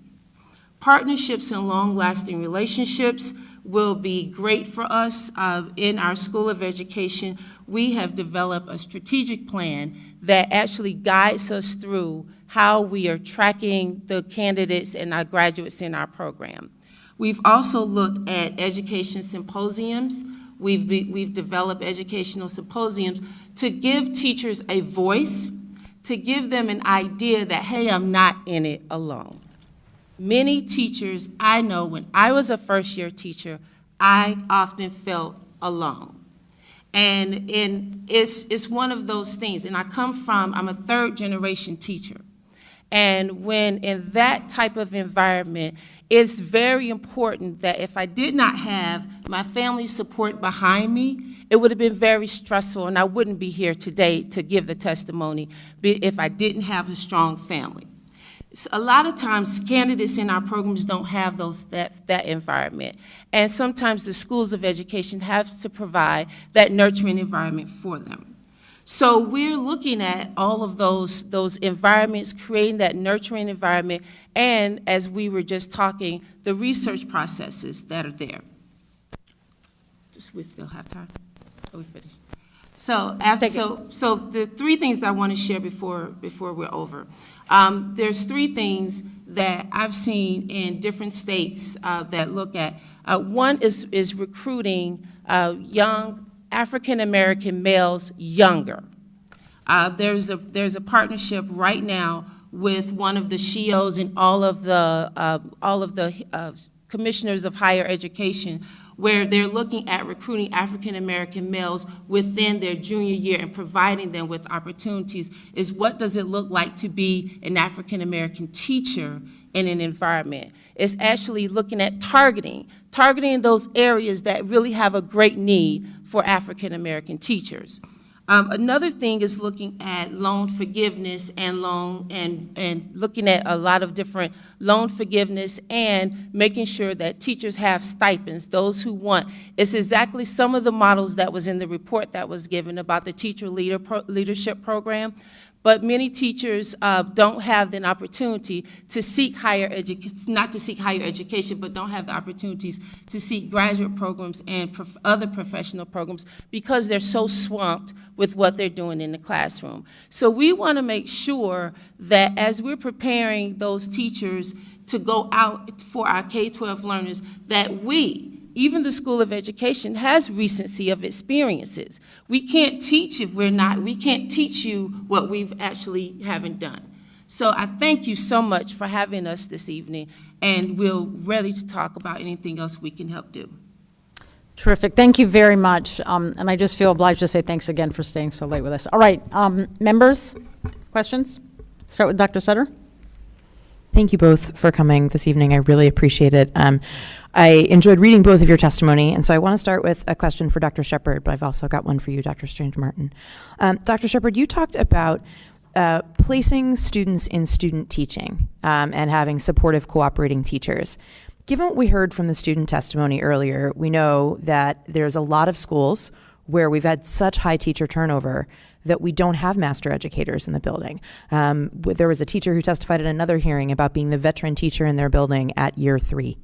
Partnerships and long-lasting relationships will be great for us. In our School of Education, we have developed a strategic plan that actually guides us through how we are tracking the candidates and our graduates in our program. We've also looked at education symposiums. We've developed educational symposiums to give teachers a voice, to give them an idea that, hey, I'm not in it alone. Many teachers I know, when I was a first-year teacher, I often felt alone. And it's one of those things, and I'm a third-generation teacher. And when in that type of environment, it's very important that if I did not have my family's support behind me, it would have been very stressful, and I wouldn't be here today to give the testimony if I didn't have a strong family. A lot of times, candidates in our programs don't have that environment, and sometimes the schools of education have to provide that nurturing environment for them. So we're looking at all of those environments, creating that nurturing environment, and as we were just talking, the research processes that are there. We still have time? Are we finished? So the three things that I want to share before we're over. There's three things that I've seen in different states that look at. One is recruiting young African-American males younger. There's a partnership right now with one of the SHEOs and all of the commissioners of higher education, where they're looking at recruiting African-American males within their junior year and providing them with opportunities. Is what does it look like to be an African-American teacher in an environment? It's actually looking at targeting those areas that really have a great need for African-American teachers. Another thing is looking at loan forgiveness and looking at a lot of different loan forgiveness and making sure that teachers have stipends, those who want. It's exactly some of the models that was in the report that was given about the teacher leadership program, But many teachers don't have the opportunity to seek higher education, not to seek higher education, but don't have the opportunities to seek graduate programs and other professional programs because they're so swamped with what they're doing in the classroom. So we want to make sure that as we're preparing those teachers to go out for our K-12 learners, that we, even the School of Education, has recency of experiences. We can't teach if we can't teach you what we've actually haven't done. So I thank you so much for having us this evening, and we're ready to talk about anything else we can help do. Terrific. Thank you very much. And I just feel obliged to say thanks again for staying so late with us. All right, members, questions? Start with Dr. Sutter. Thank you both for coming this evening. I really appreciate it. I enjoyed reading both of your testimony, and so I want to start with a question for Dr. Shepard, but I've also got one for you, Dr. Strange-Martin. Dr. Shepard, you talked about placing students in student teaching and having supportive, cooperating teachers. Given what we heard from the student testimony earlier, we know that there's a lot of schools where we've had such high teacher turnover that we don't have master educators in the building. There was a teacher who testified at another hearing about being the veteran teacher in their building at year 3.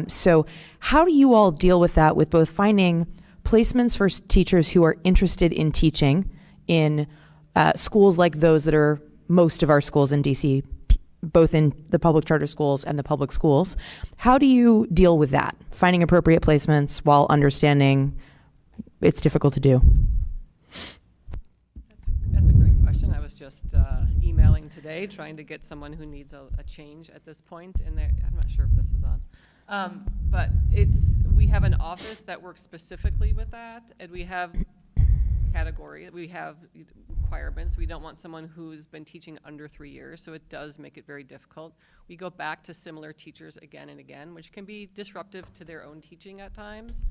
So how do you all deal with that, with both finding placements for teachers who are interested in teaching in schools like those that are most of our schools in DC, both in the public charter schools and the public schools? How do you deal with that, finding appropriate placements while understanding it's difficult to do? That's a great question. I was just emailing today, trying to get someone who needs a change at this point, and I'm not sure if this is on. But we have an office that works specifically with that, and we have category, we have requirements. We don't want someone who's been teaching under 3 years, so it does make it very difficult. We go back to similar teachers again and again, which can be disruptive to their own teaching at times.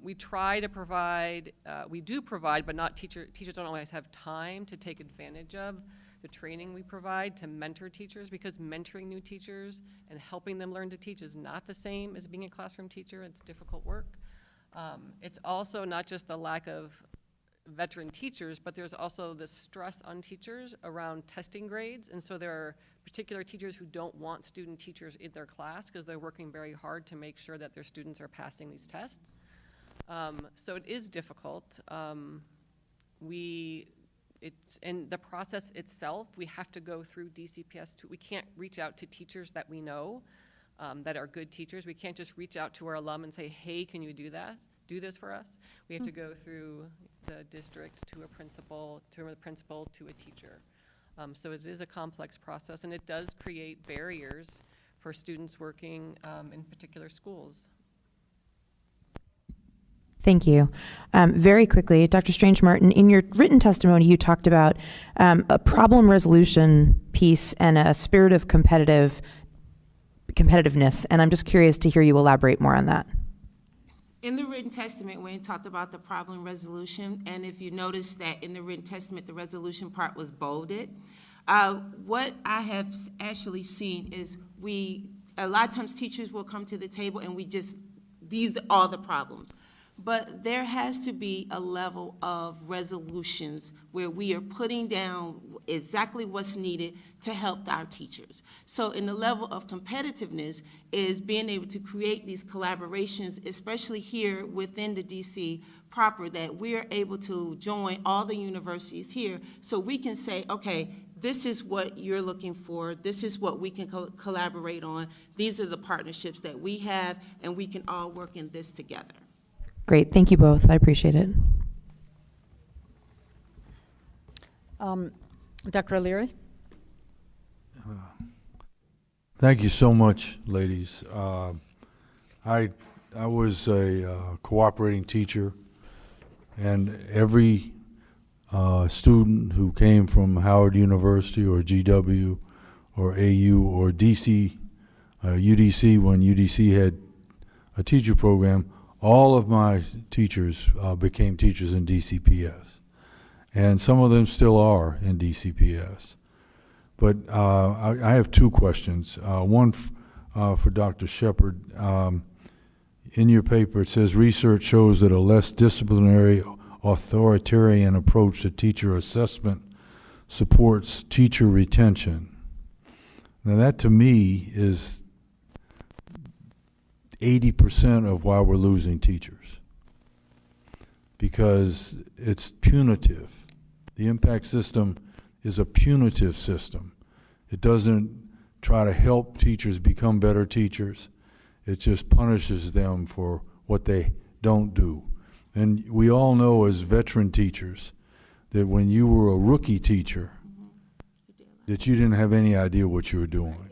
We try to provide, we do provide, but not teachers don't always have time to take advantage of the training we provide to mentor teachers, because mentoring new teachers and helping them learn to teach is not the same as being a classroom teacher. It's difficult work. It's also not just the lack of veteran teachers, but there's also the stress on teachers around testing grades, and so there are particular teachers who don't want student teachers in their class because they're working very hard to make sure that their students are passing these tests. So it is difficult. In the process itself, we have to go through DCPS. We can't reach out to teachers that we know that are good teachers. We can't just reach out to our alum and say, hey, can you do this for us? We have to go through the district to a principal, to a teacher. So it is a complex process, and it does create barriers for students working in particular schools. Thank you. Very quickly, Dr. Strange-Martin, in your written testimony, you talked about a problem resolution piece and a spirit of competitiveness, and I'm just curious to hear you elaborate more on that. In the written testament, we talked about the problem resolution, and if you notice that in the written testament, the resolution part was bolded. What I have actually seen is a lot of times teachers will come to the table and these are all the problems. But there has to be a level of resolutions where we are putting down exactly what's needed to help our teachers. So in the level of competitiveness is being able to create these collaborations, especially here within the DC proper, that we're able to join all the universities here so we can say, okay, this is what you're looking for, this is what we can collaborate on, these are the partnerships that we have, and we can all work in this together. Great, thank you both. I appreciate it. Dr. O'Leary? Thank you so much, ladies. I was a cooperating teacher, and every student who came from Howard University or GW or AU or DC, UDC, when UDC had a teacher program, all of my teachers became teachers in DCPS, and some of them still are in DCPS. But I have two questions. One for Dr. Shepard. In your paper, it says research shows that a less disciplinary, authoritarian approach to teacher assessment supports teacher retention. Now that to me is 80% of why we're losing teachers, because it's punitive. The impact system is a punitive system. It doesn't try to help teachers become better teachers. It just punishes them for what they don't do. And we all know as veteran teachers that when you were a rookie teacher, that you didn't have any idea what you were doing.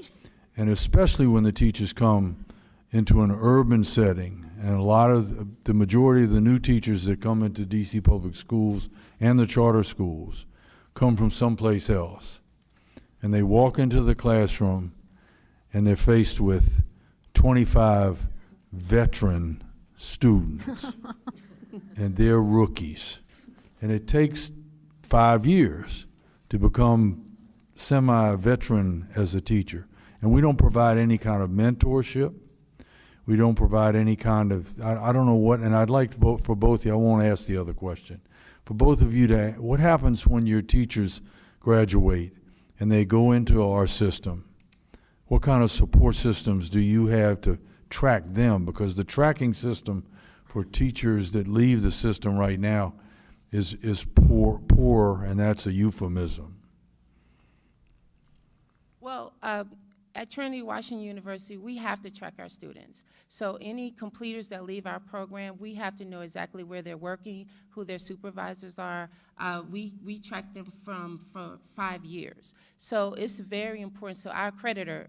And especially when the teachers come into an urban setting, and a lot of the majority of the new teachers that come into DC public schools and the charter schools come from someplace else. And they walk into the classroom and they're faced with 25 veteran students and they're rookies. And it takes 5 years to become semi-veteran as a teacher. And we don't provide any kind of mentorship. We don't provide any kind of, I don't know what, and I'd like to for both of you, I won't ask the other question. For both of you to, what happens when your teachers graduate and they go into our system? What kind of support systems do you have to track them? Because the tracking system for teachers that leave the system right now is poor, and that's a euphemism. Well, at Trinity Washington University, we have to track our students. So any completers that leave our program, we have to know exactly where they're working, who their supervisors are. We track them for 5 years. So it's very important. So our accreditor,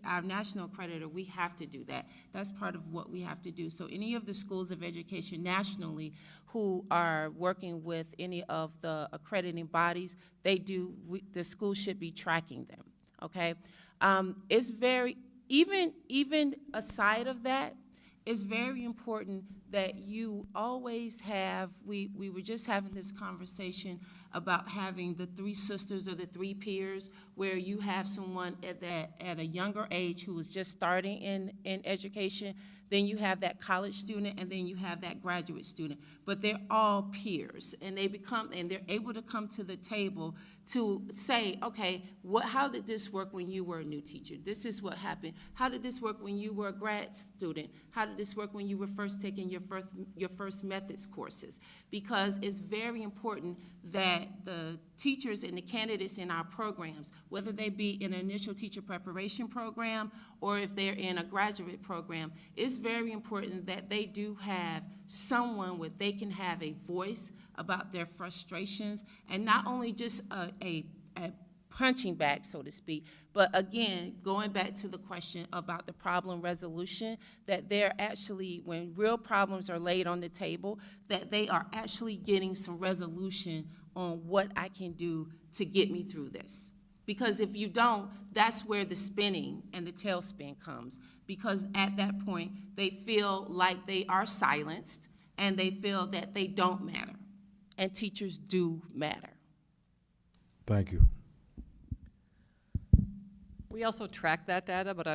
our national accreditor, we have to do that. That's part of what we have to do. So any of the schools of education nationally who are working with any of the accrediting bodies, the school should be tracking them. Okay, it's very, even aside of that, it's very important that you always have, we were just having this conversation about having the 3 sisters or the 3 peers, where you have someone at a younger age who is just starting in education, then you have that college student, and then you have that graduate student. But they're all peers, and they're able to come to the table to say, okay, how did this work when you were a new teacher? This is what happened. How did this work when you were a grad student? How did this work when you were first taking your first methods courses? Because it's very important that the teachers and the candidates in our programs, whether they be in an initial teacher preparation program or if they're in a graduate program, it's very important that they do have someone where they can have a voice about their frustrations, and not only just a punching bag, so to speak, but again, going back to the question about the problem resolution, that they're actually, when real problems are laid on the table, that they are actually getting some resolution on what I can do to get me through this. Because if you don't, that's where the spinning and the tailspin comes. Because at that point, they feel like they are silenced and they feel that they don't matter. And teachers do matter. Thank you. We also track that data, but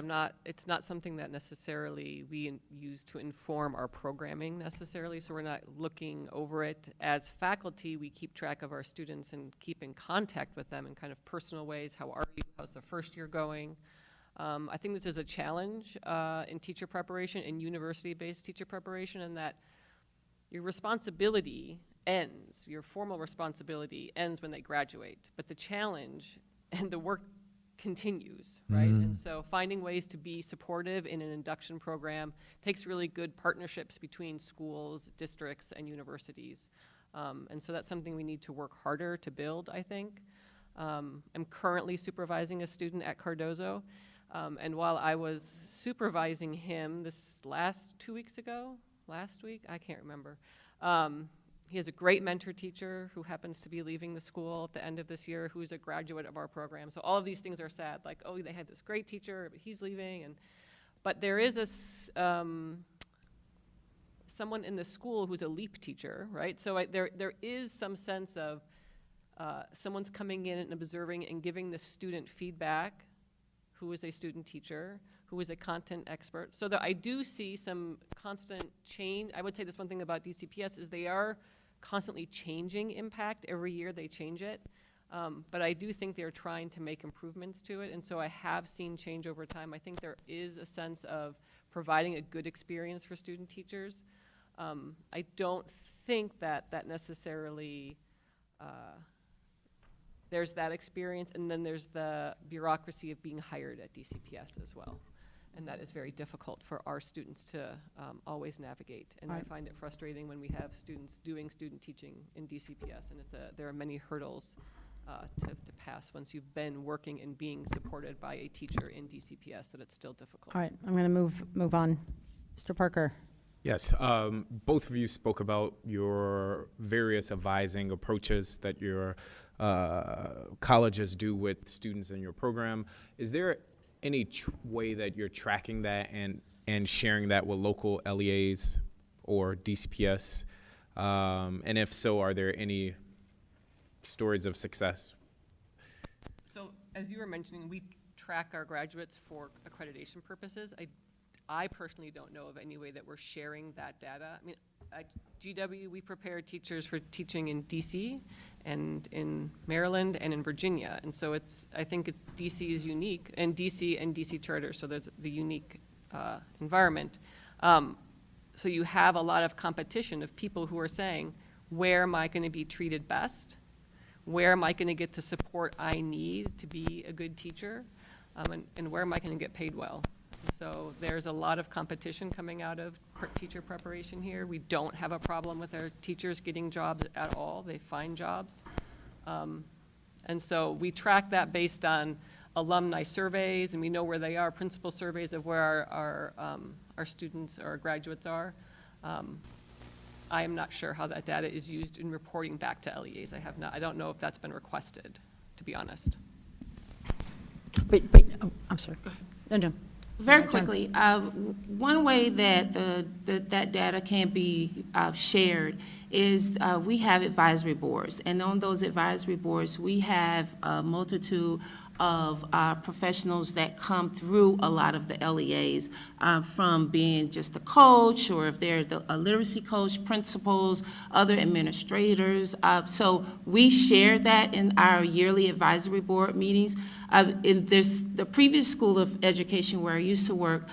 it's not something that necessarily we use to inform our programming necessarily, so we're not looking over it. As faculty, we keep track of our students and keep in contact with them in kind of personal ways. How are you? How's the first year going? I think this is a challenge in teacher preparation, in university-based teacher preparation, in that your responsibility ends, your formal responsibility ends when they graduate, but the challenge and the work continues, right? Mm-hmm. And so finding ways to be supportive in an induction program takes really good partnerships between schools, districts, and universities. And so that's something we need to work harder to build, I think. I'm currently supervising a student at Cardozo, and while I was supervising him this last week, I can't remember. He has a great mentor teacher who happens to be leaving the school at the end of this year, who's a graduate of our program. So all of these things are sad, like, oh, they had this great teacher, but he's leaving. But there is someone in the school who's a LEAP teacher, right? So there is some sense of someone's coming in and observing and giving the student feedback, who is a student teacher, who is a content expert. So that I do see some constant change. I would say this one thing about DCPS is they are constantly changing impact. Every year they change it. But I do think they're trying to make improvements to it, and so I have seen change over time. I think there is a sense of providing a good experience for student teachers. I don't think that necessarily there's that experience, and then there's the bureaucracy of being hired at DCPS as well. And that is very difficult for our students to always navigate. And I find it frustrating when we have students doing student teaching in DCPS, and there are many hurdles to pass once you've been working and being supported by a teacher in DCPS, that it's still difficult. All right, I'm going to move on. Mr. Parker. Yes, both of you spoke about your various advising approaches that your colleges do with students in your program. Is there any way that you're tracking that and sharing that with local LEAs or DCPS? And if so, are there any stories of success? So as you were mentioning, we track our graduates for accreditation purposes. I personally don't know of any way that we're sharing that data. I mean, at GW, we prepare teachers for teaching in DC and in Maryland and in Virginia. And so I think DC is unique, and DC charter, so there's the unique environment. So you have a lot of competition of people who are saying, where am I going to be treated best? Where am I going to get the support I need to be a good teacher? And where am I going to get paid well? So there's a lot of competition coming out of teacher preparation here. We don't have a problem with our teachers getting jobs at all. They find jobs. And so we track that based on alumni surveys, and we know where they are, principal surveys of where our students or our graduates are. I am not sure how that data is used in reporting back to LEAs. I don't know if that's been requested, to be honest. Wait, oh, I'm sorry. Go ahead. No. Very quickly, one way that that data can be shared is we have advisory boards, and on those advisory boards, we have a multitude of professionals that come through a lot of the LEAs, from being just a coach, or if they're a literacy coach, principals, other administrators. So we share that in our yearly advisory board meetings. In the previous school of education where I used to work,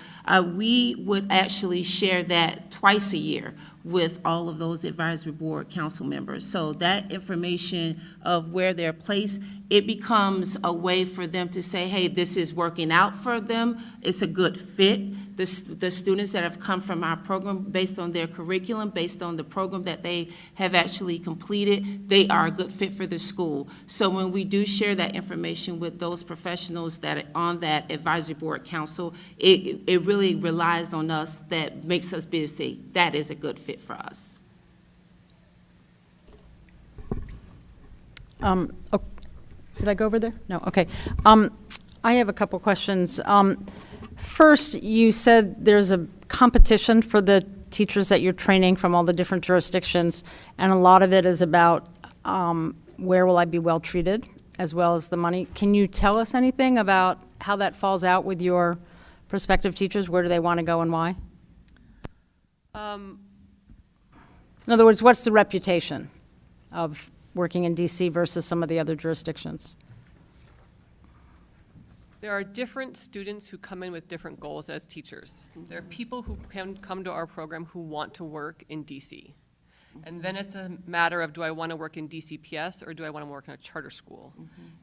we would actually share that twice a year with all of those advisory board council members. So that information of where they're placed, it becomes a way for them to say, hey, this is working out for them, it's a good fit. The students that have come from our program, based on their curriculum, based on the program that they have actually completed, they are a good fit for the school. So when we do share that information with those professionals that are on that advisory board council, it really relies on us, that makes us be able to say, that is a good fit for us. Oh, did I go over there? No, okay. I have a couple questions. First, you said there's a competition for the teachers that you're training from all the different jurisdictions, and a lot of it is about where will I be well treated, as well as the money. Can you tell us anything about how that falls out with your prospective teachers? Where do they want to go and why? In other words, what's the reputation of working in DC versus some of the other jurisdictions? There are different students who come in with different goals as teachers. There are people who can come to our program who want to work in DC. And then it's a matter of, do I want to work in DCPS or do I want to work in a charter school?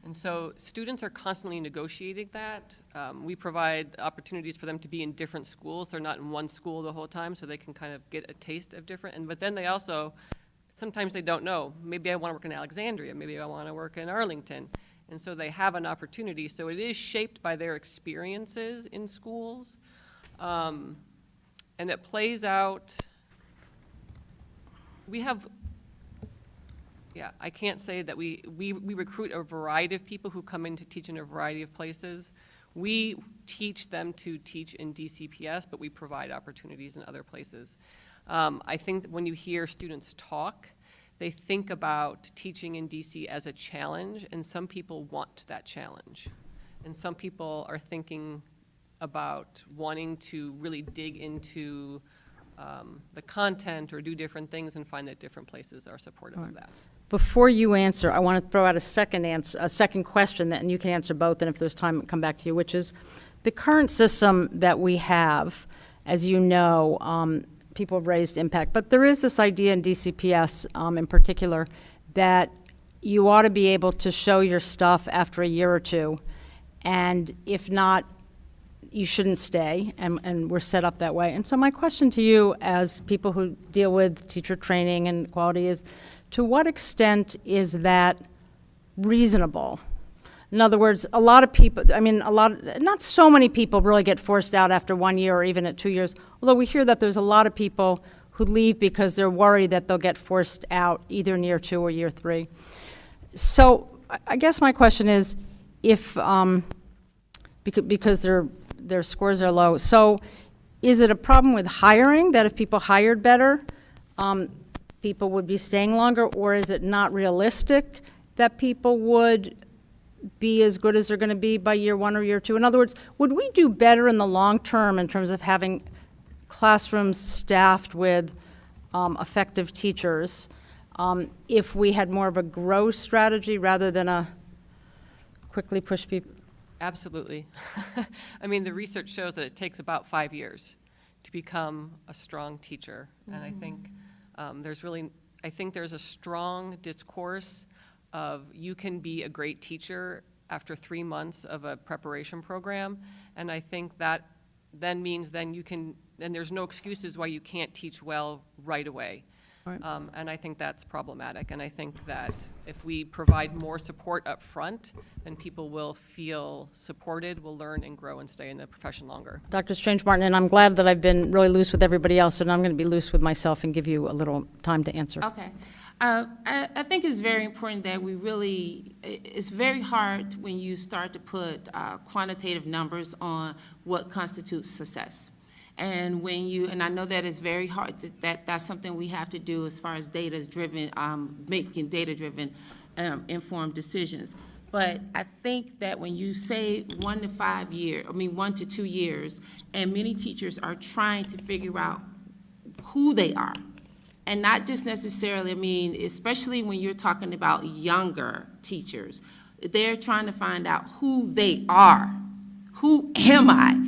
And so students are constantly negotiating that. We provide opportunities for them to be in different schools. They're not in one school the whole time, so they can kind of get a taste of different. But then they also, sometimes they don't know. Maybe I want to work in Alexandria. Maybe I want to work in Arlington. And so they have an opportunity. So it is shaped by their experiences in schools. And it plays out. We have, I can't say that we recruit a variety of people who come in to teach in a variety of places. We teach them to teach in DCPS, but we provide opportunities in other places. I think that when you hear students talk, they think about teaching in DC as a challenge, and some people want that challenge. And some people are thinking about wanting to really dig into the content or do different things and find that different places are supportive of that. before you answer, I want to throw out a second question, and you can answer both, and if there's time, I'll come back to you, which is the current system that we have, as you know, people have raised impact, but there is this idea in DCPS in particular that you ought to be able to show your stuff after a year or two, and if not, you shouldn't stay, and we're set up that way. And so my question to you as people who deal with teacher training and quality is, to what extent is that reasonable? In other words, a lot of people, not so many people really get forced out after 1 year or even at 2 years, although we hear that there's a lot of people who leave because they're worried that they'll get forced out either in year 2 or year 3. So I guess my question is, if, because their scores are low, so is it a problem with hiring, that if people hired better, people would be staying longer, or is it not realistic that people would be as good as they're going to be by year 1 or year 2? In other words, would we do better in the long term in terms of having classrooms staffed with effective teachers if we had more of a growth strategy rather than a quickly push people? Absolutely. I mean, the research shows that it takes about 5 years to become a strong teacher. Mm-hmm. And I think there's a strong discourse of you can be a great teacher after 3 months of a preparation program. And I think that then means then you can, and there's no excuses why you can't teach well right away. Right. And I think that's problematic. And I think that if we provide more support up front, then people will feel supported, will learn and grow and stay in the profession longer. Dr. Strange-Martin, and I'm glad that I've been really loose with everybody else, and I'm going to be loose with myself and give you a little time to answer. Okay. I think it's very important that we really, it's very hard when you start to put quantitative numbers on what constitutes success. And when you, and I know that it's very hard, that's something we have to do as far as data-driven, making data-driven informed decisions. But I think that when you say 1 to 2 years, and many teachers are trying to figure out who they are, and not just necessarily, especially when you're talking about younger teachers, they're trying to find out who they are. Who am I?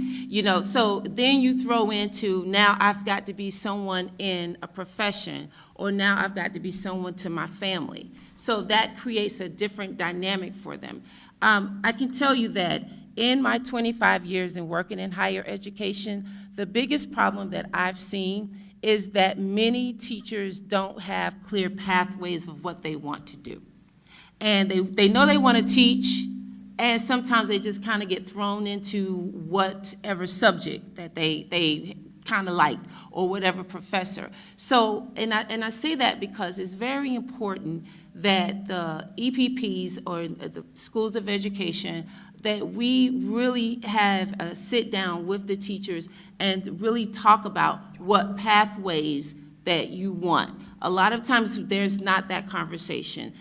So then you throw into, now I've got to be someone in a profession, or now I've got to be someone to my family. So that creates a different dynamic for them. I can tell you that in my 25 years in working in higher education, the biggest problem that I've seen is that many teachers don't have clear pathways of what they want to do. And they know they want to teach, and sometimes they just kind of get thrown into whatever subject that they kind of like, or whatever professor. So, and I say that because it's very important that the EPPs, or the schools of education, that we really have a sit down with the teachers and really talk about what pathways that you want. A lot of times there's not that conversation.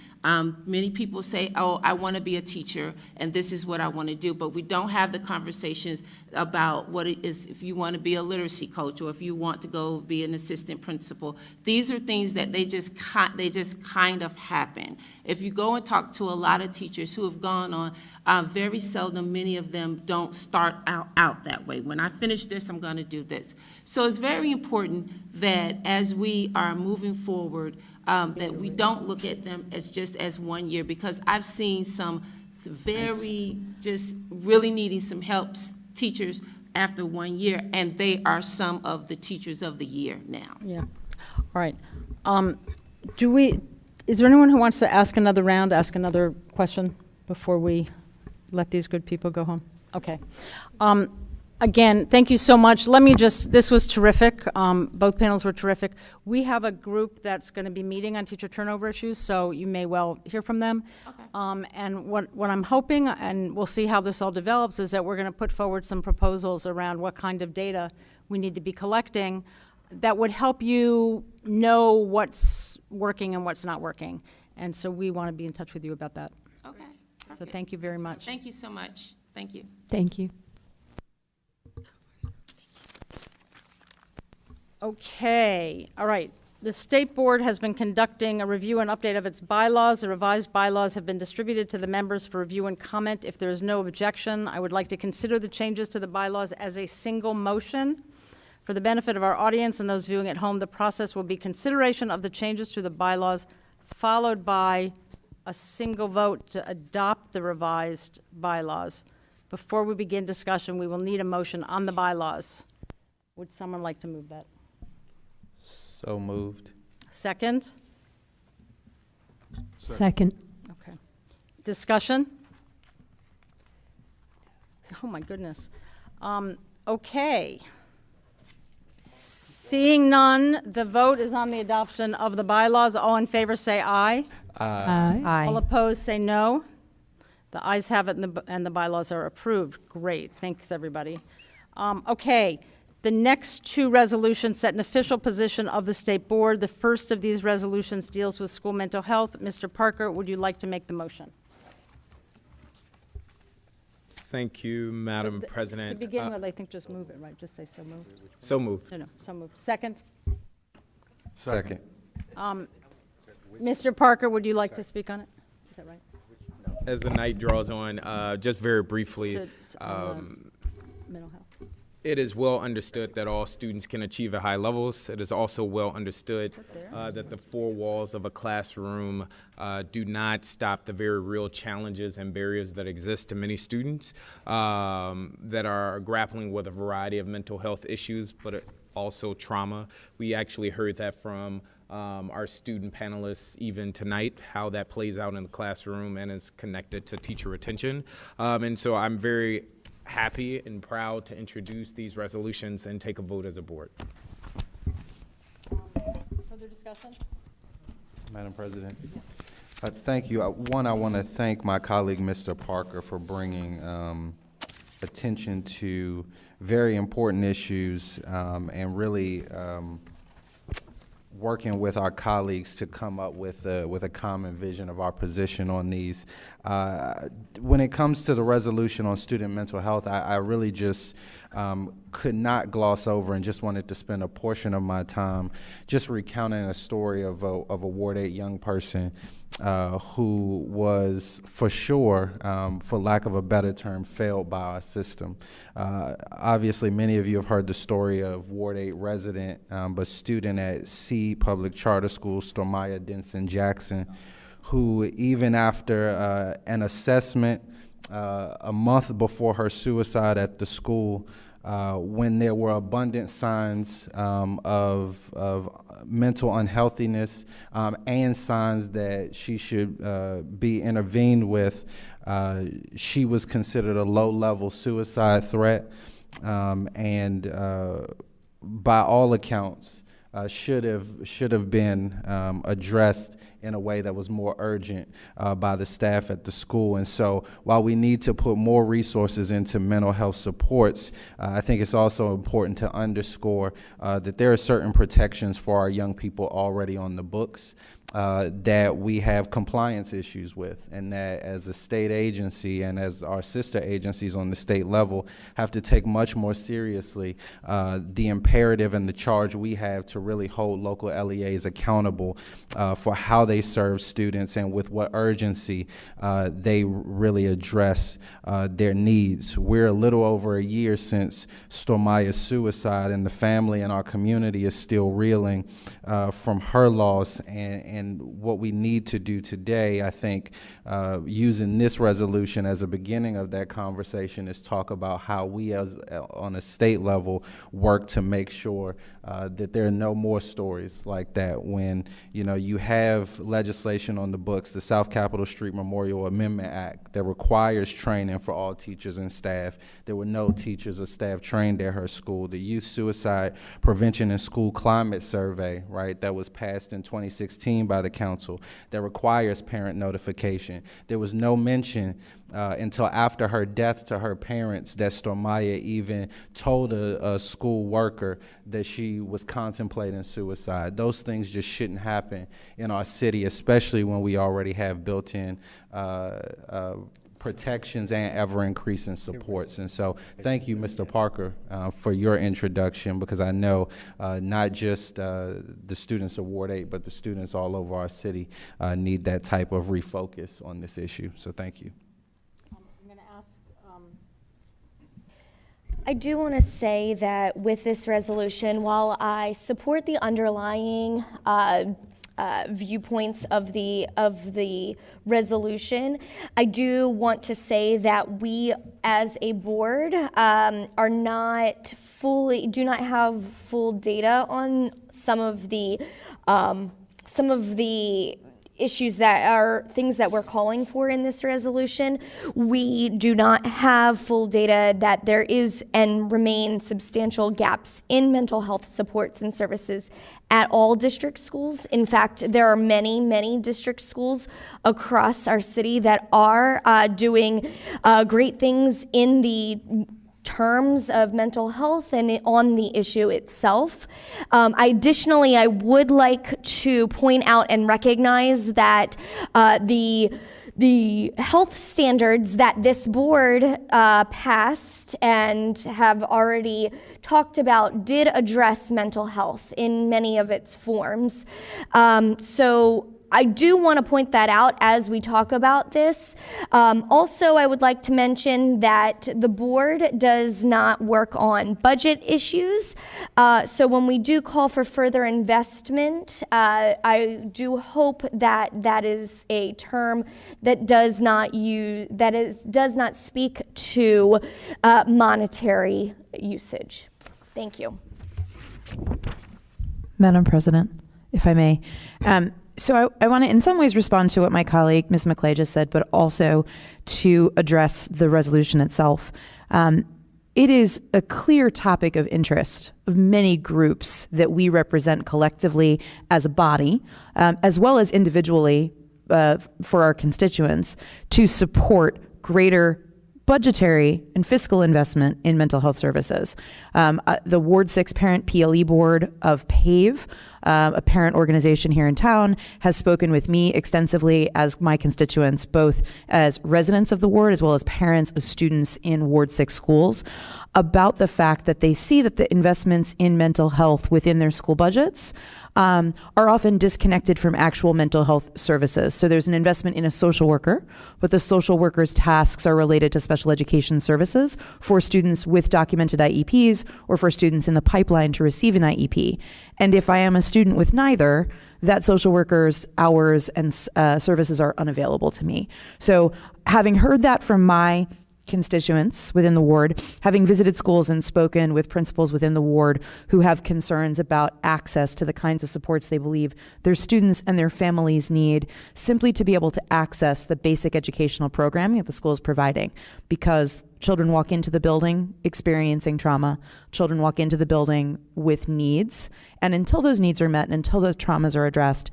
Many people say, oh, I want to be a teacher, and this is what I want to do, but we don't have the conversations about what it is, if you want to be a literacy coach, or if you want to go be an assistant principal. These are things that they just kind of happen. If you go and talk to a lot of teachers who have gone on, very seldom, many of them don't start out that way. When I finish this, I'm going to do this. So it's very important that as we are moving forward, that we don't look at them as just as 1 year, because I've seen some very just really needing some help teachers after 1 year, and they are some of the teachers of the year now. Yeah. All right. Is there anyone who wants to ask another round, ask another question before we let these good people go home? Okay. Again, thank you so much. This was terrific. Both panels were terrific. We have a group that's going to be meeting on teacher turnover issues, so you may well hear from them. Okay. And what I'm hoping, and we'll see how this all develops, is that we're going to put forward some proposals around what kind of data we need to be collecting that would help you know what's working and what's not working. And so we want to be in touch with you about that. Okay. So thank you very much. Thank you so much. Thank you. Thank you. Okay, all right. The State Board has been conducting a review and update of its bylaws. The revised bylaws have been distributed to the members for review and comment. If there is no objection, I would like to consider the changes to the bylaws as a single motion. For the benefit of our audience and those viewing at home, the process will be consideration of the changes to the bylaws, followed by a single vote to adopt the revised bylaws. Before we begin discussion, we will need a motion on the bylaws. Would someone like to move that? So moved. Second? Second. Okay. Discussion? Oh, my goodness. Okay. Seeing none, the vote is on the adoption of the bylaws. All in favor say aye. Aye. Aye. All opposed say no. The ayes have it, and the bylaws are approved. Great. Thanks, everybody. Okay. The next two resolutions set an official position of the State Board. The first of these resolutions deals with school mental health. Mr. Parker, would you like to make the motion? Thank you, Madam President. To begin with, I think just move it, right? Just say so moved. So moved. No, so moved. Second? Second. Mr. Parker, would you like to speak on it? Is that right? As the night draws on, just very briefly, Mental health. it is well understood that all students can achieve at high levels. It is also well understood that the four walls of a classroom do not stop the very real challenges and barriers that exist to many students that are grappling with a variety of mental health issues, but also trauma. We actually heard that from our student panelists even tonight, how that plays out in the classroom and is connected to teacher retention. And so I'm very happy and proud to introduce these resolutions and take a vote as a board. Further discussion? Madam President. Thank you. One, I want to thank my colleague, Mr. Parker, for bringing attention to very important issues and really working with our colleagues to come up with a common vision of our position on these. When it comes to the resolution on student mental health, I really just could not gloss over and just wanted to spend a portion of my time just recounting a story of a Ward 8 young person who was, for sure, for lack of a better term, failed by our system. Obviously, many of you have heard the story of Ward 8 resident, but student at C Public Charter School, Maia Jackson, who even after an assessment a month before her suicide at the school, when there were abundant signs of mental unhealthiness and signs that she should be intervened with, she was considered a low-level suicide threat and by all accounts should have been addressed in a way that was more urgent by the staff at the school. And so while we need to put more resources into mental health supports, I think it's also important to underscore that there are certain protections for our young people already on the books that we have compliance issues with, and that as a state agency and as our sister agencies on the state level have to take much more seriously the imperative and the charge we have to really hold local LEAs accountable for how they serve students and with what urgency they really address their needs. We're a little over a year since Stormaya's suicide, and the family and our community is still reeling from her loss, and what we need to do today, I think, using this resolution as a beginning of that conversation, is talk about how we as on a state level work to make sure that there are no more stories like that. When you have legislation on the books, the South Capitol Street Memorial Amendment Act, that requires training for all teachers and staff. There were no teachers or staff trained at her school. The Youth Suicide Prevention and School Climate Survey, right, that was passed in 2016 by the council, that requires parent notification. There was no mention until after her death to her parents that Stormaya even told a school worker that she was contemplating suicide. Those things just shouldn't happen in our city, especially when we already have built-in protections and ever-increasing supports. And so thank you, Mr. Parker, for your introduction, because I know not just the students of Ward 8, but the students all over our city need that type of refocus on this issue. So thank you. I'm going to ask. I do want to say that with this resolution, while I support the underlying viewpoints of the resolution, I do want to say that we as a board do not have full data on some of the issues that are things that we're calling for in this resolution. We do not have full data that there is and remain substantial gaps in mental health supports and services at all district schools. In fact, there are many, many district schools across our city that are doing great things in the terms of mental health and on the issue itself. Additionally, I would like to point out and recognize that the health standards that this board passed and have already talked about did address mental health in many of its forms. So I do want to point that out as we talk about this. Also, I would like to mention that the board does not work on budget issues. So when we do call for further investment, I do hope that that is a term that does not speak to monetary usage. Thank you. Madam President, if I may. So I want to in some ways respond to what my colleague, Ms. McClay, just said, but also to address the resolution itself. It is a clear topic of interest of many groups that we represent collectively as a body, as well as individually for our constituents, to support greater budgetary and fiscal investment in mental health services. The Ward 6 Parent PLE Board of PAVE, a parent organization here in town, has spoken with me extensively as my constituents, both as residents of the ward as well as parents of students in Ward 6 schools, about the fact that they see that the investments in mental health within their school budgets are often disconnected from actual mental health services. So there's an investment in a social worker, but the social worker's tasks are related to special education services for students with documented IEPs or for students in the pipeline to receive an IEP. And if I am a student with neither, that social worker's hours and services are unavailable to me. So having heard that from my constituents within the ward, having visited schools and spoken with principals within the ward who have concerns about access to the kinds of supports they believe their students and their families need, simply to be able to access the basic educational programming that the school is providing, because children walk into the building experiencing trauma, children walk into the building with needs, and until those needs are met and until those traumas are addressed,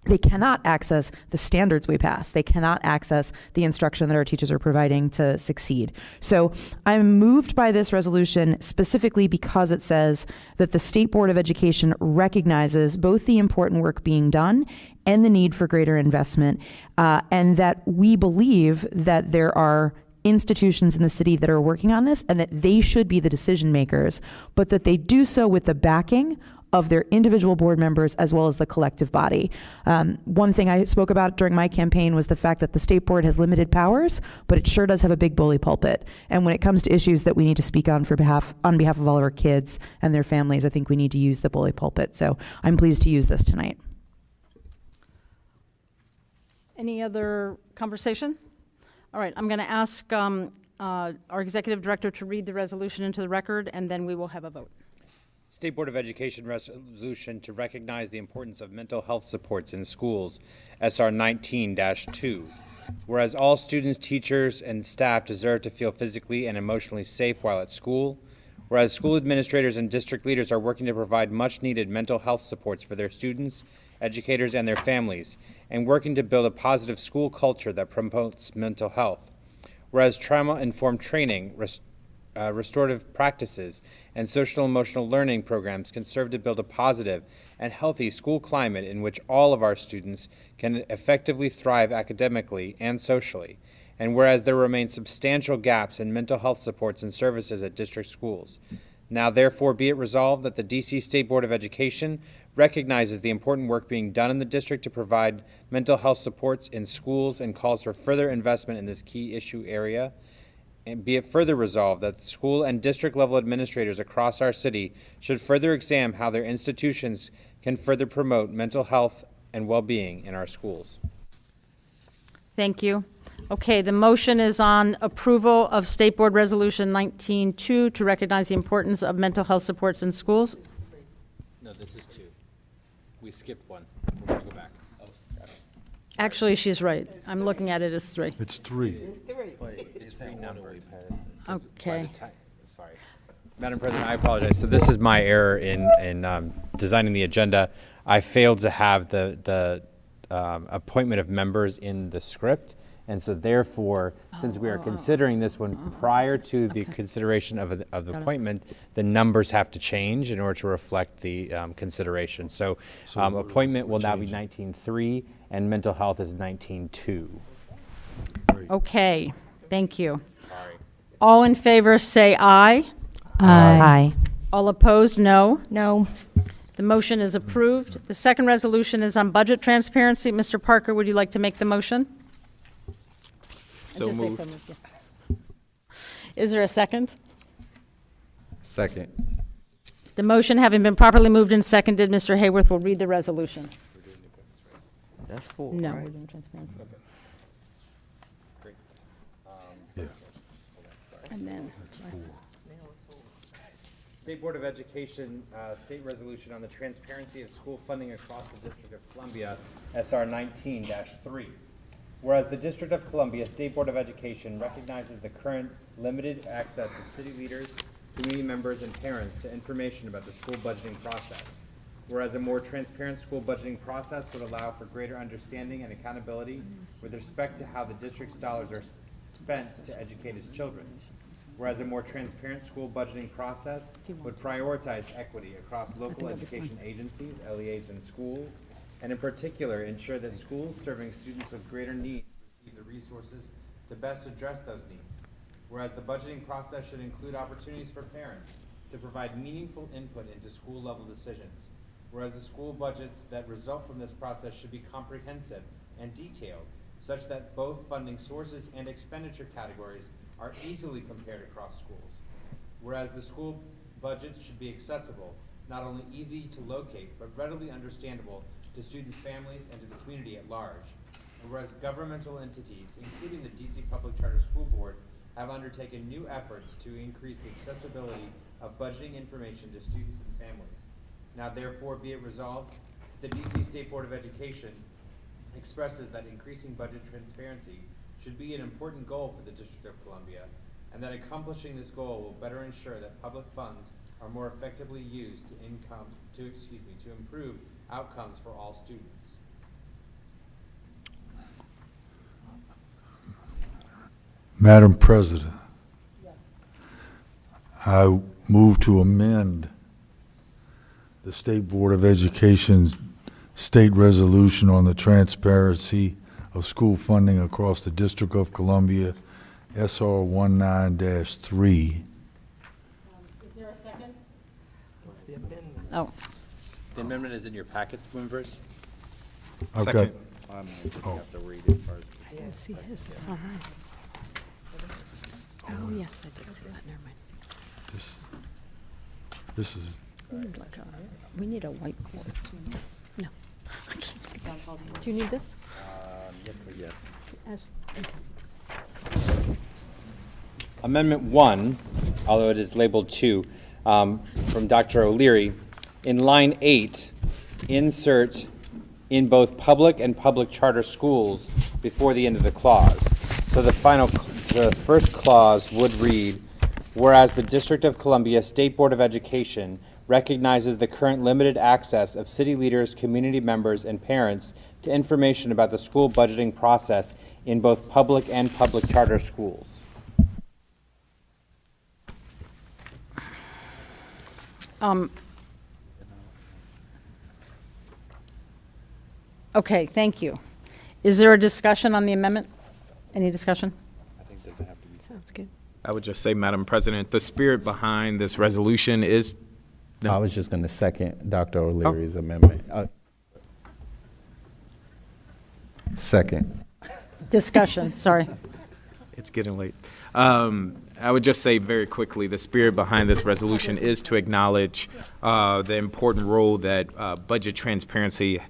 they cannot access the standards we pass. They cannot access the instruction that our teachers are providing to succeed. So I'm moved by this resolution specifically because it says that the State Board of Education recognizes both the important work being done and the need for greater investment, and that we believe that there are institutions in the city that are working on this and that they should be the decision makers, but that they do so with the backing of their individual board members as well as the collective body. One thing I spoke about during my campaign was the fact that the state board has limited powers, but it sure does have a big bully pulpit. And when it comes to issues that we need to speak on on behalf of all of our kids and their families, I think we need to use the bully pulpit. So I'm pleased to use this tonight. Any other conversation? All right, I'm going to ask our executive director to read the resolution into the record, and then we will have a vote. State Board of Education resolution to recognize the importance of mental health supports in schools, SR19-2. Whereas all students, teachers, and staff deserve to feel physically and emotionally safe while at school. Whereas school administrators and district leaders are working to provide much-needed mental health supports for their students, educators, and their families, and working to build a positive school culture that promotes mental health. Whereas trauma-informed training, restorative practices, and social emotional learning programs can serve to build a positive and healthy school climate in which all of our students can effectively thrive academically and socially. And whereas there remain substantial gaps in mental health supports and services at district schools. Now therefore be it resolved that the DC State Board of Education recognizes the important work being done in the district to provide mental health supports in schools and calls for further investment in this key issue area. And be it further resolved that school and district level administrators across our city should further examine how their institutions can further promote mental health and well-being in our schools. Thank you. Okay, the motion is on approval of State Board Resolution 19-2 to recognize the importance of mental health supports in schools. No, this is 2. We skipped 1. We're going to go back. Oh, got it. Actually, she's right. I'm looking at it as 3. It's 3. It's renumbered. Okay. Sorry. Madam President, I apologize. So this is my error in designing the agenda. I failed to have the appointment of members in the script. And so therefore, since we are considering this one prior to the consideration of the appointment, the numbers have to change in order to reflect the consideration. So appointment will now be 19-3 and mental health is 19-2. Okay, thank you. Sorry. All in favor say aye. Aye. All opposed, no. No. The motion is approved. The second resolution is on budget transparency. Mr. Parker, would you like to make the motion? So moved. Is there a second? Second. The motion having been properly moved and seconded, Mr. Hayworth will read the resolution. That's 4, No, right? we're doing transparency. Great. Yeah. And then, State Board of Education State Resolution on the Transparency of School Funding across the District of Columbia, SR19-3. Whereas the District of Columbia State Board of Education recognizes the current limited access of city leaders, community members, and parents to information about the school budgeting process. Whereas a more transparent school budgeting process would allow for greater understanding and accountability with respect to how the district's dollars are spent to educate its children. Whereas a more transparent school budgeting process would prioritize equity across local education agencies, LEAs, and schools, and in particular ensure that schools serving students with greater needs receive the resources to best address those needs. Whereas the budgeting process should include opportunities for parents to provide meaningful input into school level decisions. Whereas the school budgets that result from this process should be comprehensive and detailed, such that both funding sources and expenditure categories are easily compared across schools. Whereas the school budgets should be accessible, not only easy to locate, but readily understandable to students' families and to the community at large. And whereas governmental entities, including the DC Public Charter School Board, have undertaken new efforts to increase the accessibility of budgeting information to students and families. Now therefore be it resolved that the DC State Board of Education expresses that increasing budget transparency should be an important goal for the District of Columbia, and that accomplishing this goal will better ensure that public funds are more effectively used to improve outcomes for all students. Madam President, I move to amend the State Board of Education's state resolution on the transparency of school funding across the District of Columbia, SR19-3. Is there a second? What's the amendment? Oh. The amendment is in your packets, members. I've got, I have to read it first. I didn't see his. It's all right. Oh, yes, I did see that. Never mind. this is, We need a whiteboard. No. I can't see this. Do you need this? Yes. Okay. Amendment 1, although it is labeled 2, from Dr. O'Leary, in line 8, insert in both public and public charter schools before the end of the clause. So the first clause would read, whereas the District of Columbia State Board of Education recognizes the current limited access of city leaders, community members, and parents to information about the school budgeting process in both public and public charter schools. Okay, thank you. Is there a discussion on the amendment? Any discussion? That's good. I would just say, Madam President, the spirit behind this resolution is. I was just going to second Dr. O'Leary's amendment. Second. Discussion, sorry. It's getting late. I would just say very quickly, the spirit behind this resolution is to acknowledge the important role that budget transparency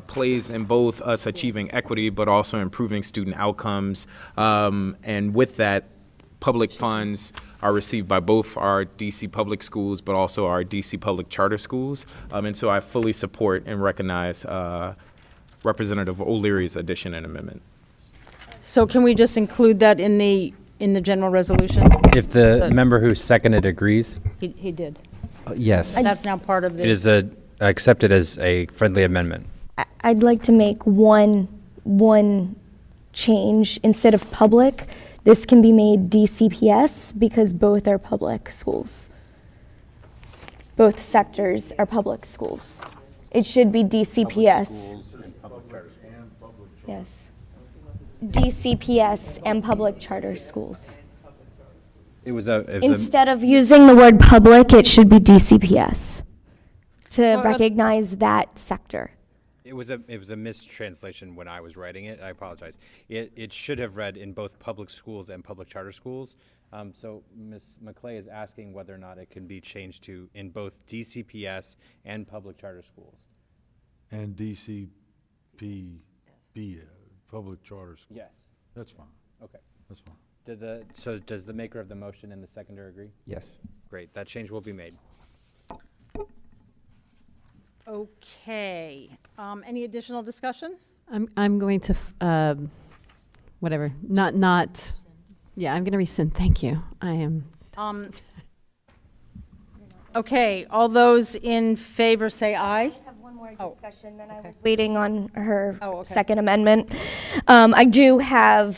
plays in both us achieving equity, but also improving student outcomes. And with that, public funds are received by both our DC public schools, but also our DC public charter schools. And so I fully support and recognize Representative O'Leary's addition and amendment. So can we just include that in the general resolution? If the member who seconded agrees, He did. Yes. That's now part of it is accepted as a friendly amendment. I'd like to make one change. Instead of public, this can be made DCPS because both are public schools. Both sectors are public schools. It should be DCPS. Yes. DCPS and public charter schools. Instead of using the word public, it should be DCPS to recognize that sector. It was a mistranslation when I was writing it. I apologize. It should have read in both public schools and public charter schools. So Ms. McClay is asking whether or not it can be changed to in both DCPS and public charter schools. And DCPB, public charter school. Yes. That's fine. Okay. That's fine. So does the maker of the motion and the seconder agree? Yes. Great. That change will be made. Okay. Any additional discussion? I'm going to, whatever, yeah, I'm going to rescind. Thank you. I am. Okay, all those in favor say aye. I have one more discussion, then I was waiting on her okay. second amendment. I do have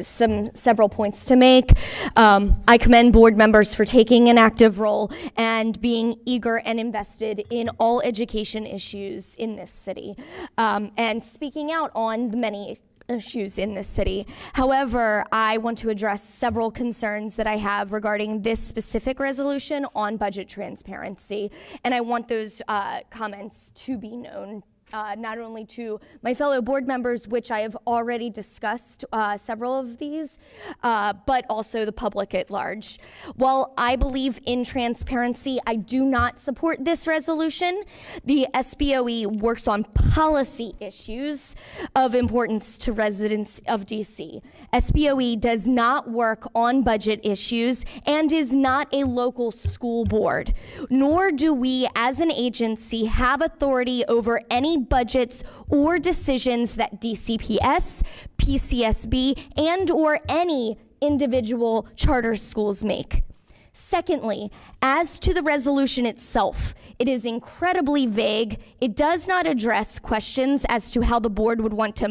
several points to make. I commend board members for taking an active role and being eager and invested in all education issues in this city, and speaking out on the many issues in this city. However, I want to address several concerns that I have regarding this specific resolution on budget transparency, and I want those comments to be known not only to my fellow board members, which I have already discussed several of these, but also the public at large. While I believe in transparency, I do not support this resolution. The SBOE works on policy issues of importance to residents of DC. SBOE does not work on budget issues and is not a local school board, nor do we as an agency have authority over any budgets or decisions that DCPS, PCSB, and or any individual charter schools make. Secondly, as to the resolution itself, it is incredibly vague. It does not address questions as to how the board would want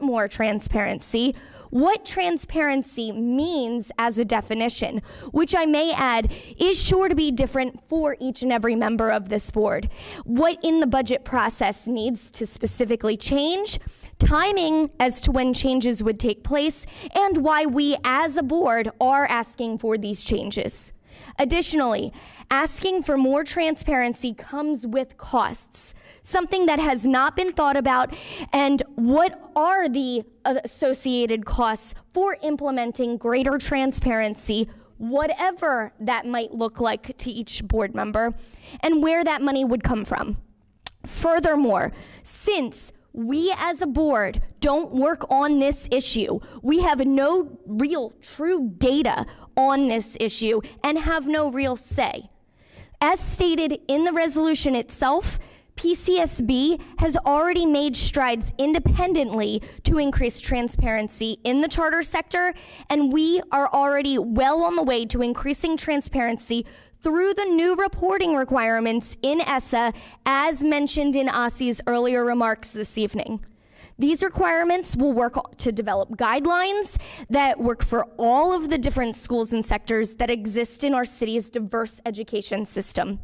more transparency, what transparency means as a definition, which I may add is sure to be different for each and every member of this board, what in the budget process needs to specifically change, timing as to when changes would take place, and why we as a board are asking for these changes. Additionally, asking for more transparency comes with costs, something that has not been thought about, and what are the associated costs for implementing greater transparency, whatever that might look like to each board member, and where that money would come from. Furthermore, since we as a board don't work on this issue, we have no real true data on this issue and have no real say. As stated in the resolution itself, PCSB has already made strides independently to increase transparency in the charter sector, and we are already well on the way to increasing transparency through the new reporting requirements in ESSA, as mentioned in Asi's earlier remarks this evening. These requirements will work to develop guidelines that work for all of the different schools and sectors that exist in our city's diverse education system.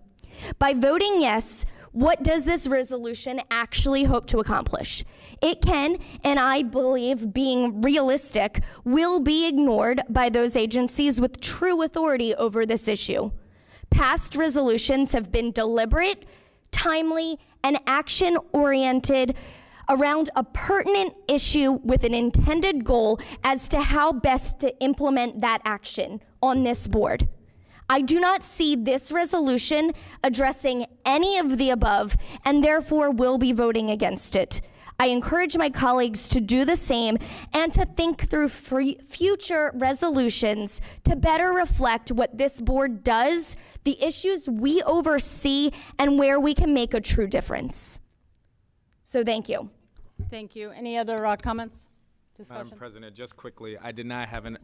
By voting yes, what does this resolution actually hope to accomplish? It can, and I believe being realistic, will be ignored by those agencies with true authority over this issue. Past resolutions have been deliberate, timely, and action-oriented around a pertinent issue with an intended goal as to how best to implement that action on this board. I do not see this resolution addressing any of the above, and therefore will be voting against it. I encourage my colleagues to do the same and to think through future resolutions to better reflect what this board does, the issues we oversee, and where we can make a true difference. So thank you. Thank you. Any other comments? Madam President, just quickly, I did not have an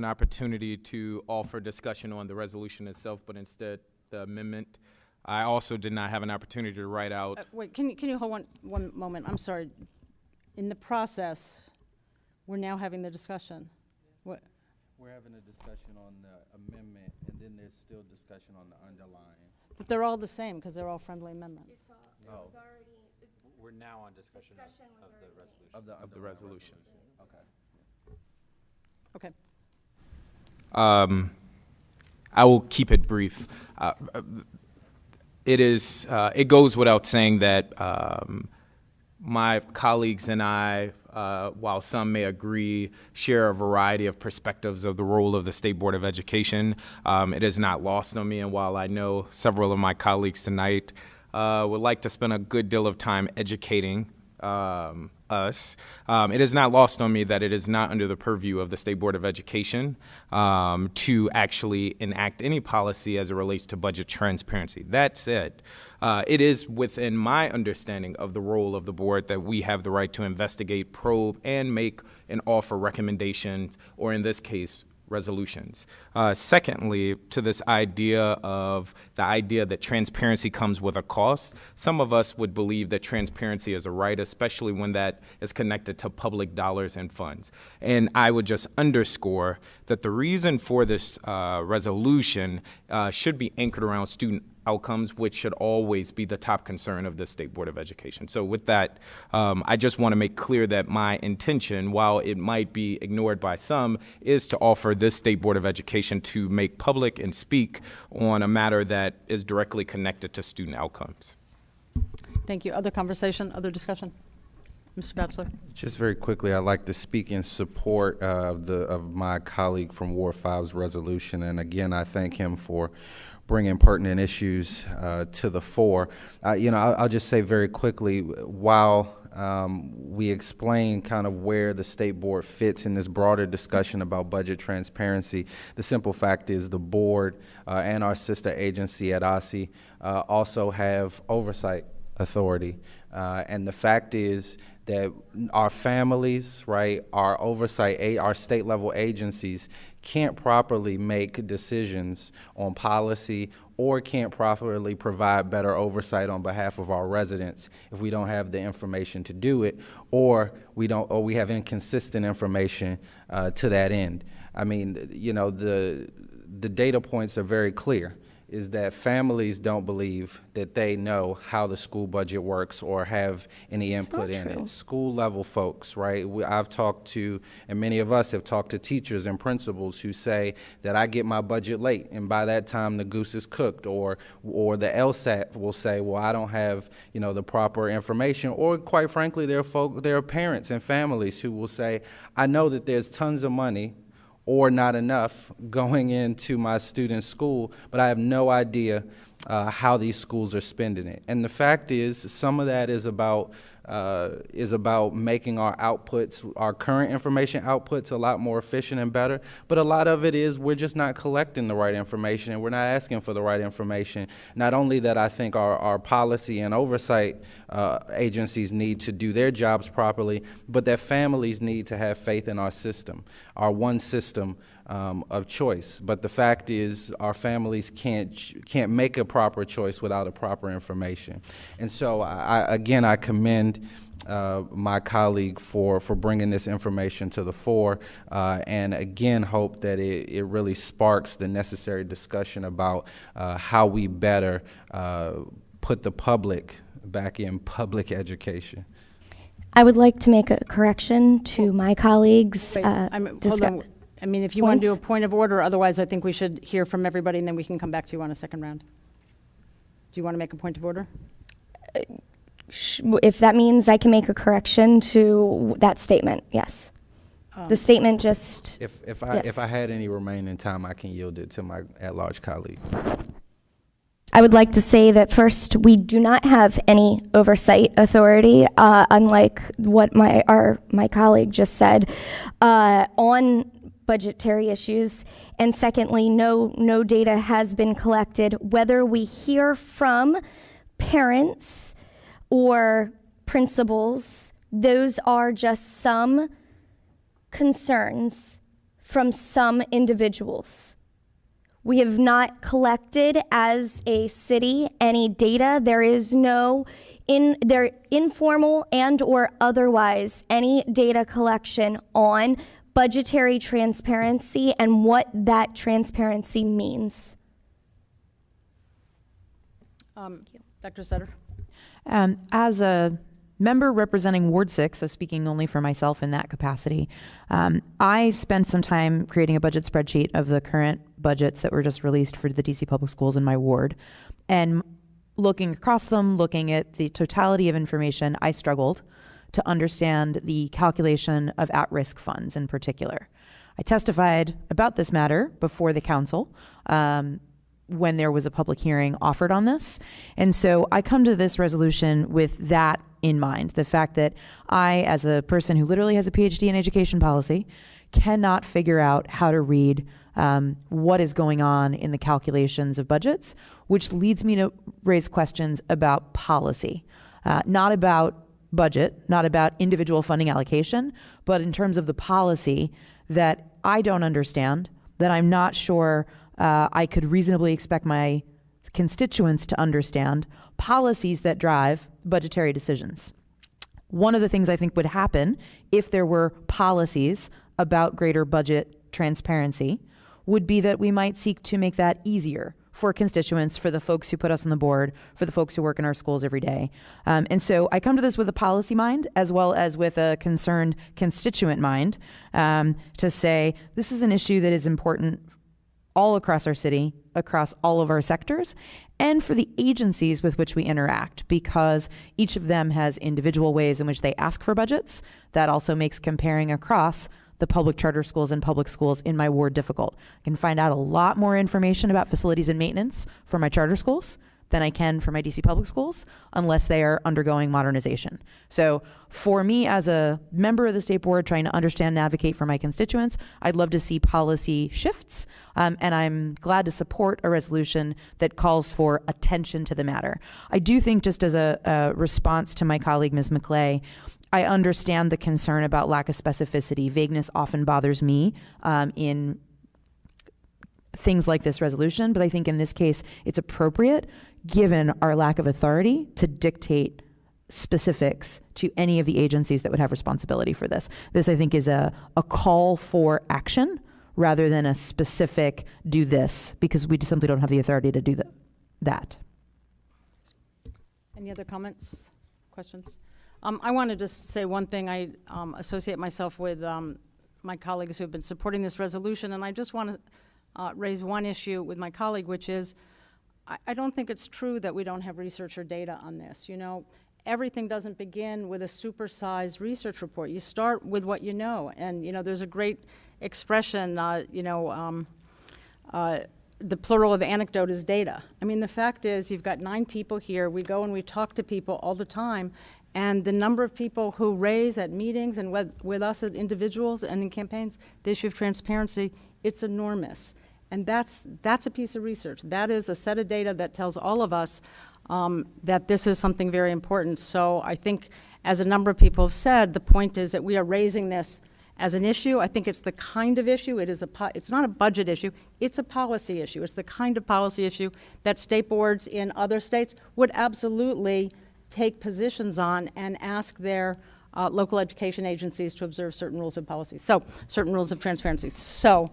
opportunity to offer discussion on the resolution itself, but instead the amendment. I also did not have an opportunity to write out. Wait, can you hold one moment? I'm sorry. In the process, we're now having the discussion. What? We're having a discussion on the amendment, and then there's still discussion on the underlying. But they're all the same because they're all friendly amendments. We're now on discussion of the resolution. Of the resolution. Okay. I will keep it brief. It goes without saying that my colleagues and I, while some may agree, share a variety of perspectives of the role of the State Board of Education. It is not lost on me, and while I know several of my colleagues tonight would like to spend a good deal of time educating us, it is not lost on me that it is not under the purview of the State Board of Education to actually enact any policy as it relates to budget transparency. That said, it is within my understanding of the role of the board that we have the right to investigate, probe, and make and offer recommendations, or in this case, resolutions. Secondly, to this idea that transparency comes with a cost, some of us would believe that transparency is a right, especially when that is connected to public dollars and funds. And I would just underscore that the reason for this resolution should be anchored around student outcomes, which should always be the top concern of the State Board of Education. So with that, I just want to make clear that my intention, while it might be ignored by some, is to offer this State Board of Education to make public and speak on a matter that is directly connected to student outcomes. Thank you. Other conversation, other discussion? Mr. Batchelor. Just very quickly, I'd like to speak in support of my colleague from Ward 5's resolution. And again, I thank him for bringing pertinent issues to the fore. I'll just say very quickly, while we explain kind of where the State Board fits in this broader discussion about budget transparency, the simple fact is the board and our sister agency at OSSE also have oversight authority. And the fact is that our families, right, our oversight, our state level agencies can't properly make decisions on policy or can't properly provide better oversight on behalf of our residents if we don't have the information to do it, or we have inconsistent information to that end. I mean, the data points are very clear. Is that families don't believe that they know how the school budget works or have any input in it. School level folks, right? I've talked to, and many of us have talked to teachers and principals who say that I get my budget late and by that time the goose is cooked, or the LSAT will say, well, I don't have, the proper information, or quite frankly, there are parents and families who will say, I know that there's tons of money or not enough going into my student's school, but I have no idea how these schools are spending it. And the fact is, some of that is about making our outputs, our current information outputs, a lot more efficient and better. But a lot of it is we're just not collecting the right information, and we're not asking for the right information. Not only that, I think our policy and oversight agencies need to do their jobs properly, but that families need to have faith in our system, our one system of choice. But the fact is, our families can't make a proper choice without a proper information. And so, I commend my colleague for bringing this information to the fore, and again hope that it really sparks the necessary discussion about how we better put the public back in public education. I would like to make a correction to my colleagues. Wait, hold on. I mean, if you want to do a point of order, otherwise I think we should hear from everybody and then we can come back to you on a second round. Do you want to make a point of order? If that means I can make a correction to that statement, yes. The statement just... If I had any remaining time, I can yield it to my at-large colleague. I would like to say that first, we do not have any oversight authority, unlike what my colleague just said, on budgetary issues. And secondly, no data has been collected. Whether we hear from parents or principals, those are just some concerns from some individuals. We have not collected as a city any data. There is no informal and or otherwise any data collection on budgetary transparency and what that transparency means. Dr. Sutter? As a member representing Ward 6, so speaking only for myself in that capacity, I spent some time creating a budget spreadsheet of the current budgets that were just released for the DC Public Schools in my ward. And looking across them, looking at the totality of information, I struggled to understand the calculation of at-risk funds in particular. I testified about this matter before the council when there was a public hearing offered on this. And so I come to this resolution with that in mind, the fact that I, as a person who literally has a PhD in education policy, cannot figure out how to read what is going on in the calculations of budgets, which leads me to raise questions about policy, not about budget, not about individual funding allocation, but in terms of the policy that I don't understand, that I'm not sure I could reasonably expect my constituents to understand, policies that drive budgetary decisions. One of the things I think would happen if there were policies about greater budget transparency would be that we might seek to make that easier for constituents, for the folks who put us on the board, for the folks who work in our schools every day. And so I come to this with a policy mind as well as with a concerned constituent mind to say this is an issue that is important all across our city, across all of our sectors, and for the agencies with which we interact, because each of them has individual ways in which they ask for budgets. That also makes comparing across the public charter schools and public schools in my ward difficult. I can find out a lot more information about facilities and maintenance for my charter schools than I can for my DC public schools, unless they are undergoing modernization. So for me as a member of the state board trying to understand and advocate for my constituents, I'd love to see policy shifts, and I'm glad to support a resolution that calls for attention to the matter. I do think, just as a response to my colleague, Ms. McClay, I understand the concern about lack of specificity. Vagueness often bothers me in things like this resolution, but I think in this case it's appropriate given our lack of authority to dictate specifics to any of the agencies that would have responsibility for this. This, I think, is a call for action rather than a specific do this, because we just simply don't have the authority to do that. Any other comments, questions? I want to just say one thing. I associate myself with my colleagues who have been supporting this resolution, and I just want to raise one issue with my colleague, which is I don't think it's true that we don't have research or data on this. You know, everything doesn't begin with a supersized research report. You start with what you know, and you know, there's a great expression, the plural of anecdote is data. I mean, the fact is you've got 9 people here. We go and we talk to people all the time, and the number of people who raise at meetings and with us as individuals and in campaigns the issue of transparency, it's enormous. And that's a piece of research. That is a set of data that tells all of us that this is something very important. So I think, as a number of people have said, the point is that we are raising this as an issue. I think it's the kind of issue, it's not a budget issue, it's a policy issue. It's the kind of policy issue that state boards in other states would absolutely take positions on and ask their local education agencies to observe certain rules of policy, so certain rules of transparency. So,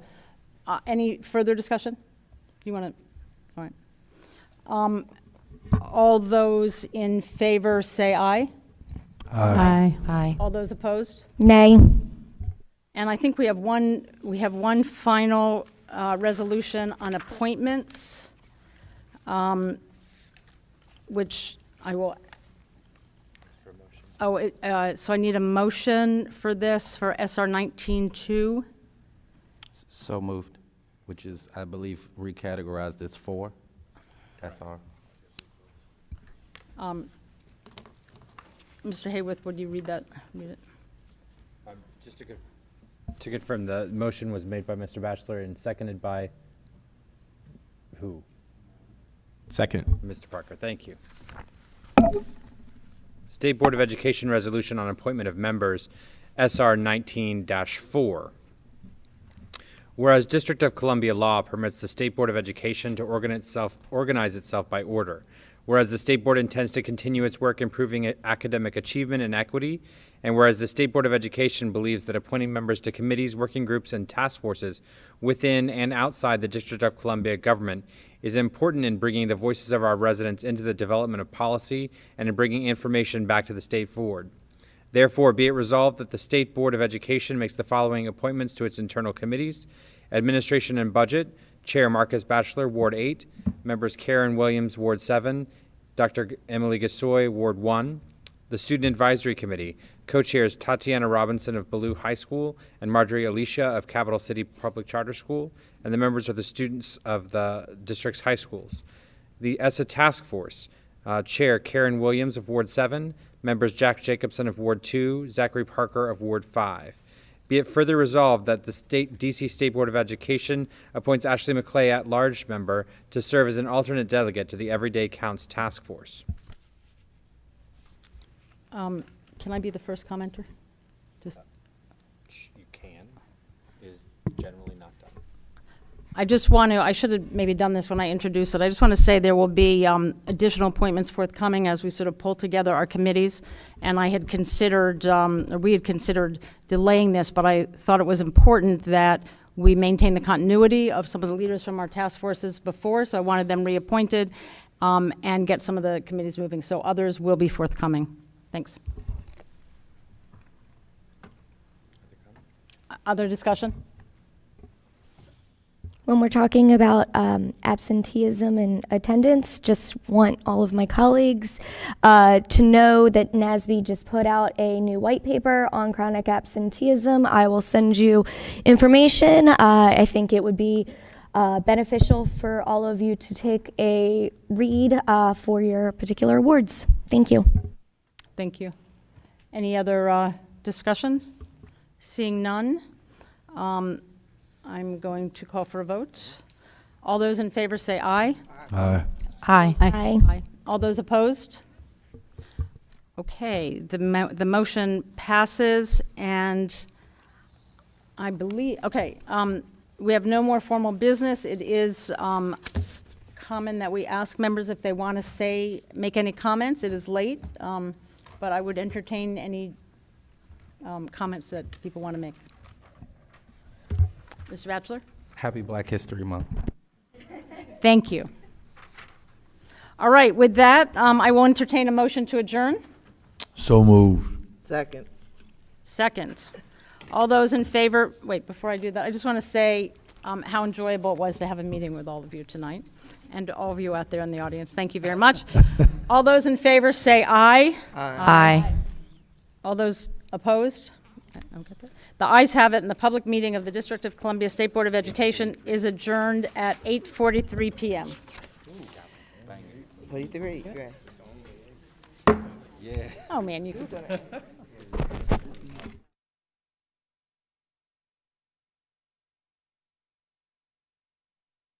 any further discussion? Do you want to? All right. All those in favor say aye. Aye. Aye. All those opposed? Nay. And I think we have one final resolution on appointments, which I will. So I need a motion for this for SR19-2. So moved, which is, I believe, recategorized as 4 SR. Mr. Hayworth, would you read that? Read it. Just to confirm, the motion was made by Mr. Batchelor and seconded by who? Second. Mr. Parker, thank you. State Board of Education Resolution on Appointment of Members, SR19-4. Whereas District of Columbia law permits the State Board of Education to organize itself by order. Whereas the State Board intends to continue its work improving academic achievement and equity, and whereas the State Board of Education believes that appointing members to committees, working groups, and task forces within and outside the District of Columbia government is important in bringing the voices of our residents into the development of policy and in bringing information back to the State Board. Therefore, be it resolved that the State Board of Education makes the following appointments to its internal committees: Administration and Budget, Chair Marcus Batchelor, Ward 8, members Karen Williams, Ward 7, Dr. Emily Gasoy, Ward 1, the Student Advisory Committee, co-chairs Tatiana Robinson of Ballou High School and Marjorie Alicia of Capital City Public Charter School, and the members are the students of the district's high schools. The ESSA Task Force, Chair Karen Williams of Ward 7, members Jack Jacobson of Ward 2, Zachary Parker of Ward 5. Be it further resolved that the DC State Board of Education appoints Ashley McClay at-large member to serve as an alternate delegate to the Everyday Counts Task Force. Can I be the first commenter? Just. You can. It is generally not done. I just want to, I should have maybe done this when I introduced it. I just want to say there will be additional appointments forthcoming as we sort of pull together our committees. And I had considered, or we had considered delaying this, but I thought it was important that we maintain the continuity of some of the leaders from our task forces before, so I wanted them reappointed and get some of the committees moving. So others will be forthcoming. Thanks. Other discussion? When we're talking about absenteeism and attendance, just want all of my colleagues to know that NASB just put out a new white paper on chronic absenteeism. I will send you information. I think it would be beneficial for all of you to take a read for your particular awards. Thank you. Thank you. Any other discussion? Seeing none, I'm going to call for a vote. All those in favor say aye. Aye. Aye. Aye. All those opposed? Okay, the motion passes, and I believe, okay, we have no more formal business. It is common that we ask members if they want to make any comments. It is late, but I would entertain any comments that people want to make. Mr. Batchelor? Happy Black History Month. Thank you. All right, with that, I will entertain a motion to adjourn. So moved. Second. Second. All those in favor, wait, before I do that, I just want to say how enjoyable it was to have a meeting with all of you tonight, and to all of you out there in the audience. Thank you very much. All those in favor say aye. Aye. All those opposed? I don't get that. The ayes have it, and the public meeting of the District of Columbia State Board of Education is adjourned at 8:43 p.m. 43, Oh, man, you can.